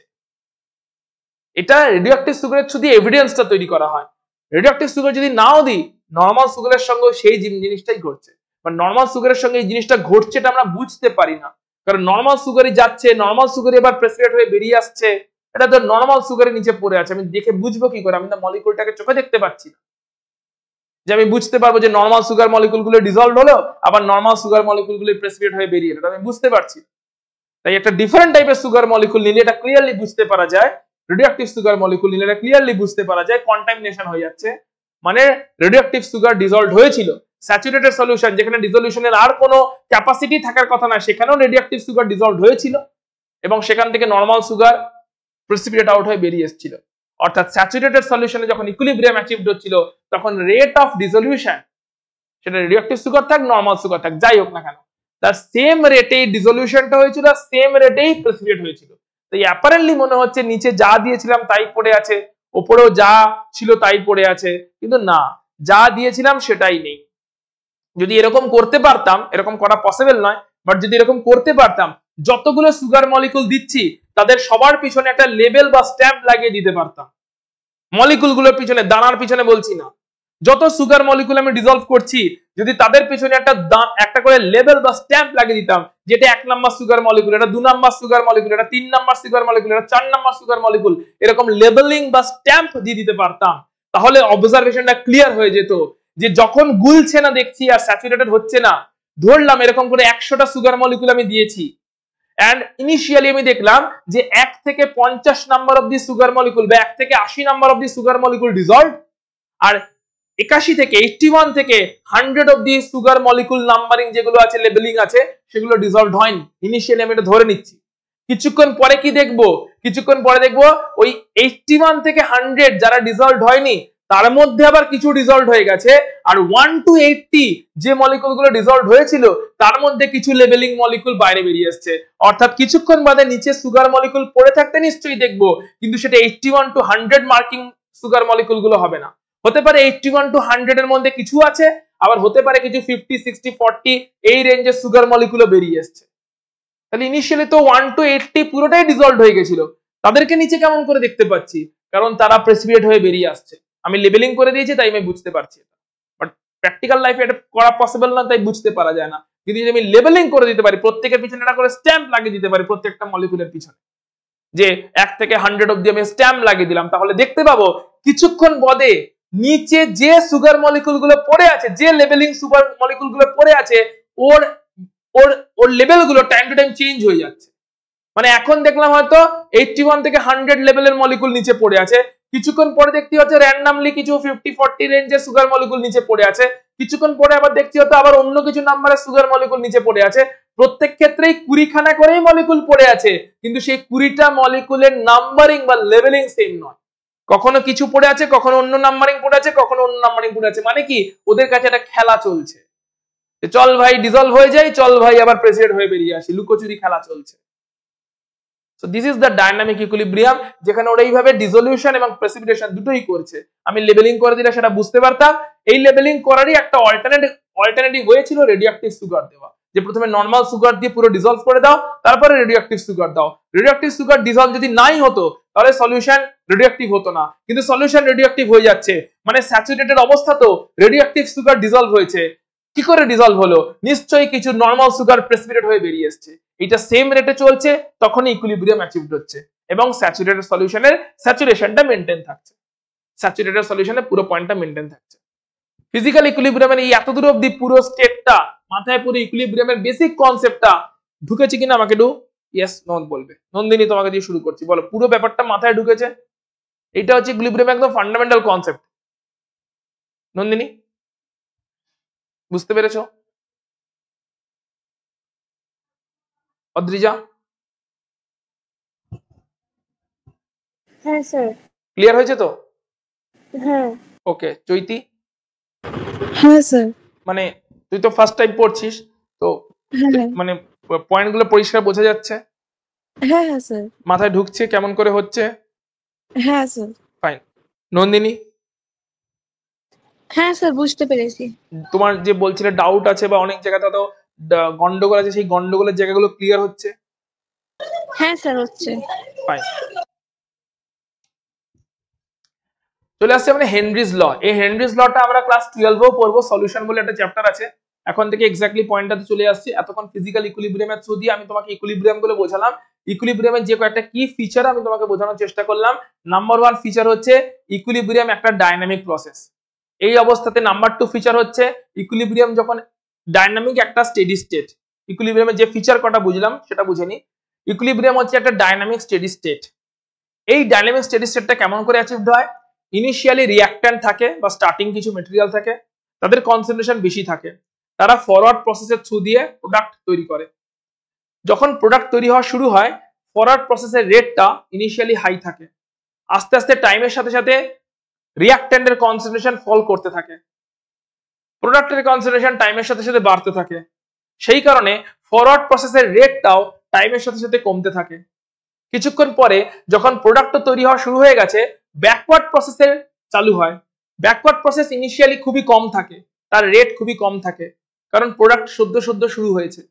এটা রেডিওঅ্যাক্টিভ সুগারের শুধু এভিডেন্সটা তৈরি করা হয়। রেডিওঅ্যাক্টিভ সুগার যদি নাও দিই, নর্মাল সুগারের সঙ্গে সেই জিনিসটাই ঘটছে, বা নর্মাল সুগারের সঙ্গে এই জিনিসটা ঘটছে এটা আমরা বুঝতে পারি না, কারণ নর্মাল সুগারই যাচ্ছে, নর্মাল সুগার এবার প্রেসিপিটেট হয়ে বেরিয়ে আসছে, এটা তো নর্মাল সুগারের নিচে পড়ে আছে। আমি দেখে বুঝবো কি করে? আমি তো মলিকুলটাকে চোখে দেখতে পাচ্ছি না, যে আমি বুঝতে পারবো যে নর্মাল সুগার মলিকুলগুলো ডিজলভ হলো, আবার নর্মাল সুগার মলিকুলগুলো প্রেসিপিটেট হয়ে বেরিয়ে এলো, আমি বুঝতে পারছি। তাই একটা ডিফারেন্ট টাইপের সুগার মলিকুল নিলে এটা ক্লিয়ারলি বুঝতে পারা যায়, রেডিওঅ্যাক্টিভ সুগার মলিকুল নিলে এটা ক্লিয়ারলি বুঝতে পারা যায় কন্টামিনেশন হয়ে যাচ্ছে, মানে রেডিওঅ্যাক্টিভ সুগার ডিজলভ হয়েছিল। স্যাচুরেটেড সলিউশন যেখানে ডিসলিউশনের আর কোনো ক্যাপাসিটি থাকার কথা না, সেখানেও রেডিওঅ্যাক্টিভ সুগার ডিজলভ হয়েছিল, এবং সেখান থেকে নর্মাল সুগার প্রেসিপিটেট আউট হয়ে বেরিয়ে এসেছিল। অর্থাৎ স্যাচুরেটেড সলিউশনে যখন ইকুইলিব্রিয়াম অ্যাচিভড হচ্ছিল, তখন রেট অফ ডিসলিউশন, সেটা রেডিওঅ্যাক্টিভ সুগার থাক নর্মাল সুগার থাক যাই হোক না কেন, তার সেম রেটেই ডিসলিউশনটা হয়েছিল, সেম রেটেই প্রেসিপিটেট হয়েছিল। তাই অ্যাপারেন্টলি মনে হচ্ছে নিচে যা দিয়েছিলাম তাই পড়ে আছে, উপরেও যা ছিল তাই পড়ে আছে, কিন্তু না, যা দিয়েছিলাম সেটাই নেই। যদি এরকম করতে পারতাম, এরকম করা পসিবল নয়, বাট যদি এরকম করতে পারতাম, যতগুলো সুগার মলিকুল দিচ্ছি তাদের সবার পিছনে একটা লেবেল বা স্ট্যাম্প লাগিয়ে দিতে পারতাম। মলিকুলগুলোর পিছনে, দানার পিছনে বলছি না, যত সুগার মলিকুল আমি ডিজলভ করছি, যদি তাদের পিছনে একটা করে লেবেল বা স্ট্যাম্প লাগিয়ে দিতাম, যেটা 1 নাম্বার সুগার মলিকুল, এটা 2 নাম্বার সুগার মলিকুল, এটা 3 নাম্বার সুগার মলিকুল, এটা 4 নাম্বার সুগার মলিকুল, এরকম লেবেলিং বা স্ট্যাম্প দিয়ে দিতে পারতাম, তাহলে অবজারভেশনটা ক্লিয়ার হয়ে যেত যে যখন গুলছে না দেখছি আর স্যাচুরেটেড হচ্ছে না, ধরলাম এরকম করে 100টা সুগার মলিকুল আমি দিয়েছি, এন্ড ইনিশিয়ালি আমি দেখলাম যে 1 থেকে 50 number of the sugar molecule বা 1 থেকে 80 number of the sugar molecule dissolve, আর 81 থেকে 81 থেকে 100 of the sugar molecule numbering যেগুলো আছে, লেবেলিং আছে, সেগুলো ডিজলভ হয়নি। ইনিশিয়ালি আমি এটা ধরে নিচ্ছি। কিছুক্ষণ পরে কি দেখবো? কিছুক্ষণ পরে দেখবো ওই 81 থেকে 100 যারা ডিজলভ হয়নি, তার মধ্যে আবার কিছু ডিজলভ হয়ে গেছে, আর 1 to 80 যে মলিকুলগুলো ডিজলভ হয়েছিল তার মধ্যে কিছু লেবেলিং মলিকুল বাইরে বেরিয়ে আসছে। অর্থাৎ কিছুক্ষণ বাদে নিচে সুগার মলিকুল পড়ে থাকতে নিশ্চয়ই দেখবো, কিন্তু সেটা 81 to 100 মার্কিং সুগার মলিকুলগুলো হবে না। হতে পারে 81 to 100 এর মধ্যে কিছু আছে, আবার হতে পারে কিছু 50, 60, 40 এই রেঞ্জের সুগার মলিকুলও বেরিয়ে আসছে। তাহলে ইনিশিয়ালি তো 1 to 80 পুরোটাই ডিজলভ হয়ে গেছিল, তাদেরকে নিচে কেমন করে দেখতে পাচ্ছি? কারণ তারা প্রেসিপিটেট হয়ে বেরিয়ে আসছে। আমি লেবেলিং করে দিয়েছি তাই আমি বুঝতে পারছি, বাট প্র্যাকটিক্যাল লাইফে এটা করা পসিবল না, তাই বুঝতে পারা যায় না। কিন্তু যদি আমি লেবেলিং করে দিতে পারি, প্রত্যেকের পিছনে একটা করে স্ট্যাম্প লাগিয়ে দিতে পারি, প্রত্যেকটা মলিকুলের পিছনে যে 1 থেকে 100 অবধি আমি স্ট্যাম্প লাগিয়ে দিলাম, তাহলে দেখতে পাবো কিছুক্ষণ বাদে নিচে যে সুগার মলিকুল গুলো পড়ে আছে, যে লেবেলিং সুগার মলিকুল গুলো পড়ে আছে, ওর ওর ওর লেভেল গুলো টাইম টু টাইম চেঞ্জ হয়ে যাচ্ছে। মানে এখন দেখলাম হয়তো 81 থেকে 100 লেভেলের মলিকুল নিচে পড়ে আছে, কিছুক্ষণ পরে দেখতে হচ্ছে র্যান্ডমলি কিছু 50-40 রেঞ্জের সুগার মলিকুল নিচে পড়ে আছে, কিছুক্ষণ পরে আবার দেখতে হতো আবার অন্য কিছু নাম্বারের সুগার মলিকুল নিচে পড়ে আছে। প্রত্যেক ক্ষেত্রেই 20 খানা করেই মলিকুল পড়ে আছে, কিন্তু সেই 20টা মলিকুলের নাম্বারিং বা লেভেলিং সেম নয়। কখনো কিছু পড়ে আছে, কখনো অন্য নাম্বারিং পড়ে আছে, কখনো অন্য নাম্বারিং পড়ে আছে। মানে কি, ওদের কাছে একটা খেলা চলছে, চল ভাই ডিজলভ হয়ে যাই, চল ভাই আবার প্রেসিডেন্ট হয়ে বেরিয়ে আসি, লুকোচুরি খেলা চলছে। So this is the dynamic equilibrium, যেখানে ওরা এইভাবে ডিসলিউশন এবং প্রেসিপিটেশন দুটোই করছে। আমি লেবেলিং করে দিলে সেটা বুঝতে পারতাম। এই লেবেলিং করারই একটা অল্টারনেটিভ ওয়ে ছিল রেডিওঅ্যাক্টিভ সুগার দেওয়া, যে প্রথমে নরমাল সুগার দিয়ে পুরো ডিসলভ করে দাও, তারপরে রেডিওঅ্যাক্টিভ সুগার দাও। রেডিওঅ্যাক্টিভ সুগার ডিসলভ যদি নাই হতো তাহলে সলিউশন রেডিওঅ্যাক্টিভ হতো না, কিন্তু সলিউশন রেডিওঅ্যাক্টিভ হয়ে যাচ্ছে, মানে স্যাচুরেটেড অবস্থাতেও রেডিওঅ্যাক্টিভ সুগার ডিসলভ হয়েছে। কি করে ডিসলভ হলো? নিশ্চয়ই কিছু নরমাল সুগার প্রেসিপিটেট হয়ে বেরিয়ে এসছে। এটা সেম রেটে চলছে, তখনই ইকুইলিব্রিয়াম অ্যাচিভড হচ্ছে এবং স্যাচুরেটেড সলিউশনের স্যাচুরেশনটা মেইনটেইন থাকছে, স্যাচুরেটেড সলিউশনের পুরো পয়েন্টটা মেইনটেইন থাকছে। ফিজিক্যাল ইকুইলিব্রিয়ামের এই এতদূর অবধি পুরো স্টেটটা মাথায়, পুরো ইকুইলিব্রিয়ামের বেসিক কনসেপ্টটা ঢুকেছে কিনা আমাকে একটু ইয়েস নো বলবে। নন্দিনী, তোমাকে দিয়ে শুরু করছি, বলো পুরো ব্যাপারটা মাথায় ঢুকেছে? এটা হচ্ছে ইকুইলিব্রিয়ামের একদম ফান্ডামেন্টাল কনসেপ্ট। নন্দিনী, বুঝতে পেরেছো? অদ্রিজা, হ্যাঁ স্যার। ক্লিয়ার হয়েছে তো? হ্যাঁ। ওকে, চৈতি? হ্যাঁ স্যার। মানে তুই তো ফার্স্ট টাইম পড়ছিস, তো হ্যাঁ মানে পয়েন্টগুলো পরিষ্কার বোঝা যাচ্ছে? হ্যাঁ হ্যাঁ স্যার। মাথায় ঢুকছে কেমন করে হচ্ছে? হ্যাঁ স্যার। ফাইন। নন্দিনী, হ্যাঁ স্যার, বুঝতে পেরেছি। তোমার যে বলছিলে ডাউট আছে বা অনেক জায়গাতে তো গন্ডগোল আছে, সেই গন্ডগোলের জায়গাগুলো ক্লিয়ার হচ্ছে? হ্যাঁ স্যার, হচ্ছে। ফাইন। চলে আসছে মানে হেনরিজ ল। এই হেনরিজ লটা আমরা ক্লাস 12এও পড়বো, সলিউশন বলে একটা চ্যাপ্টার আছে। এখন থেকে এক্স্যাক্টলি পয়েন্টটাতে চলে আসছে। এতক্ষণ ফিজিক্যাল ইকুইলিব্রিয়ামের থ্রু দিয়ে আমি তোমাকে ইকুইলিব্রিয়াম গুলো বোঝালাম। ইকুইলিব্রিয়ামের যে কয়েকটা কি ফিচার আমি তোমাকে বোঝানোর চেষ্টা করলাম। নাম্বার 1 ফিচার হচ্ছে ইকুইলিব্রিয়াম একটা ডাইনামিক প্রসেস। এই অবস্থাতে নাম্বার 2 ফিচার হচ্ছে ইকুইলিব্রিয়াম যখন ডাইনামিক একটা স্টেডি স্টেট। ইকুইলিব্রিয়ামের যে ফিচার কটা বুঝলাম সেটা বুঝে নি। ইকুইলিব্রিয়াম হচ্ছে একটা ডাইনামিক স্টেডি স্টেট। এই ডাইনামিক স্টেডি স্টেটটা কেমন করে অ্যাচিভড হয়? ইনিশিয়ালি রিঅ্যাক্ট্যান্ট থাকে বা স্টার্টিং কিছু মেটেরিয়াল থাকে, তাদের কনসেন্ট্রেশন বেশি থাকে, তারা ফরওয়ার্ড প্রসেসের থ্রু দিয়ে প্রোডাক্ট তৈরি করে। যখন প্রোডাক্ট তৈরি হওয়া শুরু হয়, ফরওয়ার্ড প্রসেসের রেটটা ইনিশিয়ালি হাই থাকে, আস্তে আস্তে টাইমের সাথে সাথে রিঅ্যাক্ট্যান্টের কনসেন্ট্রেশন ফল করতে থাকে, প্রোডাক্টের কনসেন্ট্রেশন টাইমের সাথে সাথে বাড়তে থাকে। সেই কারণে ফরওয়ার্ড প্রসেসের রেটটাও টাইমের সাথে সাথে কমতে থাকে। কিছুক্ষণ পরে যখন প্রোডাক্ট তৈরি হওয়া শুরু হয়ে গেছে, ব্যাকওয়ার্ড প্রসেসের চালু হয়। ব্যাকওয়ার্ড প্রসেস ইনিশিয়ালি খুবই কম থাকে, তার রেট খুবই কম থাকে, কারণ প্রোডাক্ট সদ্য শুরু হয়েছে।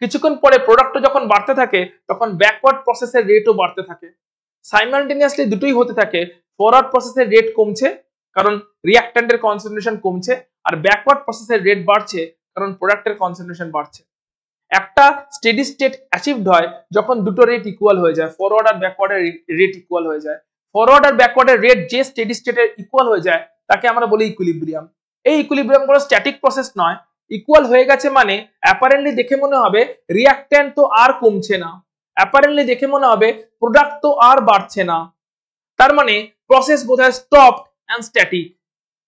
কিছুক্ষণ পরে প্রোডাক্ট যখন বাড়তে থাকে, তখন ব্যাকওয়ার্ড প্রসেসের রেটও বাড়তে থাকে। সাইমালটেনিয়াসলি দুটোই হতে থাকে। ফরওয়ার্ড প্রসেসের রেট কমছে কারণ রিঅ্যাক্ট্যান্টের কনসেন্ট্রেশন কমছে, আর ব্যাকওয়ার্ড প্রসেসের রেট বাড়ছে কারণ প্রোডাক্টের কনসেন্ট্রেশন বাড়ছে। একটা স্টেডি স্টেট অ্যাচিভড হয় যখন দুটো রেট ইকুয়াল হয়ে যায়, ফরওয়ার্ড আর ব্যাকওয়ার্ডের রেট ইকুয়াল হয়ে যায়। ফরওয়ার্ড আর ব্যাকওয়ার্ডের রেট যে স্টেডি স্টেটের ইকুয়াল হয়ে যায় তাকে আমরা বলি ইকুইলিব্রিয়াম। এই ইকুইলিব্রিয়াম কোনো স্ট্যাটিক প্রসেস নয়। ইকুয়াল হয়ে গেছে মানে অ্যাপারেন্টলি দেখে মনে হবে রিঅ্যাক্ট্যান্ট তো আর কমছে না, অ্যাপারেন্টলি দেখে মনে হবে প্রোডাক্ট তো আর বাড়ছে না, তার মানে প্রসেস বোধহয় স্টপড এন্ড স্ট্যাটিক।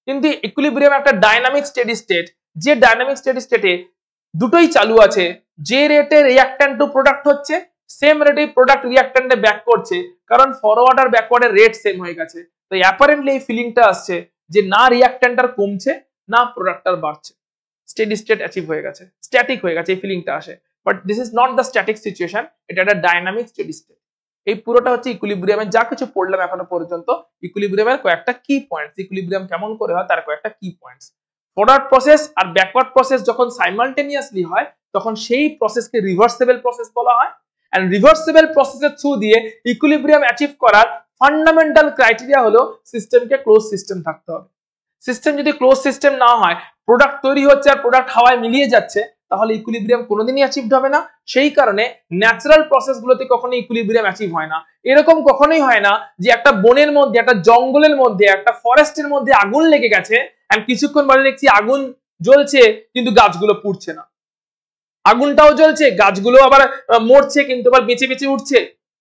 কিন্তু ইকুইলিব্রিয়াম একটা ডাইনামিক স্টেডি স্টেট, যে ডাইনামিক স্টেডি স্টেটে দুটোই চালু আছে। যে রেটে রিঅ্যাক্ট্যান্ট টু প্রোডাক্ট হচ্ছে, সেম রেটে প্রোডাক্ট রিঅ্যাক্ট্যান্টে ব্যাক করছে, কারণ ফরওয়ার্ড আর ব্যাকওয়ার্ডের রেট সেম হয়ে গেছে। তো অ্যাপারেন্টলি এই ফিলিংটা আসছে যে না রিঅ্যাক্ট্যান্ট আর কমছে না প্রোডাক্ট আর বাড়ছে, স্টেডি স্টেট অ্যাচিভ হয়ে গেছে, স্ট্যাটিক হয়ে গেছে, এই ফিলিংটা আসে। But this is not the static situation, এটা একটা ডাইনামিক স্টেডি স্টেট। এই পুরোটা হচ্ছে ইকুইলিব্রিয়ামের যা কিছু পড়লাম এখনো পর্যন্ত, ইকুইলিব্রিয়ামের কয়েকটা কি পয়েন্টস, ইকুইলিব্রিয়াম কেমন করে হয় তার কয়েকটা কি পয়েন্টস। ফরওয়ার্ড প্রসেস আর ব্যাকওয়ার্ড প্রসেস যখন সাইমালটেনিয়াসলি হয়, তখন সেই প্রসেসকে রিভার্সিবল প্রসেস বলা হয়। এন্ড রিভার্সিবল প্রসেসের থ্রু দিয়ে ইকুইলিব্রিয়াম অ্যাচিভ করার ফান্ডামেন্টাল ক্রাইটেরিয়া হলো সিস্টেমকে ক্লোজ সিস্টেম থাকতে হবে। সিস্টেম যদি ক্লোজ সিস্টেম না হয়, প্রোডাক্ট তৈরি হচ্ছে আর প্রোডাক্ট হাওয়ায় মিলিয়ে যাচ্ছে, তাহলে ইকুইলিব্রিয়াম কোনোদিনই অ্যাচিভড হবে না। সেই কারণে ন্যাচারাল প্রসেসগুলোতে কখনোই ইকুইলিব্রিয়াম অ্যাচিভ হয় না। এরকম কখনোই হয় না যে একটা বনের মধ্যে, একটা জঙ্গলের মধ্যে, একটা ফরেস্টের মধ্যে আগুন লেগে গেছে আর কিছুক্ষণ পরে দেখছি আগুন জ্বলছে কিন্তু গাছগুলো পুড়ছে না, আগুনটাও জ্বলছে গাছগুলো আবার মরছে কিন্তু আবার বেঁচে বেঁচে উঠছে।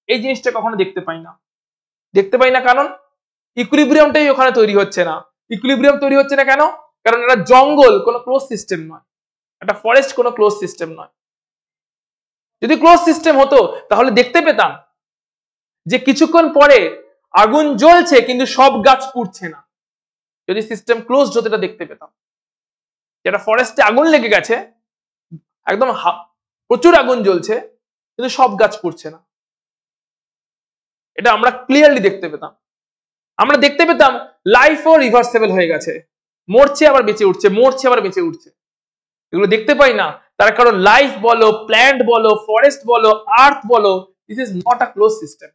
এই জিনিসটা কখনো দেখতে পাই না। কারণ ইকুইলিব্রিয়ামটাই ওখানে তৈরি হচ্ছে না। ইকুইলিব্রিয়াম তৈরি হচ্ছে না কেন? কারণ এটা জঙ্গল কোনো ক্লোজ সিস্টেম নয়, একটা ফরেস্ট কোনো ক্লোজ সিস্টেম নয়। যদি ক্লোজ সিস্টেম হতো তাহলে দেখতে পেতাম যে কিছুক্ষণ পরে আগুন জ্বলছে কিন্তু সব গাছ পুড়ছে না। যদি সিস্টেম ক্লোজ হতো এটা দেখতে পেতাম। যেটা ফরেস্টে আগুন লেগে গেছে, একদম প্রচুর আগুন জ্বলছে কিন্তু সব গাছ পুড়ছে না। এটা আমরা ক্লিয়ারলি দেখতে পেতাম। আমরা দেখতে পেতাম লাইফও রিভার্সেবল হয়ে গেছে, মরছে আবার বেঁচে উঠছে, মরছে আবার বেঁচে উঠছে। এগুলো দেখতে পাই না, তার কারণ লাইফ বলো, প্ল্যান্ট বলো, ফরেস্ট বলো, আর্থ বলো, this is not a close system,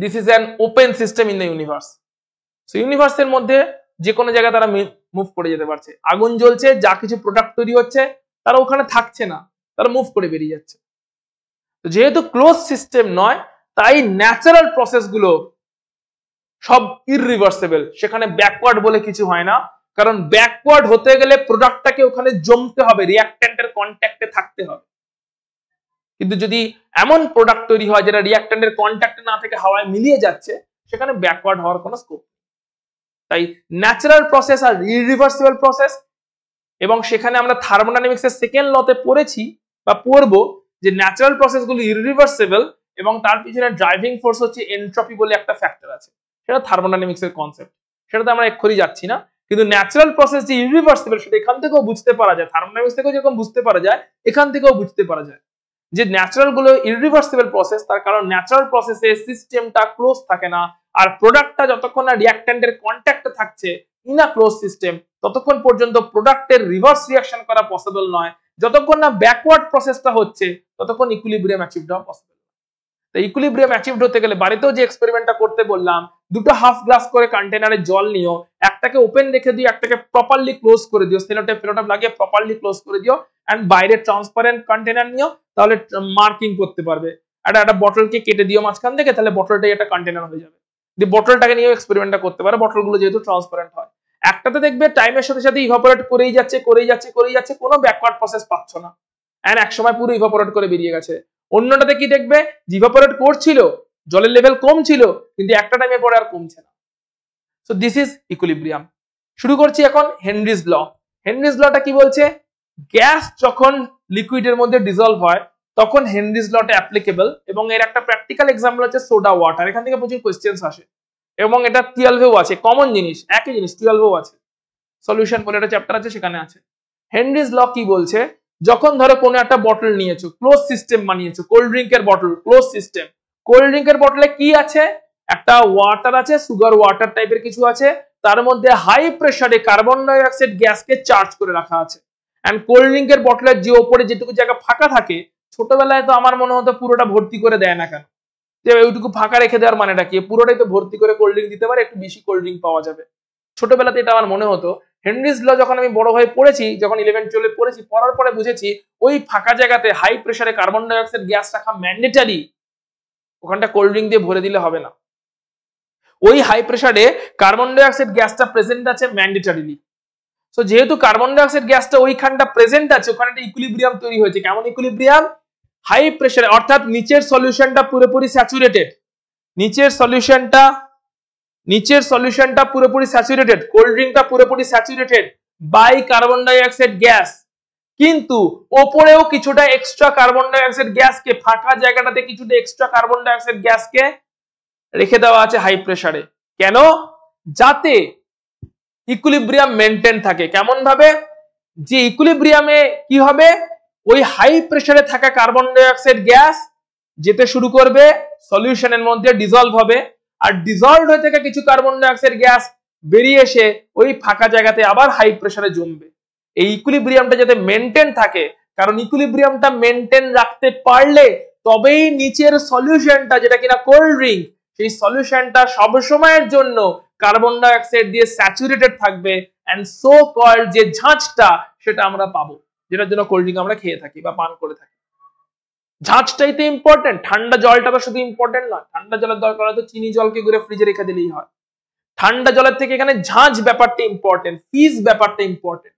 this is an open system in the universe. So ইউনিভার্সের মধ্যে যে কোনো জায়গায় তারা মুভ করে যেতে পারছে। আগুন জ্বলছে, যা কিছু প্রোডাক্ট তৈরি হচ্ছে তারা ওখানে থাকছে না, তারা মুভ করে বেরিয়ে যাচ্ছে। তো যেহেতু ক্লোজ সিস্টেম নয়, তাই ন্যাচারাল প্রসেস গুলো সব ইররিভার্সেবল, সেখানে ব্যাকওয়ার্ড বলে কিছু হয় না। কারণ ব্যাকওয়ার্ড হতে গেলে প্রোডাক্টটাকে ওখানে জমতে হবে, রিঅ্যাকট্যান্টের কন্ট্যাক্টে থাকতে হবে। কিন্তু যদি এমন প্রোডাক্ট তৈরি হয় যেটা রিঅ্যাকট্যান্টের কন্ট্যাক্টে না থেকে হাওয়ায় মিলিয়ে যাচ্ছে, সেখানে ব্যাকওয়ার্ড হওয়ার কোনো স্কোপ। তাই ন্যাচারাল প্রসেস আর ইররিভার্সিবল প্রসেস, এবং সেখানে আমরা থার্মোডাইনামিক্সের সেকেন্ড লতে পড়েছি বা পড়বো যে ন্যাচারাল প্রসেসগুলো ইররিভার্সিবল এবং তার পিছনে ড্রাইভিং ফোর্স হচ্ছে এনট্রপি বলে একটা ফ্যাক্টর আছে, সেটা থার্মোডাইনামিক্সের কনসেপ্ট, সেটাতে আমরা এক্ষুনি যাচ্ছি না। কিন্তু ন্যাচারাল প্রসেস যে ইররিভার্সিবল সেটা এখান থেকেও বুঝতে পারা যায়, থার্মোডাইনামিক্স থেকেও যেরকম বুঝতে পারা যায়, এখান থেকেও বুঝতে পারা যায় যে ন্যাচারাল গুলো ইররিভার্সিবল প্রসেস। তার কারণ ন্যাচারাল প্রসেসে সিস্টেমটা ক্লোজ থাকে না, আর প্রোডাক্টটা যতক্ষণ না রিঅ্যাকট্যান্টের কন্ট্যাক্টে থাকছে ইন আ ক্লোজ সিস্টেম, ততক্ষণ পর্যন্ত প্রোডাক্টের রিভার্স রিঅ্যাকশন করা পসিবল নয়। যতক্ষণ না ব্যাকওয়ার্ড প্রসেসটা হচ্ছে ততক্ষণ ইকুইলিব্রিয়াম অ্যাচিভড হওয়া পসিবল। তো ইকুইলিব্রিয়াম অ্যাচিভড হতে গেলে বাড়িতেও যে এক্সপেরিমেন্টটা করতে বললাম, দুটো হাফ গ্লাস করে কন্টেনারে জল নিও, একটাকে ওপেন রেখে দিও, একটাকে প্রপারলি ক্লোজ করে দিও, সেলোটেপ লাগিয়ে প্রপারলি ক্লোজ করে দিও, এন্ড বাইরে ট্রান্সপারেন্ট কন্টেনার নিও, তাহলে মার্কিং করতে পারবে। একটা বটলকে কেটে দিও মাঝখান থেকে, তাহলে বটলটাই একটা কন্টেনার হয়ে যাবে। দিয়ে বটলটাকে নিয়েও এক্সপেরিমেন্টটা করতে পারো, বটলগুলো যেহেতু ট্রান্সপারেন্ট হয়। একটাতে দেখবে টাইমের সাথে সাথে ইভাপোরেট করেই যাচ্ছে, কোনো ব্যাকওয়ার্ড প্রসেস পাচ্ছ না, এন্ড এক সময় পুরো ইভাপোরেট করে বেরিয়ে গেছে। অন্যটাতে কি দেখবে, ইভাপোরেট করছিল, জলের লেভেল কম ছিল, কিন্তু একটা টাইমে পরে আর কমছে না। So this is equilibrium. শুরু করছি এখন হেনরিজ ল। হেনরিজ লটা কি বলছে, গ্যাস যখন লিকুইডের মধ্যে ডিজলভ হয় তখন হেনরিজ লটা অ্যাপ্লিকেবল, এবং এর একটা প্র্যাকটিক্যাল এক্সাম্পল হচ্ছে সোডা ওয়াটার। এখান থেকে প্রচুর কোশ্চেন্স আসে, এবং এটা 12 আছে, কমন জিনিস, একই জিনিস 12 আছে, সলিউশন বলে একটা চ্যাপ্টার আছে, সেখানে আছে। হেনরিজ ল কি বলছে, যখন ধরো কোনো একটা বটল নিয়েছো, ক্লোজ সিস্টেম বানিয়েছো, কোল্ড ড্রিঙ্কের বটল, ক্লোজ সিস্টেম। কোল্ড ড্রিঙ্কের বটলে কি আছে, একটা ওয়াটার আছে, সুগার ওয়াটার টাইপের কিছু আছে, তার মধ্যে হাই প্রেসারে কার্বন ডাই অক্সাইড গ্যাসকে চার্জ করে রাখা আছে। এন্ড কোল্ড ড্রিঙ্কের বটলের যে ওপরে যেটুকু জায়গা ফাঁকা থাকে, ছোটবেলায় তো আমার মনে হতো পুরোটা ভর্তি করে দেয় না কেন, যে ওইটুকু ফাঁকা রেখে দেওয়ার মানেটা কি, পুরোটাই তো ভর্তি করে কোল্ড ড্রিঙ্ক দিতে পারে, একটু বেশি কোল্ড ড্রিঙ্ক পাওয়া যাবে। ছোটবেলাতে এটা আমার মনে হতো। হেনরিজ ল যখন আমি বড় হয়ে পড়েছি, যখন 11-12 পড়েছি, পড়ার পরে বুঝেছি ওই ফাঁকা জায়গাতে হাই প্রেসারে কার্বন ডাই অক্সাইড গ্যাস রাখা ম্যান্ডেটারি, ওখানটা কোল্ড ড্রিঙ্ক দিয়ে ভরে দিলে হবে না। ওই হাই প্রেসারে কার্বন ডাই অক্সাইড গ্যাসটা প্রেজেন্ট আছে ম্যান্ডেটারিলি। সো যেহেতু কার্বন ডাই অক্সাইড গ্যাসটা ওইখানটা প্রেজেন্ট আছে, ওখানে একটা ইকুইলিব্রিয়াম তৈরি হয়েছে। কেমন ইকুইলিব্রিয়াম, হাই প্রেসারে, অর্থাৎ নিচের সলিউশনটা পুরোপুরি স্যাচুরেটেড, নিচের সলিউশনটা পুরোপুরি স্যাচুরেটেড, কোল্ড ড্রিঙ্কটা পুরোপুরি স্যাচুরেটেড বাই কার্বন ডাই অক্সাইড গ্যাস, কিন্তু ওপরেও কিছুটা এক্সট্রা কার্বন ডাই অক্সাইড গ্যাসকে, ফাঁকা জায়গাটাতে কিছুটা এক্সট্রা কার্বন ডাই অক্সাইড গ্যাসকে রেখে দেওয়া আছে হাই প্রেসারে। কেন, যাতে ইকুইলিব্রিয়াম মেনটেন থাকে। কেমন ভাবে, যে ইকুইলিব্রিয়ামে কি হবে, ওই হাই প্রেসারে থাকা কার্বন ডাই অক্সাইড গ্যাস যেতে শুরু করবে, সলিউশনের মধ্যে ডিজলভ হবে, আর ডিজলভ হয়ে থেকে কিছু কার্বন ডাই অক্সাইড গ্যাস বেরিয়ে এসে ওই ফাঁকা জায়গাতে আবার হাই প্রেসারে জমবে। এই ইকুইলিব্রিয়ামটা যাতে মেনটেন থাকে, কারণ ইকুইলিব্রিয়ামটা মেনটেন রাখতে পারলে তবেই নিচের সলিউশনটা, যেটা কিনা কোল্ড ড্রিঙ্ক, সেই সলিউশনটা সব সময়ের জন্য কার্বন ডাই অক্সাইড দিয়ে স্যাচুরেটেড থাকবে, এন্ড সো কল্ড যে ঝাঁঝটা সেটা আমরা পাবো, যেটার জন্য কোল্ড ড্রিঙ্ক আমরা খেয়ে থাকি বা পান করে থাকি। ঝাঁঝটাই তো ইম্পর্টেন্ট, ঠান্ডা জলটা তো শুধু ইম্পর্টেন্ট নয়। ঠান্ডা জলের দরকার হয়তো চিনি জলকে ঘুরে ফ্রিজে রেখে দিলেই হয়। ঠান্ডা জলের থেকে এখানে ঝাঁঝ ব্যাপারটা ইম্পর্টেন্ট, ফিজ ব্যাপারটা ইম্পর্টেন্ট,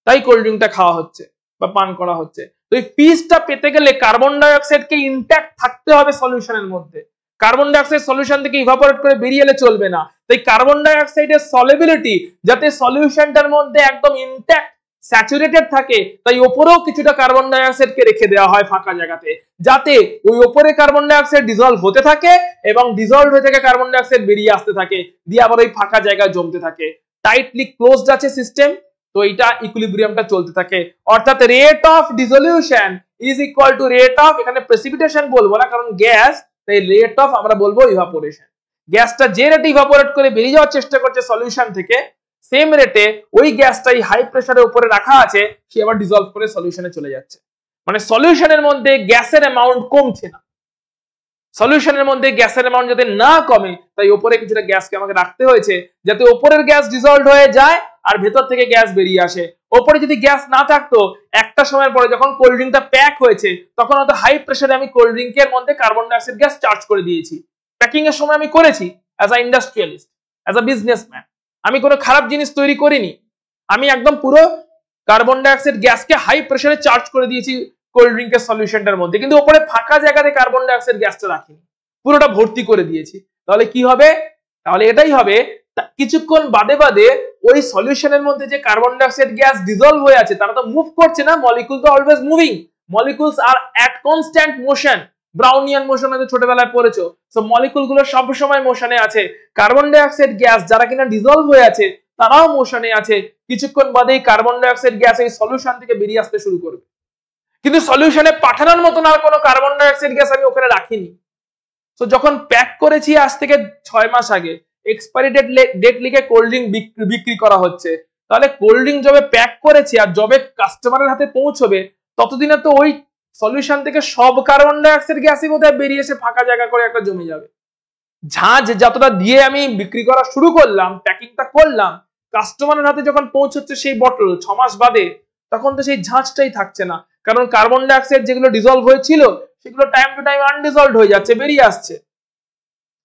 তাই কোল্ড ড্রিঙ্কটা খাওয়া হচ্ছে বা পান করা হচ্ছে। তো এই ফিজটা পেতে গেলে কার্বন ডাই অক্সাইডকে ইনট্যাক্ট থাকতে হবে সলিউশনের মধ্যে। কার্বন ডাই অক্সাইড সলিউশন থেকে ইভাপোরেট করে বেরিয়ে এলে চলবে না। তাই কার্বন ডাই অক্সাইডের সলিবিলিটি যাতে সলিউশনটার মধ্যে একদম ইনট্যাক্ট স্যাচুরেটেড থাকে, তাই ওপরেও কিছুটা কার্বন ডাই অক্সাইডকে রেখে দেওয়া হয় ফাঁকা জায়গাতে, যাতে ওই ওপরে কার্বন ডাই অক্সাইড ডিজলভ হতে থাকে এবং ডিজলভ হয়ে থেকে কার্বন ডাই অক্সাইড বেরিয়ে আসতে থাকে, দিয়ে আবার ওই ফাঁকা জায়গায় জমতে থাকে। টাইটলি ক্লোজড আছে সিস্টেম, তো এটা ইকুইলিব্রিয়ামটা চলতে থাকে। অর্থাৎ rate of dissolution is equal to rate of, এখানে প্রেসিপিটেশন বলবো না কারণ গ্যাস, তাই রেট অফ আমরা বলবো ইভাপোরেশন। গ্যাসটা যে রেটে ইভাপোরেট করে বেরিয়ে যাওয়ার চেষ্টা করছে সলিউশন থেকে, সেম রেটে ওই গ্যাসটাই হাই প্রেসারের উপরে রাখা আছে, সে আবার ডিজলভ করে সলিউশনে চলে যাচ্ছে। মানে সলিউশনের মধ্যে গ্যাসের অ্যামাউন্ট কমছে না, সলিউশনের মধ্যে গ্যাসের অ্যামাউন্ট যাতে না কমে তাই উপরে কিছুটা গ্যাসকে আমাকে রাখতে হয়েছে, যাতে উপরের গ্যাস ডিজলভ হয়ে যায় আর ভেতর থেকে গ্যাস বেরিয়ে আসে। উপরে যদি গ্যাস না থাকতো, একটা সময়ের পরে যখন কোল্ড ড্রিঙ্কটা প্যাক হয়েছে তখন হয়তো হাই প্রেসারে আমি কোল্ড ড্রিঙ্কের মধ্যে কার্বন ডাইঅক্সাইড গ্যাস চার্জ করে দিয়েছি। প্যাকিং এর সময় আমি করেছি as a industrialist, as a businessman, আমি কোনো খারাপ জিনিস তৈরি করিনি, আমি একদম পুরো কার্বন ডাইঅক্সাইড গ্যাসকে হাই প্রেসারে চার্জ করে দিয়েছি কোল্ড ড্রিঙ্কের সলিউশনটার মধ্যে, কিন্তু উপরে ফাঁকা জায়গাতে কার্বন ডাইঅক্সাইড গ্যাসটা রাখিনি, পুরোটা ভর্তি করে দিয়েছি। তাহলে কি হবে? তাহলে এটাই হবে, কিছুক্ষণ বাদে বাদে ওই সলিউশনের মধ্যে যে কার্বন ডাইঅক্সাইড গ্যাস ডিজলভ হয়ে আছে তারা তো মুভ করছে না, মলিকুল তো always moving, molecules are at constant motion. Brownian motion হয়তো ছোটবেলায় পড়েছো, সো মলিকুল গুলো সব সময় মোশনে আছে। কার্বন ডাইঅক্সাইড গ্যাস যারা কিনা ডিজলভ হয়ে আছে তারাও মোশনে আছে, কিছুক্ষণ বাদেই কার্বন ডাইঅক্সাইড গ্যাস এই সলিউশন থেকে বেরিয়ে আসতে শুরু করবে, কিন্তু সলিউশনে পাঠানোর মতন আর কোনো কার্বন ডাইঅক্সাইড গ্যাস আমি ওখানে রাখিনি। তো যখন প্যাক করেছি আজ থেকে 6 মাস আগে, এক্সপায়ারি ডেট লিখে কোল্ড ড্রিঙ্ক বিক্রি করা হচ্ছে, তাহলে কোল্ড ড্রিঙ্ক যবে প্যাক করেছি আর যবে কাস্টমারের হাতে পৌঁছবে ততদিনে তো ওই সলিউশন থেকে সব কার্বন ডাইঅক্সাইড গ্যাসই বোধহয় বেরিয়ে এসে ফাঁকা জায়গা করে একটা জমে যাবে। ঝাঁজ যতটা দিয়ে আমি বিক্রি করা শুরু করলাম, প্যাকিংটা করলাম, কাস্টমারের হাতে যখন পৌঁছচ্ছে সেই বটল 6 মাস বাদে, তখন তো সেই ঝাঁজটাই থাকছে না, কারণ কার্বন ডাইঅক্সাইড যেগুলো ডিজলভ হয়েছিল সেগুলো টাইম টু টাইম আনডিজলভড হয়ে যাচ্ছে, বেরিয়ে আসছে।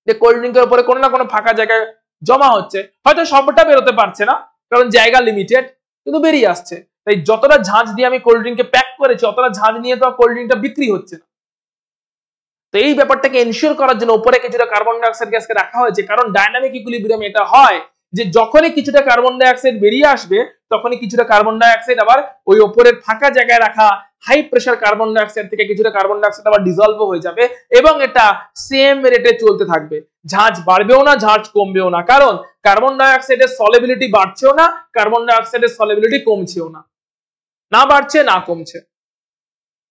যে কোল্ড ড্রিঙ্কের উপরে কোনো না কোনো ফাঁকা জায়গায় জমা হচ্ছে, হয়তো সবটা বেরোতে পারছে না কারণ জায়গা লিমিটেড, কিন্তু বেরিয়ে আসছে। তাই যতটা ঝাঁজ দিয়ে আমি কোল্ড ড্রিঙ্কে প্যাক করেছি অতটা ঝাঁজ নিয়ে তো কোল্ড ড্রিঙ্কটা বিক্রি হচ্ছে না। তো এই ব্যাপারটাকে এনশিওর করার জন্য উপরে কিছুটা কার্বন ডাইঅক্সাইড গ্যাসকে রাখা হয়েছে, কারণ ডায়নামিক ইকুইলিব্রিয়াম এটা হয় যে যখনই কিছুটা কার্বন ডাইঅক্সাইড বেরিয়ে আসবে তখনই কিছুটা কার্বন ডাইঅক্সাইড আবার ওই উপরের ফাঁকা জায়গায় রাখা হাই প্রেসার কার্বন ডাইঅক্সাইড থেকে কিছুটা কার্বন ডাইঅক্সাইড আবার ডিজলভ হয়ে যাবে, এবং এটা সেম রেটে চলতে থাকবে। ঝাঁজ বাড়বেও না, ঝাঁজ কমবেও না, কারণ কার্বন ডাইঅক্সাইডের সলিবিলিটি বাড়ছেও না, কার্বন ডাইঅক্সাইডের সলিবিলিটি কমছেও না, না বাড়ছে না কমছে,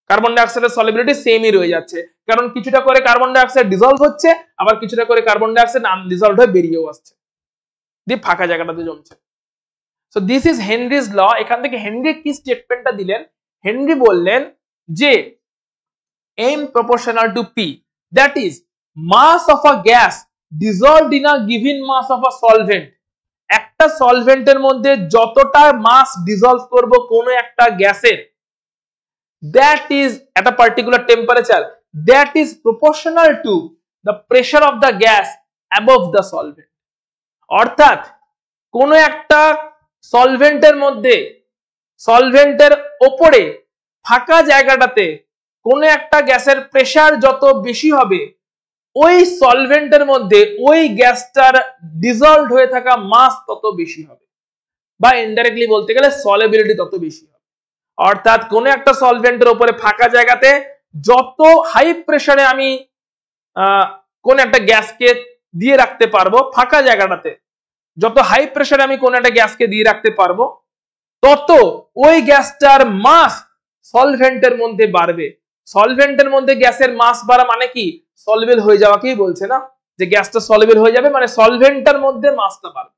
কার্বন ডাইঅক্সাইডের সলিবিলিটি সেমই রয়ে যাচ্ছে, কারণ কিছুটা করে কার্বন ডাইঅক্সাইড ডিজলভ হচ্ছে, আবার কিছুটা করে কার্বন ডাইঅক্সাইড আনডিজলভড হয়ে বেরিয়েও আসছে, দিয়ে ফাঁকা জায়গাটাতে জমছে। সো দিস ইজ হেনরিজ ল। এখান থেকে হেনরি কি স্টেটমেন্টটা দিলেন? হেনরি বললেন যে m proportional to p, that is mass of a gas dissolved in a given mass of a solvent। একটা সলভেন্টের মধ্যে যতটা মাস ডিজলভ করব কোন একটা গ্যাসের, that is at a particular temperature, that is proportional to the pressure of the gas above the solvent। অর্থাৎ কোন একটা সলভেন্টের মধ্যে, সলভেন্টের উপরে ফাঁকা জায়গাটাতে কোন একটা গ্যাসের প্রেসার যত বেশি হবে, ওই সলভেন্টের মধ্যে ওই গ্যাসটার ডিজলভড হয়ে থাকা মাস তত বেশি হবে, বা ইনডাইরেক্টলি বলতে গেলে সলিবিলিটি তত বেশি হবে। অর্থাৎ কোন একটা সলভেন্টের উপরে ফাঁকা জায়গাতে যত হাই প্রেসারে আমি কোন একটা গ্যাসকে দিয়ে রাখতে পারবো, ফাঁকা জায়গাটাতে যত হাই প্রেসারে আমি কোন একটা গ্যাসকে দিয়ে রাখতে পারবো, তত ওই গ্যাসটার মাস সলভেন্টের মধ্যে বাড়বে। সলভেন্টের মধ্যে গ্যাসের মাস বাড়া মানে কি? সলভেল হয়ে যাওয়াকেই বলছে না, যে গ্যাসটা সলভেল হয়ে যাবে মানে সলভেন্টের মধ্যে মাসটা বাড়বে।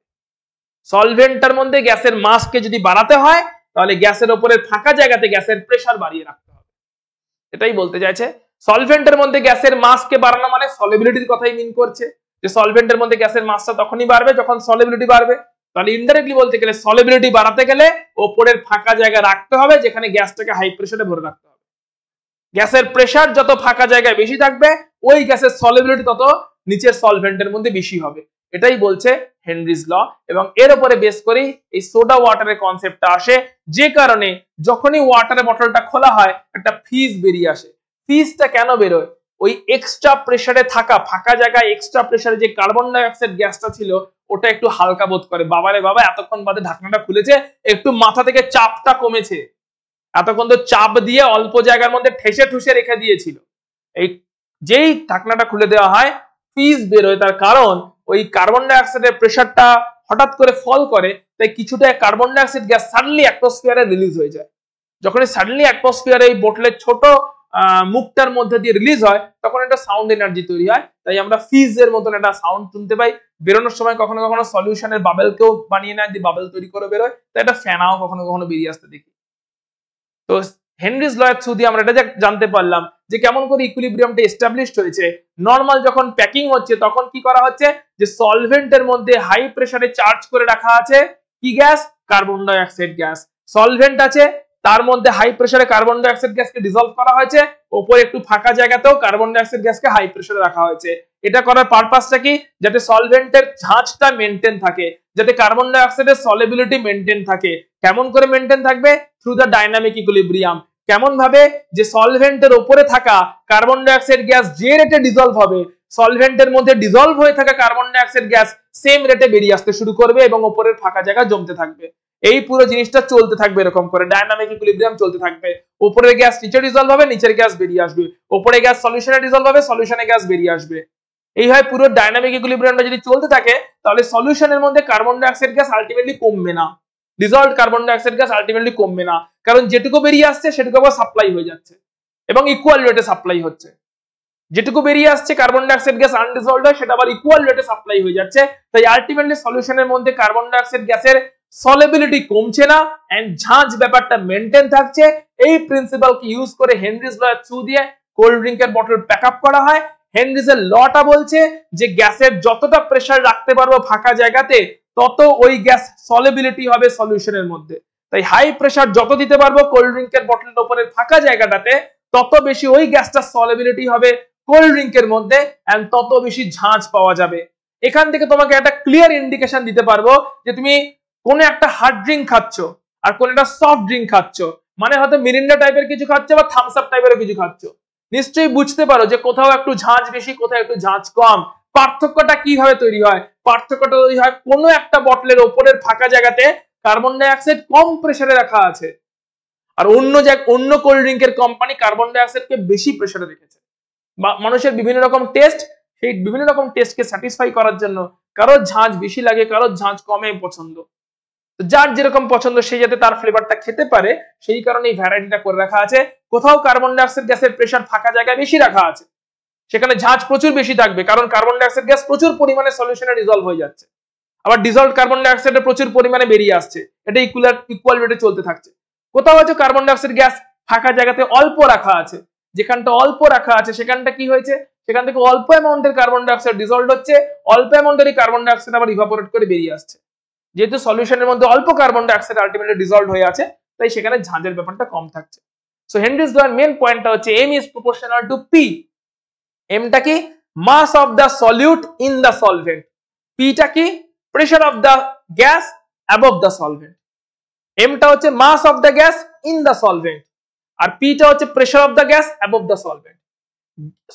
সলভেন্টের মধ্যে গ্যাসের মাসকে যদি বাড়াতে হয় তাহলে গ্যাসের উপরে ফাঁকা জায়গাতে গ্যাসের প্রেসার বাড়িয়ে রাখতে হবে, এটাই বলতে চাইছে। সলভেন্টের মধ্যে গ্যাসের মাসকে বাড়ানো মানে সলিবিলিটির কথাই মিন করছে, যে সলভেন্টের মধ্যে গ্যাসের মাসটা তখনই বাড়বে যখন সলিবিলিটি বাড়বে। তাহলে ইনডাইরেক্টলি বলতে গেলে সলিবিলিটি বাড়াতে গেলে উপরের ফাঁকা জায়গা রাখতে হবে যেখানে গ্যাসটাকে হাই প্রেসারে ভরে রাখতে হবে। গ্যাসের প্রেসার যত ফাঁকা জায়গায় বেশি থাকবে ওই গ্যাসের সলিবিলিটি তত নিচের সলভেন্টের মধ্যে বেশি হবে, এটাই বলছে হেনরিজ ল। এবং এর উপরে বেস করেই এই সোডা ওয়াটারের কনসেপ্টটা আসে, যে কারণে যখনই ওয়াটারের বটলটা খোলা হয় একটা ফিজ বেরিয়ে আসে। ফিজটা কেন বেরোয়? ওই এক্সট্রা প্রেসারে থাকা ফাঁকা জায়গায় এক্সট্রা প্রেসারে যে কার্বন ডাইঅক্সাইড গ্যাসটা ছিল ওটা একটু হালকা বোধ করে, বাবারে বাবা এতক্ষণ বাদে ঢাকনাটা খুলেছে, একটু মাথা থেকে চাপটা কমেছে, এতক্ষণ তো চাপ দিয়ে অল্প জায়গার মধ্যে ঠেসে ঠুসে রেখে দিয়েছিল। এই যেই ঢাকনাটা খুলে দেওয়া হয় ফিজ বেরোয়, তার কারণ ওই কার্বন ডাইঅক্সাইডের প্রেসারটা হঠাৎ করে ফল করে, তাই কিছুটা কার্বন ডাইঅক্সাইড গ্যাস সাডেনলি অ্যাটমসফিয়ারে রিলিজ হয়ে যায়। যখন সাডেনলি অ্যাটমসফিয়ারে এই বোতলের ছোট মুখটার মধ্যে দিয়ে রিলিজ হয় তখন একটা সাউন্ড এনার্জি তৈরি হয়, তাই আমরা ফিজের মতন একটা সাউন্ড শুনতে পাই। বেরোনোর সময় কখনো কখনো সলিউশনের বাবেলকেও বানিয়ে নেয়, দিয়ে বাবেল তৈরি করে বেরোয়, তাই একটা ফ্যানাও কখনো কখনো বেরিয়ে আসতে দেখি। তো হেনরিজ লয়ের থ্রু দিয়ে আমরা এটা জানতে পারলাম যে কেমন করে ইকুইলিব্রিয়ামটা এস্টাবলিশড হয়েছে। নর্মাল যখন প্যাকিং হচ্ছে তখন কি করা হচ্ছে, যে সলভেন্টের মধ্যে হাই প্রেসারে চার্জ করে রাখা আছে কি গ্যাস, কার্বন ডাই অক্সাইড গ্যাস। সলভেন্ট আছে, তার মধ্যে হাই প্রেসারে কার্বন ডাই অক্সাইড গ্যাসকে ডিসলভ করা হয়েছে, উপরে একটু ফাঁকা জায়গাতেও কার্বন ডাই অক্সাইড গ্যাসকে হাই প্রেসারে রাখা হয়েছে। এটা করার পারপাসটা কি, যাতে সলভেন্টের ঝাঁজটা মেনটেন থাকে, যাতে কার্বন ডাই অক্সাইডের সলিবিলিটি মেনটেন থাকে। কেমন করে মেনটেন থাকবে, থ্রু দ্য ডাইনামিক ইকুইলিব্রিয়াম। কেমন ভাবে, যে সলভেন্টের উপরে থাকা কার্বন ডাই অক্সাইড গ্যাস যে রেটে ডিসলভ হবে, সলভেন্টের মধ্যে ডিসলভ হয়ে থাকা কার্বন ডাই অক্সাইড গ্যাস সেম রেটে বেরিয়ে আসতে শুরু করবে এবং উপরের ফাঁকা জায়গা জমতে থাকবে। এই পুরো জিনিসটা চলতে থাকবে এরকম করে, ডায়নামিক ইকুইলিব্রিয়াম চলতে থাকবে। উপরের গ্যাস নিচে ডিসলভ হবে, নিচের গ্যাস বেরিয়ে আসবে, উপরে গ্যাস সলিউশনে ডিসলভ হবে, সলিউশনে গ্যাস বেরিয়ে আসবে। এইভাবে পুরো ডায়নামিক ইকুইলিব্রিয়ামটা যদি চলতে থাকে তাহলে সলিউশনের মধ্যে কার্বন ডাই অক্সাইড গ্যাস আলটিমেটলি কমবে না, ডিসলভড কার্বন ডাই অক্সাইড গ্যাস আলটিমেটলি কমবে না, কারণ যেটুকু বেরিয়ে আসছে সেটুকু আবার সাপ্লাই হয়ে যাচ্ছে এবং ইকুয়াল রেটে সাপ্লাই হচ্ছে। যেটুকু বেরিয়ে আসছে কার্বন ডাই অক্সাইড গ্যাস আনডিসলভড হয়, সেটা আবার ইকুয়াল রেটে সাপ্লাই হয়ে যাচ্ছে। তাই আলটিমেটলি সলিউশনের মধ্যে কার্বন ডাই অক্সাইড গ্যাসের সলিবিলিটি কমছে না এন্ড ঝাঁজ ব্যাপারটা মেনটেন থাকছে। এই প্রিন্সিপালকে ইউজ করে হেনরিজ লয়ের থ্রু দিয়ে কোল্ড ড্রিঙ্কের বটল প্যাক আপ করা হয়। হেনরিজের লটা বলছে যে গ্যাসের যতটা প্রেসার রাখতে পারবো ফাঁকা জায়গাতে তত ওই গ্যাস সলিবিলিটি হবে সলিউশনের মধ্যে। তাই হাই প্রেসার যত দিতে পারবো কোল্ড ড্রিঙ্কের বটলের উপরে ফাঁকা জায়গাটাতে, তত বেশি ওই গ্যাসটা সলিবিলিটি হবে কোল্ড ড্রিঙ্কের মধ্যে এন্ড তত বেশি ঝাঁজ পাওয়া যাবে। এখান থেকে তোমাকে একটা ক্লিয়ার ইন্ডিকেশন দিতে পারবো যে তুমি কোন একটা হার্ড ড্রিঙ্ক খাচ্ছ আর কোন একটা সফট ড্রিঙ্ক খাচ্ছ, মানে হয়তো মিরিন্ডা টাইপের কিছু খাচ্ছ বা থামস আপ টাইপের কিছু খাচ্ছ, নিশ্চয়ই বুঝতে পারো যে কোথাও একটু ঝাঁজ বেশি, কোথাও একটু ঝাঁজ কম। পার্থক্যটা কিভাবে তৈরি হয়, পার্থক্যটা তৈরি হয় কোনো একটা বটলের ওপরের ফাঁকা জায়গাতে কার্বন ডাই অক্সাইড কম প্রেসারে রাখা আছে আর অন্য কোল্ড ড্রিঙ্কের কোম্পানি কার্বন ডাই অক্সাইডকে বেশি প্রেসারে রেখেছে। মানুষের বিভিন্ন রকম টেস্ট, সেই বিভিন্ন রকম টেস্টকে স্যাটিসফাই করার জন্য কারোর ঝাঁজ বেশি লাগে, কারোর ঝাঁজ কমে পছন্দ। যার যেরকম পছন্দ সে যাতে তার ফ্লেভারটা খেতে পারে সেই কারণে এই ভ্যারাইটিটা করে রাখা আছে। কোথাও কার্বন ডাই অক্সাইড গ্যাসের প্রেসার ফাঁকা জায়গায় বেশি রাখা আছে, সেখানে ঝাঁজ প্রচুর বেশি থাকবে, কারণ কার্বন ডাই অক্সাইড গ্যাস প্রচুর পরিমাণে সলিউশনে ডিসলভ হয়ে যাচ্ছে, আবার ডিসলভড কার্বন ডাই অক্সাইড প্রচুর পরিমাণে বেরিয়ে আসছে, এটা ইকুয়াল রেটে চলতে থাকছে। কোথাও হচ্ছে কার্বন ডাই অক্সাইড গ্যাস ফাঁকা জায়গাতে অল্প রাখা আছে, যেখানটা অল্প রাখা আছে সেখানটা কি হয়েছে, সেখান থেকে অল্প অ্যামাউন্টের কার্বন ডাই অক্সাইড ডিসলভ হচ্ছে, অল্প অ্যামাউন্টের কার্বন ডাই অক্সাইড আবার ইভাপোরেট করে বেরিয়ে আসছে। যেহেতু সলিউশনের মধ্যে অল্প কার্বন ডাই অক্সাইড আলটিমেটলি ডিসলভ হয়ে আছে, তাই সেখানে ঝাঁজের ব্যাপারটা কম থাকছে। সো হেনরিজ লয়ের মেইন পয়েন্টটা হচ্ছে m is proportional to p। mটা কি, mass of the solute in the solvent. pটা কি, pressure of the gas above the solvent. mটা হচ্ছে mass of the gas in the solvent আর pটা হচ্ছে pressure of the gas above the solvent.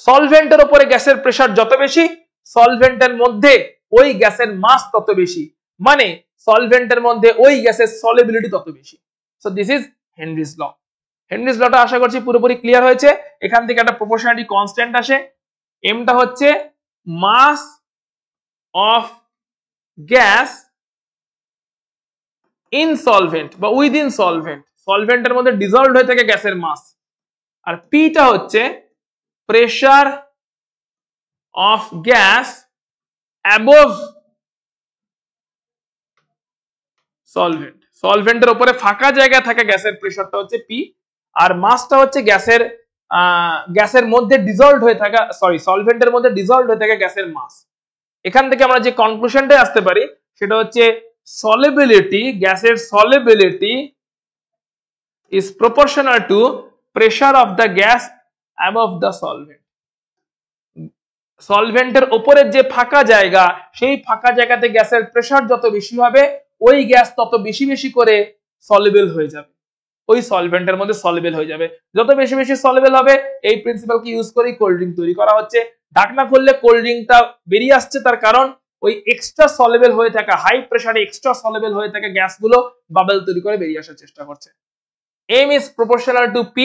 সলভেন্টের উপরে গ্যাসের প্রেসার যত বেশি, সলভেন্টের মধ্যে ওই গ্যাসের মাস তত বেশি, মানে সলভেন্টের মধ্যে ওই গ্যাসের সলিবিলিটি তত বেশি। So this is Henry's law. Henry's লটা আশা করছি পুরোপুরি ক্লিয়ার হয়েছে। এখান থেকে একটা প্রপোর্শনালিটি কনস্ট্যান্ট আসে, এমটা হচ্ছে mass of gas in solvent বা উইদিন সলভেন্ট, সলভেন্টের মধ্যে ডিসলভড হয়ে থাকে গ্যাসের মাস, আর পিটা হচ্ছে pressure of gas above solvent. সলভেন্টের উপরে ফাঁকা জায়গা থাকে গ্যাসের প্রেসারটা হচ্ছে পি, আর মাসটা হচ্ছে গ্যাসের মধ্যে ডিসলভড হয়ে থাকা, সলভেন্টের মধ্যে ডিসলভড হয়ে থাকে গ্যাসের মাস। এখান থেকে আমরা যে কনক্লুশনটা আসতে পারি সেটা হচ্ছে সলিবিলিটি, গ্যাসের solubility is proportional to pressure of the gas above the solvent। সলভেন্টের উপরের যে ফাঁকা জায়গা, সেই ফাঁকা জায়গাতে গ্যাসের প্রেসার যত বেশি হবে ওই গ্যাস তত বেশি বেশি করে সলিবল হয়ে যাবে, ওই সলভেন্টের মধ্যে সলিবল হয়ে যাবে। যত বেশি বেশি সলিবল হবে, এই প্রিন্সিপালকে ইউজ করেই কোল্ড ড্রিঙ্ক তৈরি করা হচ্ছে। ঢাকনা খুললে কোল্ড ড্রিঙ্কটা বেরিয়ে আসছে, তার কারণ ওই এক্সট্রা সলিবল হয়ে থাকা, হাই প্রেসারে এক্সট্রা সলিবল হয়ে থাকা গ্যাসগুলো বাবল তৈরি করে বেরিয়ে আসার চেষ্টা করছে। m is proportional to p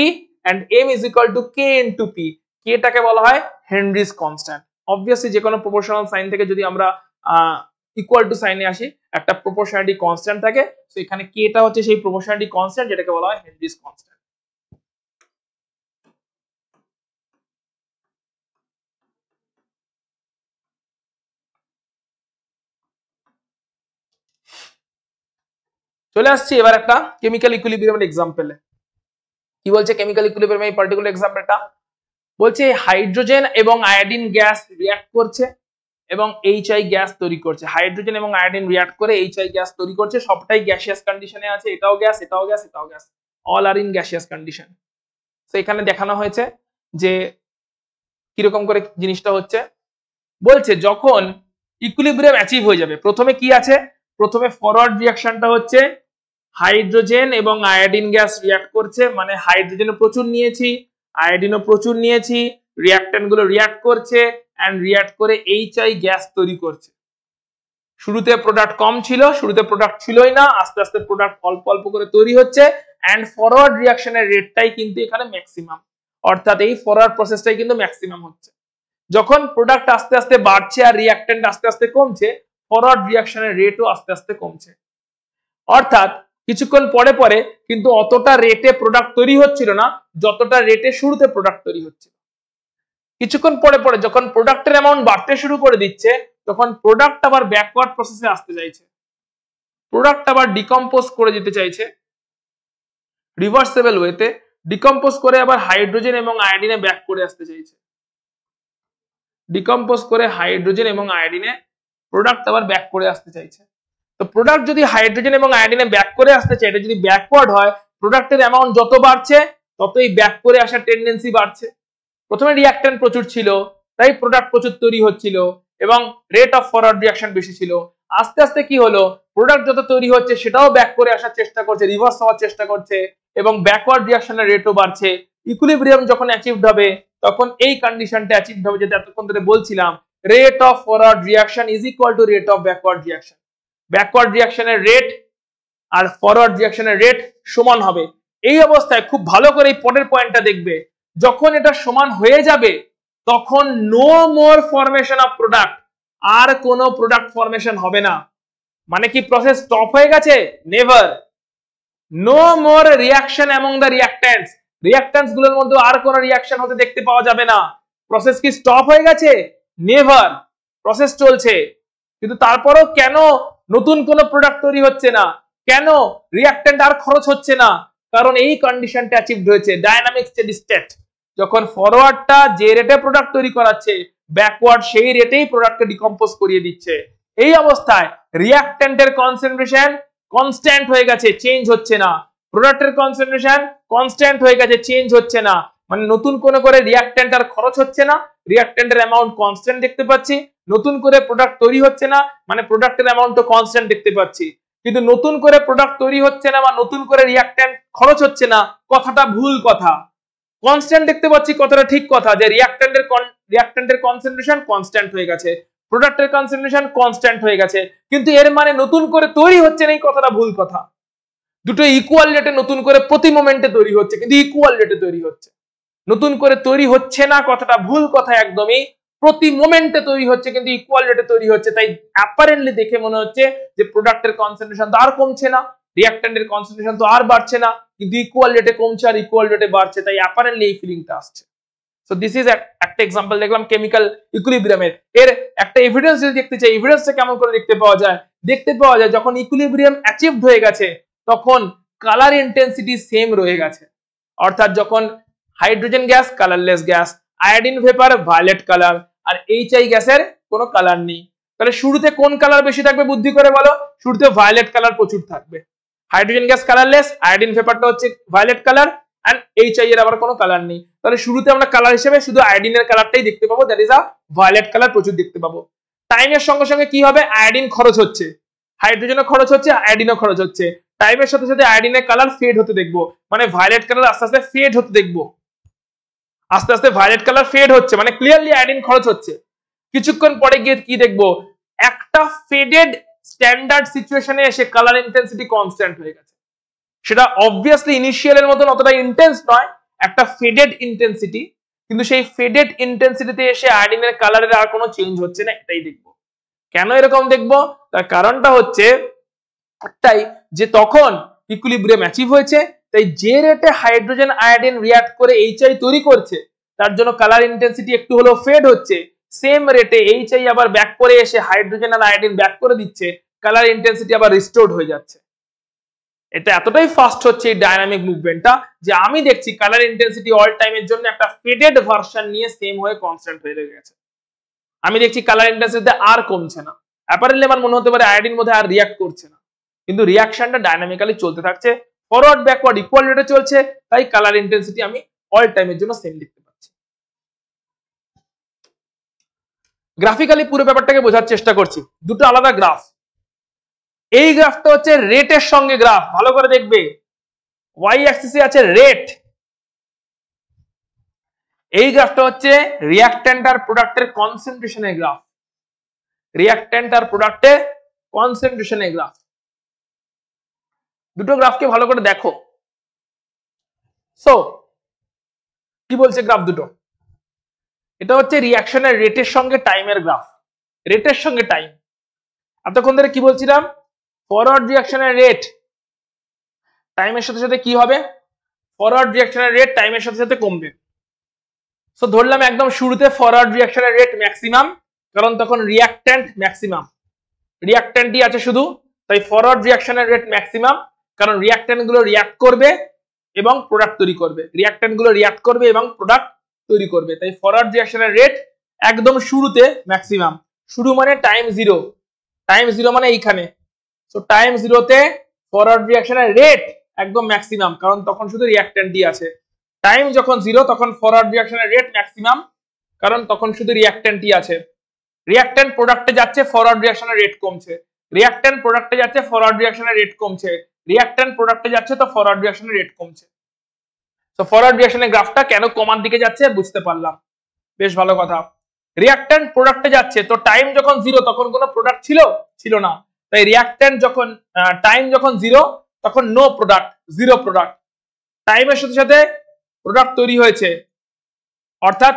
and m is equal to k into p। k টাকে বলা হয় হেনরিজ কনস্ট্যান্ট। অবভিয়াসলি যে কোনো প্রপোর্শনাল সাইন থেকে যদি আমরা ইকুয়াল টু সাইনে আসি, একটা প্রপোর্শনালিটি কনস্ট্যান্ট থাকে, তো এখানে k টা হচ্ছে সেই প্রপোর্শনালিটি কনস্ট্যান্ট যেটাকে বলা হয় হেনরিজ কনস্ট্যান্ট। চলে আসছি এবার একটা কেমিক্যাল ইকুইলিব্রিয়ামের এক্সাম্পলে। কি বলছে কেমিক্যাল ইকুইলিব্রিয়াম এই পার্টিকুলার এক্সাম্পলটা? বলছে হাইড্রোজেন এবং আয়োডিন গ্যাস রিঅ্যাক্ট করছে এবং HI গ্যাস তৈরি করছে। হাইড্রোজেন এবং আয়োডিন রিঅ্যাক্ট করে HI গ্যাস তৈরি করছে, সবটাই গ্যাসিয়াস কন্ডিশনে আছে, এটাও গ্যাস, এটাও গ্যাস, এটাও গ্যাস, all are in gaseous condition. তো এখানে দেখানো হয়েছে যে কিরকম করে জিনিসটা হচ্ছে। বলছে যখন ইকুইলিব্রিয়াম অ্যাচিভ হয়ে যাবে, প্রথমে কি আছে, প্রথমে ফরওয়ার্ড রিঅ্যাকশনটা হচ্ছে হাইড্রোজেন এবং আয়োডিন গ্যাস রিঅ্যাক্ট করছে, মানে হাইড্রোজেনও প্রচুর নিয়েছি, আয়োডিনও প্রচুর নিয়েছি, রিঅ্যাক্ট্যান্ট গুলো রিঅ্যাক্ট করছে এন্ড রিঅ্যাক্ট করে HI গ্যাস তৈরি করছে। শুরুতে প্রোডাক্ট কম ছিল, শুরুতে প্রোডাক্ট ছিলই না, আস্তে আস্তে প্রোডাক্ট অল্প অল্প করে তৈরি হচ্ছে এন্ড ফরওয়ার্ড রিঅ্যাকশনের রেটটাই কিন্তু এখানে ম্যাক্সিমাম, অর্থাৎ এই ফরওয়ার্ড প্রসেসটাই কিন্তু ম্যাক্সিমাম হচ্ছে। যখন প্রোডাক্ট আস্তে আস্তে বাড়ছে আর রিঅ্যাক্ট্যান্ট আস্তে আস্তে কমছে, ফরওয়ার্ড রিঅ্যাকশনের রেটও আস্তে আস্তে কমছে। অর্থাৎ কিছুক্ষণ পরে পরে কিন্তু অতটা রেটে প্রোডাক্ট তৈরি হচ্ছিল না যতটা রেটে শুরুতে প্রোডাক্ট তৈরি হচ্ছিল। কিছুক্ষণ পরে পরে যখন প্রোডাক্টের অ্যামাউন্ট বাড়তে শুরু করে দিচ্ছে, তখন প্রোডাক্ট আবার ব্যাকওয়ার্ড প্রসেসে আসতে চাইছে, প্রোডাক্ট আবার ডিকম্পোজ করে যেতে চাইছে রিভার্সেবল ওয়েতে, ডিকম্পোজ করে আবার হাইড্রোজেন এবং আয়োডিনে ব্যাক করে আসতে চাইছে, ডিকম্পোজ করে হাইড্রোজেন এবং আয়োডিনে প্রোডাক্ট আবার ব্যাক করে আসতে চাইছে। তো প্রোডাক্ট যদি হাইড্রোজেন এবং আয়োডিনে ব্যাক করে আসতে চায়, এটা যদি ব্যাকওয়ার্ড হয়, প্রোডাক্টের অ্যামাউন্ট যত বাড়ছে ততই ব্যাক করে আসার টেন্ডেন্সি বাড়ছে। প্রথমে রিঅ্যাকট্যান্ট প্রচুর ছিল তাই প্রোডাক্ট প্রচুর তৈরি হচ্ছিল এবং রেট অফ ফরওয়ার্ড রিঅ্যাকশন বেশি ছিল। আস্তে আস্তে কি হলো, প্রোডাক্ট যত তৈরি হচ্ছে সেটাও ব্যাক করে আসার চেষ্টা করছে, রিভার্স হওয়ার চেষ্টা করছে এবং ব্যাকওয়ার্ড রিঅ্যাকশনের রেটও বাড়ছে। ইকুইলিব্রিয়াম যখন অ্যাচিভড হবে তখন এই কন্ডিশনটা অ্যাচিভড হবে, যেটা এতক্ষণ ধরে বলছিলাম, rate of forward reaction is equal to rate of backward reaction. Backward রিঅ্যাকশনের রেট আর ফরওয়ার্ড রিঅ্যাকশনের রেট সমান হবে। এই অবস্থায় খুব ভালো করে এই পরের পয়েন্টটা দেখবে, যখন এটা সমান হয়ে যাবে তখন no more formation of product, আর কোনো প্রোডাক্ট ফরমেশন হবে না। মানে কি প্রসেস স্টপ হয়ে গেছে? Never. No more reaction among the reactants, reactants গুলোর মধ্যে আর কোনো রিঅ্যাকশন হতে দেখতে পাওয়া যাবে না। প্রসেস কি স্টপ হয়ে গেছে? নেভার, প্রসেস চলছে। কিন্তু তারপরও কেন নতুন কোনো প্রোডাক্ট তৈরি হচ্ছে না, কেন রিঅ্যাক্ট্যান্ট আর খরচ হচ্ছে না? কারণ এই কন্ডিশনটা অ্যাচিভড হয়েছে, ডায়নামিক স্টেডি স্টেট। যখন ফরওয়ার্ডটা যে রেটে প্রোডাক্ট তৈরি করাচ্ছে, ব্যাকওয়ার্ড সেই রেটেই প্রোডাক্টকে ডিকম্পোজ করিয়ে দিচ্ছে। এই অবস্থায় রিঅ্যাক্ট্যান্টের কনসেন্ট্রেশন কনস্ট্যান্ট হয়ে গেছে, চেঞ্জ হচ্ছে না। প্রোডাক্টের কনসেন্ট্রেশন কনস্ট্যান্ট হয়ে গেছে, চেঞ্জ হচ্ছে না। মানে নতুন কোনো করে রিঅ্যাক্ট্যান্ট আর খরচ হচ্ছে না, রিঅ্যাক্ট্যান্টের অ্যামাউন্ট কনস্ট্যান্ট দেখতে পাচ্ছি। নতুন করে প্রোডাক্ট তৈরি হচ্ছে না, মানে প্রোডাক্টের অ্যামাউন্টও কনস্ট্যান্ট দেখতে পাচ্ছি। কিন্তু নতুন করে প্রোডাক্ট তৈরি হচ্ছে না বা নতুন করে রিঅ্যাক্ট্যান্ট খরচ হচ্ছে না, কথাটা ভুল কথা। কনস্ট্যান্ট দেখতে পাচ্ছি, কথাটা ঠিক কথা, যে রিঅ্যাক্ট্যান্টের কনসেন্ট্রেশন কনস্ট্যান্ট হয়ে গেছে, প্রোডাক্টের কনসেন্ট্রেশন কনস্ট্যান্ট হয়ে গেছে, কিন্তু এর মানে নতুন করে তৈরি হচ্ছে না, এই কথাটা ভুল কথা। দুটো ইকুয়াল রেটে নতুন করে প্রতি মোমেন্টে তৈরি হচ্ছে, কিন্তু ইকুয়াল রেটে তৈরি হচ্ছে। নতুন করে তৈরি হচ্ছে না কথাটা ভুল কথা একদমই, প্রতি মোমেন্টে তৈরি হচ্ছে কিন্তু ইকুয়াল রেটে তৈরি হচ্ছে। তাই অ্যাপারেন্টলি দেখে মনে হচ্ছে যে প্রোডাক্টের কনসেন্ট্রেশন তো আর কমছে না, রিঅ্যাক্ট্যান্টের কনসেন্ট্রেশন তো আর বাড়ছে না, কিন্তু ইকুয়াল রেটে কমছে আর ইকুয়াল রেটে বাড়ছে। তাই অ্যাপারেন্টলি এই ফিলিংটা আসছে। সো দিস ইজ একটা এক্সাম্পল দেখলাম কেমিক্যাল ইকুইলিব্রিয়ামের। এর একটা এভিডেন্স যদি দেখতে চাই, এভিডেন্সটা কেমন করে দেখতে পাওয়া যায়? দেখতে পাওয়া যায় যখন ইকুইলিব্রিয়াম অ্যাচিভড হয়ে গেছে তখন কালার ইন্টেন্সিটি সেম রয়ে গেছে। অর্থাৎ যখন hydrogen gas colourless gas, iodine vapour violet colour, আর HI গ্যাসের কোনো কালার নেই। তাহলে শুরুতে কোন কালার বেশি থাকবে বুদ্ধি করে বলো? শুরুতে ভায়োলেট কালার প্রচুর থাকবে। হাইড্রোজেন গ্যাস কালারলেস, আয়োডিন ভেপারটা হচ্ছে ভায়োলেট কালার, এন্ড HI এর আবার কোনো কালার নেই। তাহলে শুরুতে আমরা কালার হিসেবে শুধু আয়োডিনের কালারটাই দেখতে পাবো, that is a violet colour প্রচুর দেখতে পাবো। টাইমের সঙ্গে সঙ্গে কি হবে? আয়োডিন খরচ হচ্ছে, হাইড্রোজেনও খরচ হচ্ছে, আয়োডিনও খরচ হচ্ছে। টাইমের সাথে সাথে আয়োডিনের কালার ফেড হতে দেখবো, মানে ভায়োলেট কালার আস্তে আস্তে ফেড হতে দেখবো। আস্তে আস্তে ভায়োলেট কালার ফেড হচ্ছে, মানে ক্লিয়ারলি আয়োডিন খরচ হচ্ছে। কিছুক্ষণ পরে গিয়ে কি দেখবো? একটা ফেডেড স্ট্যান্ডার্ড সিচুয়েশনে এসে কালার ইন্টেন্সিটি কনস্ট্যান্ট হয়ে গেছে। সেটা অবভিয়াসলি ইনিশিয়ালের মতন অতটা ইন্টেন্স নয়, একটা ফেডেড ইন্টেন্সিটি, কিন্তু সেই ফেডেড ইন্টেন্সিটিতে এসে আয়োডিনের কালারের আর কোনো চেঞ্জ হচ্ছে না, এটাই দেখবো। কেন এরকম দেখবো? তার কারণটা হচ্ছে একটাই, যে তখন ইকুইলিব্রিয়াম অ্যাচিভ হয়েছে, তাই যে রেটে হাইড্রোজেন আয়োডিন রিঅ্যাক্ট করে HI তৈরি করছে তার জন্য কালার ইন্টেন্সিটি একটু হলেও ফেড হচ্ছে। সেম রেটে HI আবার ব্যাক করে এসে হাইড্রোজেন আর আয়োডিন ব্যাক করে দিচ্ছে, কালার ইন্টেন্সিটি আবার রিস্টোরড হয়ে যাচ্ছে। এটা এতটাই ফাস্ট হচ্ছে এই ডাইনামিক মুভমেন্টটা যে আমি দেখছি কালার ইন্টেন্সিটি অল টাইমের জন্য একটা ফেডেড ভার্সন নিয়ে সেম হয়ে কনস্ট্যান্ট হয়ে গেছে। আমি দেখছি কালার ইন্টেন্সিটিতে আর কমছে না। অ্যাপারেন্টলি আমার মনে হতে পারে আয়োডিন মধ্যে আর রিয়াক্ট করছে না, কিন্তু রিয়াকশনটা ডাইনামিক্যালি চলতে থাকছে, ফরওয়ার্ড ব্যাকওয়ার্ড ইকুয়াল রেটে চলছে, তাই কালার ইন্টেন্সিটি আমি অল টাইমের জন্য সেম দেখতে পাচ্ছি। গ্রাফিক্যালি পুরো ব্যাপারটাকে বোঝার চেষ্টা করছি। দুটো আলাদা গ্রাফ। এই গ্রাফটা হচ্ছে রেটের সঙ্গে গ্রাফ, ভালো করে দেখবে। ওয়াই অ্যাক্সিসে আছে রেট, এই গ্রাফটা হচ্ছে রিঅ্যাকট্যান্ট আর প্রোডাক্টের কনসেন্ট্রেশনের গ্রাফ। রিঅ্যাকট্যান্ট আর প্রোডাক্টের কনসেন্ট্রেশনের গ্রাফ। দুটো গ্রাফকে ভালো করে দেখো। সো কি বলছে গ্রাফ দুটো? এটা হচ্ছে রিঅ্যাকশনের রেটের সঙ্গে টাইমের গ্রাফ। রেটের সঙ্গে টাইম। এতক্ষণ ধরে কি বলছিলাম? ফরওয়ার্ড রিঅ্যাকশনের রেট টাইমের সাথে সাথে কি হবে? ফরওয়ার্ড রিঅ্যাকশনের রেট টাইমের সাথে সাথে কমবে। সো ধরলাম একদম শুরুতে ফরওয়ার্ড রিঅ্যাকশনের রেট ম্যাক্সিমাম, কারণ তখন রিঅ্যাকট্যান্ট ম্যাক্সিমাম, রিঅ্যাকট্যান্টই আছে শুধু, তাই ফরওয়ার্ড রিঅ্যাকশনের রেট ম্যাক্সিমাম, কারণ রিঅ্যাকট্যান্ট গুলো রিঅ্যাক্ট করবে এবং প্রোডাক্ট তৈরি করবে। রিঅ্যাকট্যান্ট গুলো রিঅ্যাক্ট করবে এবং প্রোডাক্ট তৈরি করবে, তাই ফরওয়ার্ড রিঅ্যাকশনের রেট একদম শুরুতে ম্যাক্সিমাম। শুরু মানে টাইম জিরো, টাইম জিরো মানে এইখানে। সো টাইম জিরোতে ফরওয়ার্ড রিঅ্যাকশনের রেট একদম ম্যাক্সিমাম, কারণ তখন শুধু রিঅ্যাকট্যান্টই আছে। টাইম যখন জিরো তখন ফরওয়ার্ড রিঅ্যাকশনের রেট ম্যাক্সিমাম, কারণ তখন শুধু রিঅ্যাকট্যান্টই আছে। রিঅ্যাকট্যান্ট প্রোডাক্টে যাচ্ছে, ফরওয়ার্ড রিঅ্যাকশনের রেট কমছে। রিঅ্যাকট্যান্ট প্রোডাক্টে যাচ্ছে, ফরওয়ার্ড রিঅ্যাকশনের রেট কমছে। রিঅ্যাকট্যান্ট প্রোডাক্টে যাচ্ছে, তো ফরওয়ার্ড রিঅ্যাকশনের রেট কমছে। তো ফরওয়ার্ড রিঅ্যাকশনের গ্রাফটা কেন কমার দিকে যাচ্ছে বুঝতে পারলাম, বেশ ভালো কথা। রিঅ্যাকট্যান্ট প্রোডাক্টে যাচ্ছে, তো টাইম যখন জিরো তখন কোনো প্রোডাক্ট ছিল না, তাই রিঅ্যাকট্যান্ট যখন টাইম যখন জিরো তখন নো প্রোডাক্ট, জিরো প্রোডাক্ট। টাইমের সাথে সাথে প্রোডাক্ট তৈরি হয়েছে, অর্থাৎ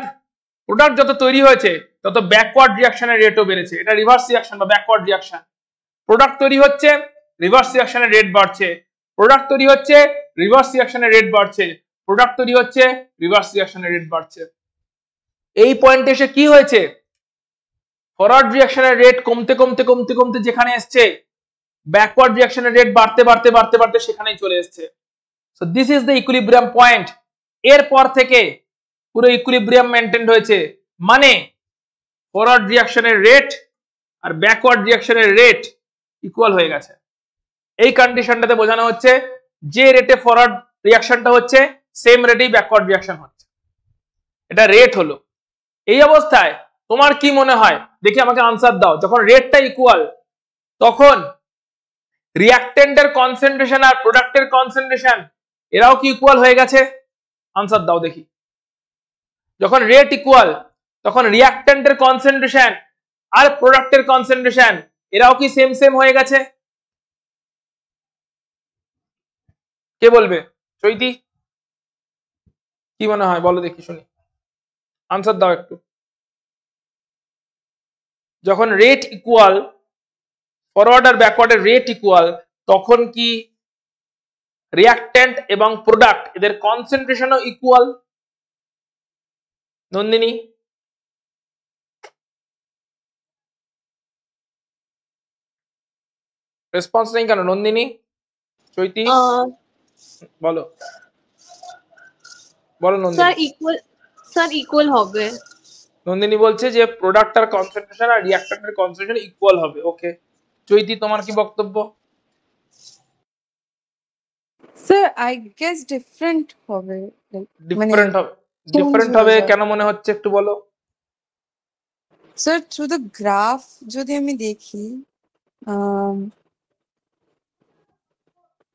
প্রোডাক্ট যত তৈরি হয়েছে তত ব্যাকওয়ার্ড রিঅ্যাকশনের রেটও বেড়েছে। এটা রিভার্স রিঅ্যাকশন বা ব্যাকওয়ার্ড রিঅ্যাকশন। প্রোডাক্ট তৈরি হচ্ছে, রিভার্স রিঅ্যাকশনের রেট বাড়ছে। প্রোডাক্ট তৈরি হচ্ছে, রিভার্স রিঅ্যাকশনের রেট বাড়ছে। প্রোডাক্ট তৈরি হচ্ছে, রিভার্স রিঅ্যাকশনের রেট বাড়ছে। এই পয়েন্টে এসে কি হয়েছে? ফরওয়ার্ড রিঅ্যাকশনের রেট কমতে কমতে কমতে কমতে যেখানে এসছে, ব্যাকওয়ার্ড রিঅ্যাকশনের রেট বাড়তে বাড়তে বাড়তে বাড়তে সেখানেই চলে এসছে। So this is the equilibrium point. এরপর থেকে পুরো ইকুইলিব্রিয়াম মেইনটেইন হয়েছে, মানে ফরওয়ার্ড রিঅ্যাকশনের রেট আর ব্যাকওয়ার্ড রিঅ্যাকশনের রেট ইকুয়াল হয়ে গেছে। এই কন্ডিশনটাতে বোঝানো হচ্ছে যে রেটে ফরওয়ার্ড রিঅ্যাকশনটা হচ্ছে সেম রেটেই ব্যাকওয়ার্ড রিঅ্যাকশন হচ্ছে। এটা রেট হলো। এই অবস্থায় তোমার কি মনে হয় দেখি, আমাকে আনসার দাও। যখন রেটটা ইকুয়াল তখন রিঅ্যাকট্যান্টের কনসেন্ট্রেশন আর প্রোডাক্টের কনসেন্ট্রেশন এরাও কি ইকুয়াল হয়ে গেছে? আনসার দাও দেখি। যখন রেট ইকুয়াল তখন রিঅ্যাকট্যান্টের কনসেন্ট্রেশন আর প্রোডাক্টের কনসেন্ট্রেশন এরাও কি সেম সেম হয়ে গেছে? কে বলবে? চৈতি, কি মনে হয় বলো দেখি, শুনি। আনসার দাও একটু। যখন রেট ইকুয়াল, ফরওয়ার্ড আর ব্যাকওয়ার্ডের রেট ইকুয়াল, তখন কি রিঅ্যাকট্যান্ট এবং প্রোডাক্ট এদের কনসেন্ট্রেশনও ইকুয়াল? নন্দিনী, রেসপন্স নেই কেন? নন্দিনী, চৈতি, বলো বলো নন্দিনী। স্যার ইকুয়াল হবে। নন্দিনী বলছে যে প্রোডাক্ট আর কনসেন্ট্রেশন আর রিঅ্যাকট্যান্টের কনসেন্ট্রেশন ইকুয়াল হবে। ওকে চৈতি, তোমার কি বক্তব্য? স্যার আই গেস ডিফারেন্ট হবে, ডিফারেন্ট হবে। ডিফারেন্ট হবে কেন মনে হচ্ছে একটু বলো। স্যার থ্রু দ্য গ্রাফ যদি আমি দেখি,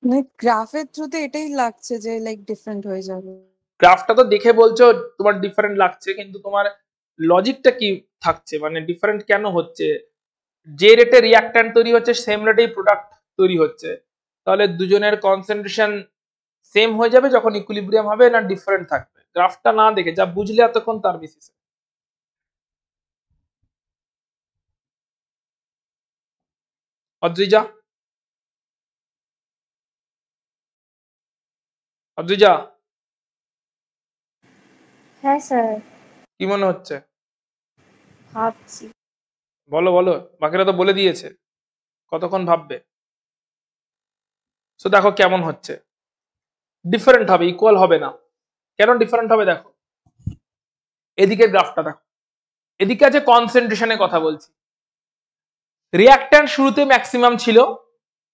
মানে গ্রাফের থ্রুতে এটাই লাগছে যে লাইক ডিফারেন্ট হয়ে যাবে। গ্রাফটা তো দেখে বলছো তোমার ডিফারেন্ট লাগছে, কিন্তু তোমার লজিকটা কি থাকছে? মানে ডিফারেন্ট কেন হচ্ছে? যে রেটে রিঅ্যাকট্যান্ট তৈরি হচ্ছে সেম রেটেই প্রোডাক্ট তৈরি হচ্ছে, তাহলে দুজনের কনসেন্ট্রেশন সেম হয়ে যাবে যখন ইকুইলিব্রিয়াম হবে, না ডিফারেন্ট থাকবে? গ্রাফটা না দেখে যা বুঝলে এতক্ষণ তার বেসিসে। অদ্রিজা, অদ্রিজা, হ্যাঁ স্যার, কি মনে হচ্ছে? ভাবছি। বলো বলো, বাকিরা তো বলে দিয়েছে, কতক্ষণ ভাববে? সো দেখো কেমন হচ্ছে, ডিফারেন্ট হবে, ইকুয়াল হবে না। কেন ডিফারেন্ট হবে দেখো, এদিকের গ্রাফটা দেখো, এদিকে আছে কনসেন্ট্রেশনের কথা বলছি। রিঅ্যাক্ট্যান্ট শুরুতে ম্যাক্সিমাম ছিল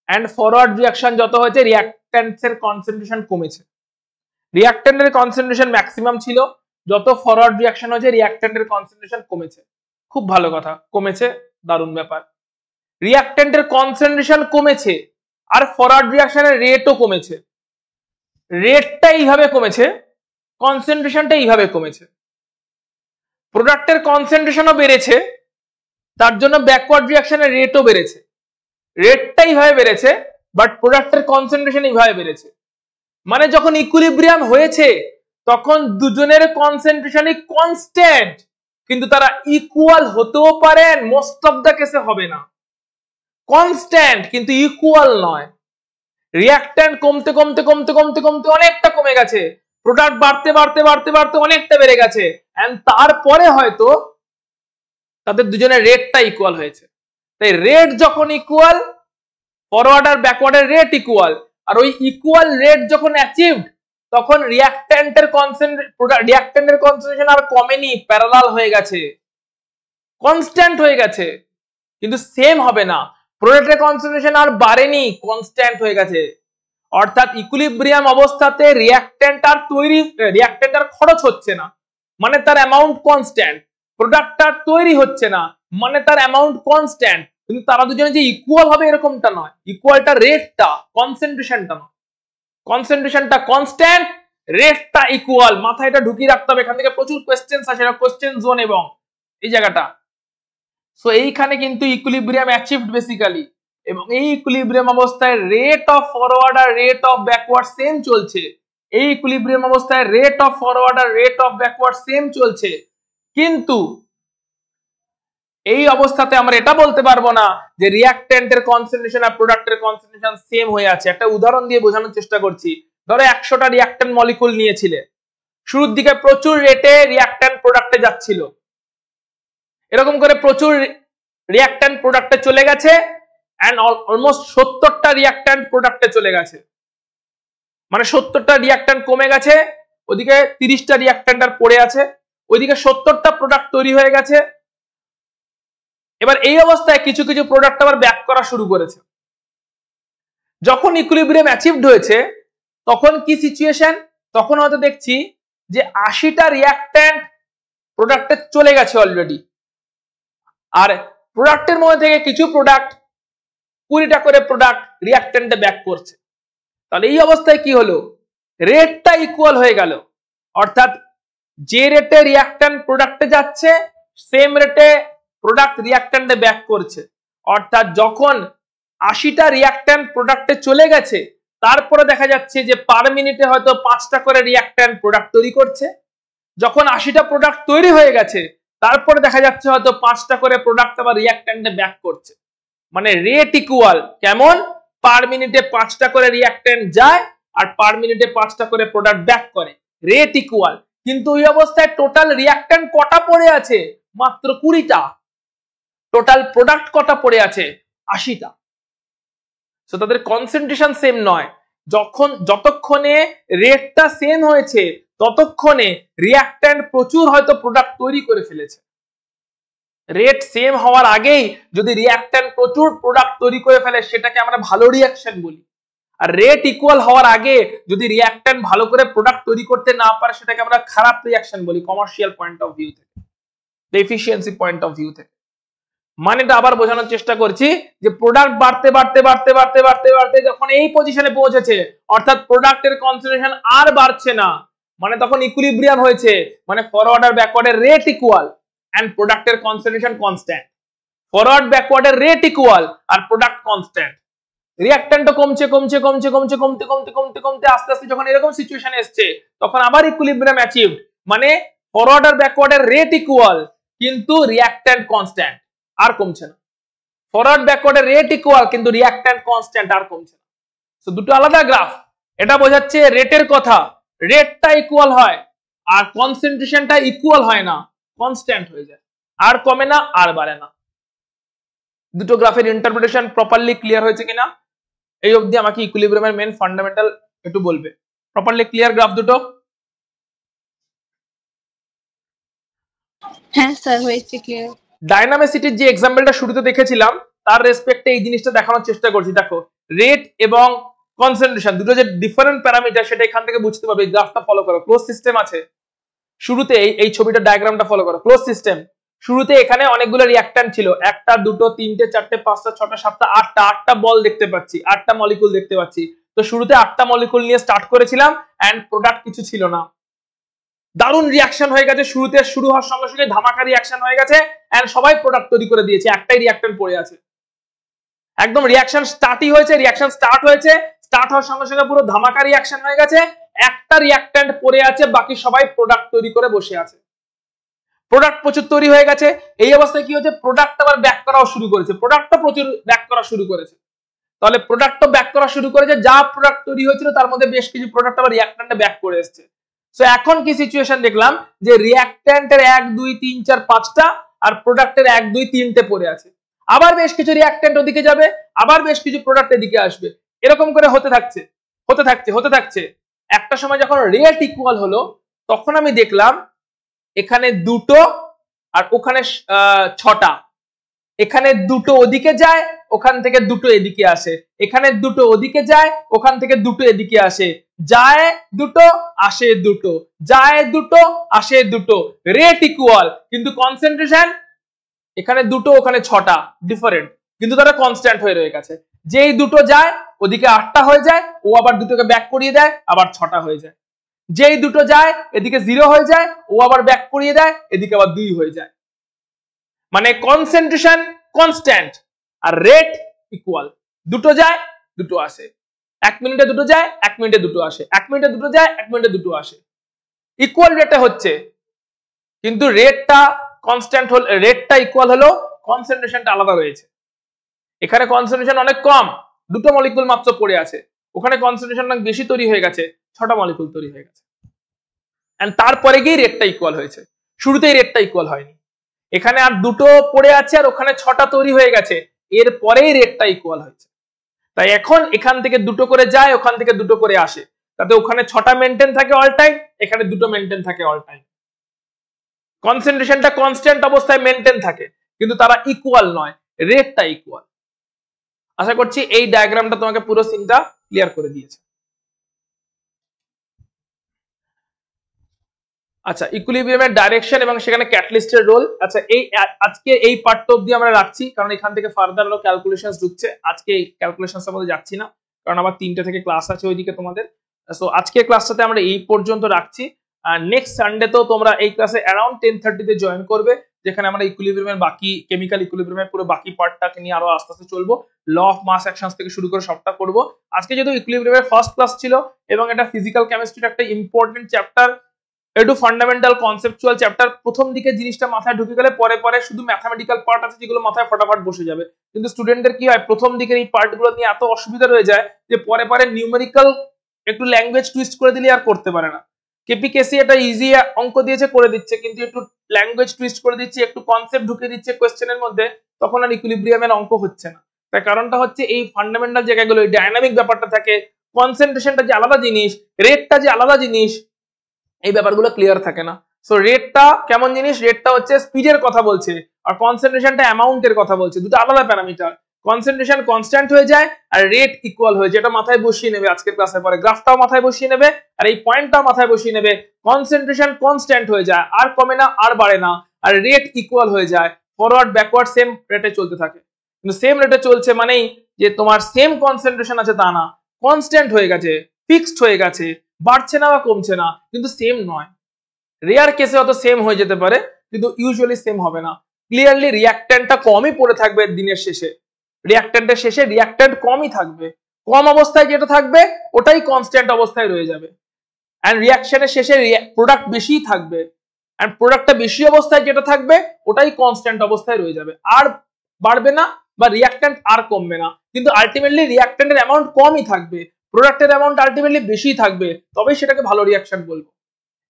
এন্ড ফরওয়ার্ড রিঅ্যাকশন যত হয়েছে রিঅ্যাক্ট্যান্টসের কনসেন্ট্রেশন কমেছে। রিঅ্যাক্ট্যান্টের কনসেন্ট্রেশন ম্যাক্সিমাম ছিল, যত ফরওয়ার্ড রিঅ্যাকশন হয়েছে রিঅ্যাক্ট্যান্টের কনসেন্ট্রেশন কমেছে। খুব ভালো কথা, কমেছে, দারুণ ব্যাপার। রিঅ্যাক্ট্যান্টের কনসেন্ট্রেশন কমেছে আর ফরওয়ার্ড রিঅ্যাকশনের রেটও কমেছে। রেটটা এইভাবে কমেছে, কনসেন্ট্রেশনটা এইভাবে কমেছে। প্রোডাক্টের কনসেন্ট্রেশনও বেড়েছে, তার জন্য ব্যাকওয়ার্ড রিঅ্যাকশনের রেটও বেড়েছে। রেটটা এইভাবে বেড়েছে বাট প্রোডাক্টের কনসেন্ট্রেশন এইভাবে বেড়েছে। মানে যখন ইকুইলিব্রিয়াম হয়েছে তখন দুজনের কনসেন্ট্রেশনই কনস্ট্যান্ট, কিন্তু তারা ইকুয়াল হতেও পারেন, মোস্ট অফ দ্য কেসে হবে না। কনস্ট্যান্ট কিন্তু ইকুয়াল নয়। রিঅ্যাক্ট্যান্ট কমতে কমতে কমতে কমতে কমতে অনেকটা কমে গেছে, প্রোডাক্ট বাড়তে বাড়তে বাড়তে বাড়তে অনেকটা বেড়ে গেছে, এন্ড তারপরে হয়তো তাদের দুজনের রেটটা ইকুয়াল হয়েছে। তাই রেট যখন ইকুয়াল, ফরওয়ার্ড আর ব্যাকওয়ার্ডের রেট ইকুয়াল, আর ওই ইকুয়াল রেট যখন অ্যাচিভড তখন রিঅ্যাক্ট্যান্টের কনসেন্ট্রেশন আর কমেনি, প্যারালাল হয়ে গেছে, কনস্ট্যান্ট হয়ে গেছে, কিন্তু সেম হবে না। প্রোডাক্টের কনসেন্ট্রেশন আর বাড়েনি, কনস্ট্যান্ট হয়ে গেছে। অর্থাৎ ইকুইলিব্রিয়াম অবস্থাতে রিঅ্যাক্ট্যান্ট আর খরচ হচ্ছে না, মানে তার অ্যামাউন্ট কনস্ট্যান্ট। প্রোডাক্টটা তৈরি হচ্ছে না, মানে তার অ্যামাউন্ট কনস্ট্যান্ট, কিন্তু তারা দুজনে যে ইকুয়াল হবে এরকমটা নয়। ইকুয়ালটা রেটটা, কনসেন্ট্রেশনটা নয়। কনসেন্ট্রেশনটা কনস্ট্যান্ট, রেটটা ইকুয়াল। মাথায় এটা ঢুকিয়ে রাখতে হবে, এখান থেকে প্রচুর কোশ্চেন আসে, কোশ্চেন জোন এবং এই জায়গাটা। সো এইখানে কিন্তু ইকুইলিব্রিয়াম অ্যাচিভড বেসিক্যালি, এবং এই ইকুইলিব্রিয়াম অবস্থায় রেট অফ ফরওয়ার্ড আর রেট অফ ব্যাকওয়ার্ড সেম চলছে। এই ইকুইলিব্রিয়াম অবস্থায় রেট অফ ফরওয়ার্ড আর রেট অফ ব্যাকওয়ার্ড সেম চলছে, কিন্তু এই অবস্থাতে আমরা এটা বলতে পারবো না যে রিঅ্যাক্ট্যান্টের কনসেন্ট্রেশন আর প্রোডাক্টের কনসেন্ট্রেশন সেম হয়ে আছে। একটা উদাহরণ দিয়ে বোঝানোর চেষ্টা করছি। ধরো 100টা রিঅ্যাক্ট্যান্ট মলিকুল নিয়েছিলে, শুরুর দিকে প্রচুর রেটে রিঅ্যাক্ট্যান্ট প্রোডাক্টে যাচ্ছিল, এরকম করে প্রচুর রিঅ্যাক্ট্যান্ট প্রোডাক্টে চলে গেছে এন্ড অলমোস্ট 70টা রিঅ্যাক্ট্যান্ট প্রোডাক্টে চলে গেছে, মানে 70টা রিঅ্যাক্ট্যান্ট কমে গেছে, ওদিকে 30টা রিঅ্যাক্ট্যান্ট আর পড়ে আছে, ওইদিকে 70টা প্রোডাক্ট তৈরি হয়ে গেছে। এবার এই অবস্থায় কিছু কিছু প্রোডাক্ট আবার ব্যাক করা শুরু করেছে। যখন ইকুইলিব্রিয়াম অ্যাচিভড হয়েছে তখন কি সিচুয়েশন, তখন হয়তো দেখছি যে 80টা রিঅ্যাক্ট্যান্ট প্রোডাক্টে চলে গেছে অলরেডি, আর প্রোডাক্টের মধ্যে থেকে কিছু প্রোডাক্ট 20টা করে প্রোডাক্ট রিঅ্যাক্ট্যান্টে ব্যাক করছে। তাহলে এই অবস্থায় কি হলো, রেটটা ইকুয়াল হয়ে গেল। অর্থাৎ যে রেটে রিঅ্যাক্ট্যান্ট প্রোডাক্টে যাচ্ছে সেম রেটে প্রোডাক্ট রিঅ্যাক্ট্যান্টে ব্যাক করছে। অর্থাৎ যখন 80টা রিঅ্যাক্ট্যান্ট প্রোডাক্টে চলে গেছে তারপরে দেখা যাচ্ছে যে পার মিনিটে হয়তো 5টা করে রিঅ্যাক্ট্যান্ট প্রোডাক্ট তৈরি করছে। যখন 80টা প্রোডাক্ট তৈরি হয়ে গেছে তারপরে দেখা যাচ্ছে হয়তো 5টা করে প্রোডাক্ট আবার রিঅ্যাক্ট্যান্টে ব্যাক করছে। মানে রেট ইকুয়াল, কেমন, পার মিনিটে 5টা করে রিঅ্যাক্ট্যান্ট যায় আর পার মিনিটে 5টা করে প্রোডাক্ট ব্যাক করে, রেট ইকুয়াল। কিন্তু এই অবস্থায় টোটাল রিঅ্যাক্ট্যান্ট কটা পড়ে আছে, মাত্র 20টা। টোটাল প্রোডাক্ট কটা পড়ে আছে, 80টা। সো তাদের কনসেন্ট্রেশন সেম নয়। যতক্ষণে রেটটা সেম হয়েছে ততক্ষণে রিঅ্যাক্ট্যান্ট প্রচুর হয়তো প্রোডাক্ট তৈরি করে ফেলেছে। রেট সেম হওয়ার আগেই যদি রিঅ্যাক্ট্যান্ট প্রচুর প্রোডাক্ট তৈরি করে ফেলে সেটাকে আমরা ভালো রিঅ্যাকশন বলি, আর রেট ইকুয়াল হওয়ার আগে যদি রিঅ্যাক্ট্যান্ট ভালো করে প্রোডাক্ট তৈরি করতে না পারে সেটাকে আমরা খারাপ রিঅ্যাকশন বলি, কমার্শিয়াল পয়েন্ট অফ ভিউ থেকে, এফিসিয়েন্সি পয়েন্ট অফ ভিউ থেকে। মানেটা আবার বোঝানোর চেষ্টা করছি যে প্রোডাক্ট বাড়তে বাড়তে বাড়তে বাড়তে বাড়তে বাড়তে যখন এই পজিশনে পৌঁছেছে, অর্থাৎ প্রোডাক্টের কনসেন্ট্রেশন আর বাড়ছে না, মানে তখন ইকুইলিব্রিয়াম হয়েছে, মানে ফরওয়ার্ড আর ব্যাকওয়ার্ডের রেট ইকুয়াল এন্ড প্রোডাক্টের কনসেন্ট্রেশন কনস্ট্যান্ট। ফরওয়ার্ড ব্যাকওয়ার্ডের রেট ইকুয়াল আর প্রোডাক্ট কনস্ট্যান্ট। রিঅ্যাক্ট্যান্টও কমছে কমছে কমছে কমছে কমতে কমতে কমতে কমতে আস্তে আস্তে যখন এরকম সিচুয়েশন এসছে তখন আবার ইকুইলিব্রিয়াম অ্যাচিভড, মানে ফরওয়ার্ড আর ব্যাকওয়ার্ডের রেট ইকুয়াল কিন্তু রিঅ্যাক্ট্যান্ট কনস্ট্যান্ট, আর কমছে না। ফরওয়ার্ড ব্যাকওয়ার্ডের রেট ইকুয়াল কিন্তু রিঅ্যাক্ট্যান্ট কনস্ট্যান্ট, আর কমছে না। সো দুটো আলাদা গ্রাফ। এটা বোঝাচ্ছে রেটের কথা, রেটটা ইকুয়াল হয় আর কনসেন্ট্রেশনটা ইকুয়াল হয় না, কনস্ট্যান্ট হয়ে যায়, আর কমে না আর বাড়ে না। দুটো গ্রাফের ইন্টারপ্রিটেশন প্রপারলি ক্লিয়ার হয়েছে কিনা? এই অবধি আমাকে ইকুইলিব্রিয়ামের মেন ফান্ডামেন্টাল একটু বলবে। প্রপারলি ক্লিয়ার গ্রাফ দুটো? হ্যাঁ স্যার হয়েছে ক্লিয়ার। ডায়নামিসিটির যে এক্সাম্পলটা শুরুতে দেখেছিলাম তার রেসপেক্টে এই জিনিসটা দেখানোর চেষ্টা করছি। দেখো রেট এবং কনসেন্ট্রেশন দুটো যে ডিফারেন্ট প্যারামিটার সেটা এখান থেকে বুঝতে পারবে। এই গ্রাফটা ফলো করো। ক্লোজ সিস্টেম আছে শুরুতে, এই ছবিটা ডায়াগ্রামটা ফলো করো। ক্লোজ সিস্টেম শুরুতে এখানে অনেকগুলো রিঅ্যাক্ট্যান্ট ছিল, একটা দুটো তিনটে চারটে পাঁচটা ছটা সাতটা আটটা বল দেখতে পাচ্ছি, 8টা মলিকুল দেখতে পাচ্ছি। তো শুরুতে 8টা মলিকুল নিয়ে স্টার্ট করেছিলাম এন্ড প্রোডাক্ট কিছু ছিল না। দারুণ রিঅ্যাকশন হয়ে গেছে, শুরুতে শুরু হওয়ার সঙ্গে সঙ্গে ধামাকা রিঅ্যাকশন হয়ে গেছে এন্ড সবাই প্রোডাক্ট তৈরি করে দিয়েছে, একটাই রিঅ্যাক্ট্যান্ট পড়ে আছে। একদম রিঅ্যাকশন স্টার্টই হয়েছে, রিঅ্যাকশন স্টার্ট হয়েছে, স্টার্ট হওয়ার সঙ্গে সঙ্গে পুরো ধামাকা রিঅ্যাকশন হয়ে গেছে, একটা রিঅ্যাক্ট্যান্ট পড়ে আছে, বাকি সবাই প্রোডাক্ট তৈরি করে বসে আছে। প্রোডাক্ট প্রচুর তৈরি হয়ে গেছে। এই অবস্থায় কি হচ্ছে, প্রোডাক্ট আবার ব্যাক করাও শুরু করেছে, প্রোডাক্টও প্রচুর ব্যাক করা শুরু করেছে। তাহলে প্রোডাক্টও ব্যাক করা শুরু করেছে, যা প্রোডাক্ট তৈরি হয়েছিল তার মধ্যে বেশ কিছু প্রোডাক্ট আবার রিঅ্যাক্ট্যান্টে ব্যাক করে এসেছে। সো এখন কি সিচুয়েশন দেখলাম যে রিঅ্যাক্ট্যান্টের 1 2 3 4 5টা আর প্রোডাক্টের 1 2 3টে পড়ে আছে। আবার বেশ কিছু রিঅ্যাক্ট্যান্ট ওদিকে যাবে, আবার বেশ কিছু প্রোডাক্ট এদিকে আসবে, এরকম করে হতে থাকছে। একটা সময় যখন রেট ইকুয়াল হলো তখন আমি দেখলাম এখানে দুটো আর ওখানে 6টা, এখানে দুটো ওদিকে যায়, ওখান থেকে দুটো এদিকে আসে, এখানে দুটো ওদিকে যায়, ওখান থেকে দুটো এদিকে আসে, যায় দুটো আসে দুটো, যায় দুটো আসে দুটো, রেট ইকুয়াল, কিন্তু কনসেন্ট্রেশন এখানে দুটো ওখানে 6টা ডিফারেন্ট, কিন্তু তারা কনস্ট্যান্ট হয়ে রয়ে গেছে। যেই দুটো যায় ওদিকে 8টা হয়ে যায়, ও আবার দুটোকে ব্যাক করিয়ে দেয়, আবার 6টা হয়ে যায়। যেই দুটো যায় এদিকে 0 হয়ে যায়, ও আবার ব্যাক করিয়ে দেয়, এদিকে আবার 2 হয়ে যায়। মানে কনসেন্ট্রেশন কনস্ট্যান্ট আর রেট ইকুয়াল, দুটো যায় দুটো আসে, 1 মিনিটে দুটো যায় 1 মিনিটে দুটো আসে, 1 মিনিটে দুটো যায় 1 মিনিটে দুটো আসে, ইকুয়াল রেটে হচ্ছে। কিন্তু রেটটা কনস্ট্যান্ট হল, রেটটা ইকুয়াল হলো, কনসেন্ট্রেশনটা আলাদা রয়েছে। এখানে কনসেন্ট্রেশন অনেক কম, দুটো মলিকুল মাত্র পড়ে আছে, ওখানে কনসেন্ট্রেশন অনেক বেশি তৈরি হয়ে গেছে, 6টা মলিকুল তৈরি হয়ে গেছে। এন্ড তারপরে গিয়ে রেটটা ইকুয়াল হয়েছে, শুরুতেই রেটটা ইকুয়াল হয়নি। এখানে আর দুটো পড়ে আছে আর ওখানে 6টা তৈরি হয়ে গেছে, এরপরেই রেটটা ইকুয়াল হয়েছে। তাই এখন এখান থেকে দুটো করে যায়, ওখান থেকে দুটো করে আসে, তাতে ওখানে 6টা মেনটেন থাকে অল টাইম, এখানে দুটো মেনটেন থাকে অল টাইম। কনসেন্ট্রেশনটা কনস্ট্যান্ট অবস্থায় মেনটেন থাকে, কিন্তু তারা ইকুয়াল নয়, রেটটা ইকুয়াল। আশা করছি এই ডায়াগ্রামটা তোমাকে পুরো সিনটা ক্লিয়ার করে দিয়েছে। আচ্ছা, ইকুইলিব্রিয়ামের ডাইরেকশন এবং সেখানে ক্যাটালিস্টের রোল। আচ্ছা, আজকে এই পার্টটা অবধি আমরা রাখছি, কারণ এখান থেকে ফার্দার আরো ক্যালকুলেশনস ঢুকছে। আজকে এই ক্যালকুলেশনসের মধ্যে যাচ্ছি না, কারণ আবার 3টে থেকে ক্লাস আছে ওইদিকে তোমাদের। সো আজকে ক্লাসটাতে আমরা এই পর্যন্ত রাখছি। নেক্সট সানডে তো তোমরা এই ক্লাসে অ্যারাউন্ড 10:30 তে জয়েন করবে, যেখানে আমরা ইকুইলিব্রিয়ামের বাকি কেমিক্যাল ইকুইলিব্রিয়ামের পুরো বাকি পার্টটাকে নিয়ে আরো আস্তে আস্তে চলবো। ল অফ মাস অ্যাকশনস থেকে শুরু করে সবটা করব। আজকে যেহেতু ইকুইলিব্রিয়ামের ফার্স্ট ক্লাস ছিল এবং এটা ফিজিক্যাল কেমিস্ট্রির একটা ইম্পর্টেন্ট চ্যাপ্টার, একটু ফান্ডামেন্টাল কনসেপচুয়াল চ্যাপ্টার, প্রথম দিকে জিনিসটা মাথায় ঢুকে গেলে পরে পরে শুধু ম্যাথমেটিক্যাল পার্ট আছে যেগুলো মাথায় ফটাফট বসে যাবে। কিন্তু স্টুডেন্টদের কি হয়, প্রথম দিকের এই পার্টগুলো নিয়ে এত অসুবিধা রয়ে যায় যে পরে পরে নিউমেরিক্যাল একটু ল্যাঙ্গুয়েজ টুইস্ট করে দিলে আর করতে পারে না। কেপিকেসি এটা ইজি অঙ্ক দিয়েছে করে দিচ্ছে, কিন্তু একটু ল্যাঙ্গুয়েজ টুইস্ট করে দিচ্ছে, একটু কনসেপ্ট ঢুকে দিচ্ছে কোয়েশ্চেনের মধ্যে, তখন আর ইকুইলিব্রিয়ামের অঙ্ক হচ্ছে না। তার কারণটা হচ্ছে এই ফান্ডামেন্টাল জায়গাগুলো, এই ডায়নামিক ব্যাপারটা থাকে, কনসেন্ট্রেশনটা যে আলাদা জিনিস, রেটটা যে আলাদা জিনিস, এই ব্যাপারগুলো ক্লিয়ার থাকে না। সো রেটটা কেমন জিনিস, রেটটা হচ্ছে স্পিডের কথা বলছে, আর কনসেন্ট্রেশনটা অ্যামাউন্টের কথা বলছে, দুটো আলাদা প্যারামিটার। কনসেন্ট্রেশন কনস্ট্যান্ট হয়ে যায় আর রেট ইকুয়াল হয়ে যায়, এটা মাথায় বসিয়ে নেবে আজকের ক্লাসের পরে, গ্রাফটাও মাথায় বসিয়ে নেবে আর এই পয়েন্টটাও মাথায় বসিয়ে নেবে। কনসেন্ট্রেশন কনস্ট্যান্ট হয়ে যায়, আর কমে না আর বাড়ে না, আর রেট ইকুয়াল হয়ে যায়, ফরওয়ার্ড ব্যাকওয়ার্ড সেম রেটে চলতে থাকে। কিন্তু সেম রেটে চলছে মানেই যে তোমার সেম কনসেন্ট্রেশন আছে তা না, কনস্ট্যান্ট হয়ে গেছে, ফিক্সড হয়ে গেছে, বাড়ছে না বা কমছে না, কিন্তু সেম নয়। রেয়ার কেসে হয়তো সেম হয়ে যেতে পারে, কিন্তু ইউজুয়ালি সেম হবে না। ক্লিয়ারলি রিঅ্যাক্ট্যান্টটা কমই পড়ে থাকবে দিনের শেষে, রিঅ্যাক্ট্যান্টের শেষে রিঅ্যাক্ট্যান্ট কমই থাকবে, কম অবস্থায় যেটা থাকবে ওটাই কনস্ট্যান্ট অবস্থায় রয়ে যাবে, এন্ড রিঅ্যাকশনের শেষে প্রোডাক্ট বেশিই থাকবে, এন্ড প্রোডাক্টটা বেশি অবস্থায় যেটা থাকবে ওটাই কনস্ট্যান্ট অবস্থায় রয়ে যাবে, আর বাড়বে না বা রিঅ্যাক্ট্যান্ট আর কমবে না, কিন্তু আলটিমেটলি রিঅ্যাক্ট্যান্টের অ্যামাউন্ট কমই থাকবে, প্রোডাক্টের অ্যামাউন্ট আলটিমেটলি বেশিই থাকবে, তবেই সেটাকে ভালো রিঅ্যাকশন বলবো।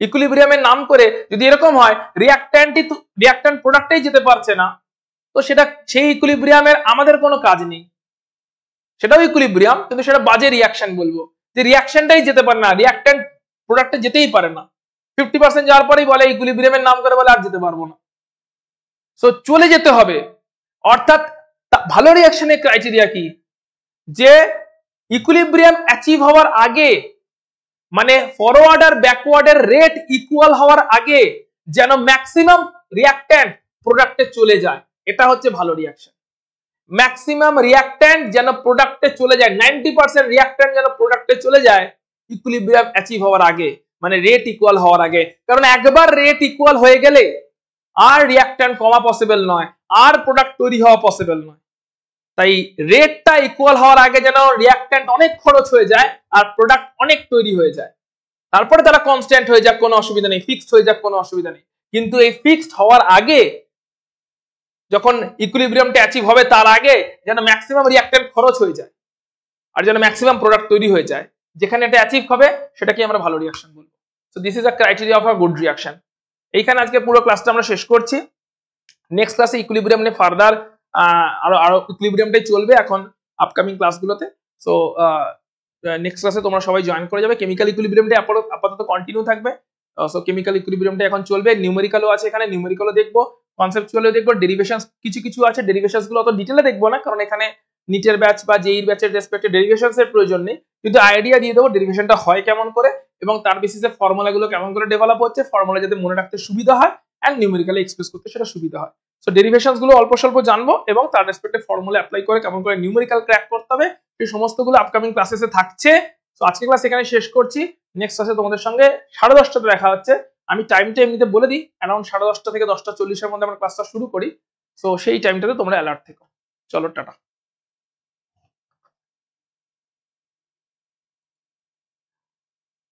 ইকুইলিব্রিয়ামের নাম করে যদি এরকম হয় রিঅ্যাক্ট্যান্ট প্রোডাক্টেই যেতে পারছে না, তো সেটা সেই ইকুইলিব্রিয়ামের আমাদের কোনো কাজ নেই, সেটাও ইকুইলিব্রিয়াম, কিন্তু সেটা বাজে রিয়াকশন বলবো, যে রিয়াকশনটাই যেতে পারে না, রিয়াক্ট্যান্ট প্রোডাক্টে যেতেই পারে না, 50% যাওয়ার পরেই বলে ইকুইলিব্রিয়ামের নাম করে বলে আর যেতে পারবো না। সো চলে যেতে হবে। অর্থাৎ ভালো রিয়াকশনের ক্রাইটেরিয়া কি, যে ইকুইলিব্রিয়াম অ্যাচিভ হওয়ার আগে, মানে ফরওয়ার্ড আর ব্যাকওয়ার্ডের রেট ইকুয়াল হওয়ার আগে যেন ম্যাক্সিমাম রিয়াক্ট্যান্ট প্রোডাক্টে চলে যায়, এটা হচ্ছে ভালো রিয়াকশন। ম্যাক্সিমাম রিয়াক্ট্যান্ট যেন প্রোডাক্টে চলে যায়, 90% রিয়াক্ট্যান্ট যেন প্রোডাক্টে চলে যায় ইকুইলিব্রিয়াম অ্যাচিভ হওয়ার আগে, মানে রেট ইকুয়াল হওয়ার আগে। কারণ একবার রেট ইকুয়াল হয়ে গেলে আর রিয়াক্ট্যান্ট কমা পসিবল নয়, আর প্রোডাক্ট তৈরি হওয়া পসিবল নয়। তাই রেটটা ইকুয়াল হওয়ার আগে যেন রিয়াক্ট্যান্ট অনেক খরচ হয়ে যায় আর প্রোডাক্ট অনেক তৈরি হয়ে যায়, তারপরে তারা কনস্ট্যান্ট হয়ে যাক কোনো অসুবিধা নেই, ফিক্সড হয়ে যাক কোনো অসুবিধা নেই। কিন্তু এই ফিক্সড হওয়ার আগে, যখন ইকুইলিব্রিয়ামটা অ্যাচিভ হবে তার আগে যেন ম্যাক্সিমাম রিয়াক্ট্যান্ট খরচ হয়ে যায় আর যেন ম্যাক্সিমাম প্রোডাক্ট তৈরি হয়ে যায়, যেখানে এটা অ্যাচিভ হবে সেটাকে আমরা ভালো রিয়াকশন বলবো। So this is a criteria of a good reaction. এইখানে আজকে পুরো ক্লাসটা আমরা শেষ করছি। নেক্সট ক্লাসে ইকুইলিব্রিয়াম নিয়ে ফার্দার আরো ইকুইলিব্রিয়ামটাই চলবে এখন আপকামিং ক্লাসগুলোতে। সো নেক্সট ক্লাসে তোমরা সবাই জয়েন করে যাবে। কেমিক্যাল ইকুইলিব্রিয়ামটা আপাতত কন্টিনিউ থাকবে। সো কেমিক্যাল ইকুইলিব্রিয়ামটা এখন চলবে, নিউমেরিক্যালও আছে এখানে, নিউমেরিক্যালও দেখবো, কনসেপচুয়ালও দেখবো, ডেরিভেশনস কিছু আছে, ডেরিভেশনস গুলো অত ডিটেইলে দেখবো না, কারণ এখানে নিটের ব্যাচ বা জেইর ব্যাচের রেসপেক্টে ডেরিভেশনস এর প্রয়োজন নেই, কিন্তু আইডিয়া দিয়ে দেবো ডেরিভেশনটা হয় কেমন করে এবং তার বেসিসে ফর্মুলা গুলো কেমন করে ডেভেলপ হচ্ছে, ফর্মুলা যাতে মনে রাখতে সুবিধা হয় এন্ড নিউমেরিক্যালি এক্সপ্রেস করতে সেটা সুবিধা হয়। সো ডেরিভেশনস গুলো অল্প স্বল্প জানবো এবং তার রেসপেক্টে ফর্মুলা অ্যাপ্লাই করে কেমন করে নিউমেরিক্যাল ক্র্যাক করতে হবে, এই সমস্তগুলো আপকামিং ক্লাসেসে থাকছে। সো আজকে ক্লাস এখানে শেষ করছি। নেক্সট ক্লাসে তোমাদের সঙ্গে 10:30টাতে দেখা হচ্ছে। আমি টাইমটা এমনিতে বলে দিই, অ্যারাউন্ড 10:30 থেকে 10:40 এর মধ্যে আমরা ক্লাসটা শুরু করি। সো সেই টাইমটাতে তোমরা অ্যালার্ট থেকো। চলো টাটা।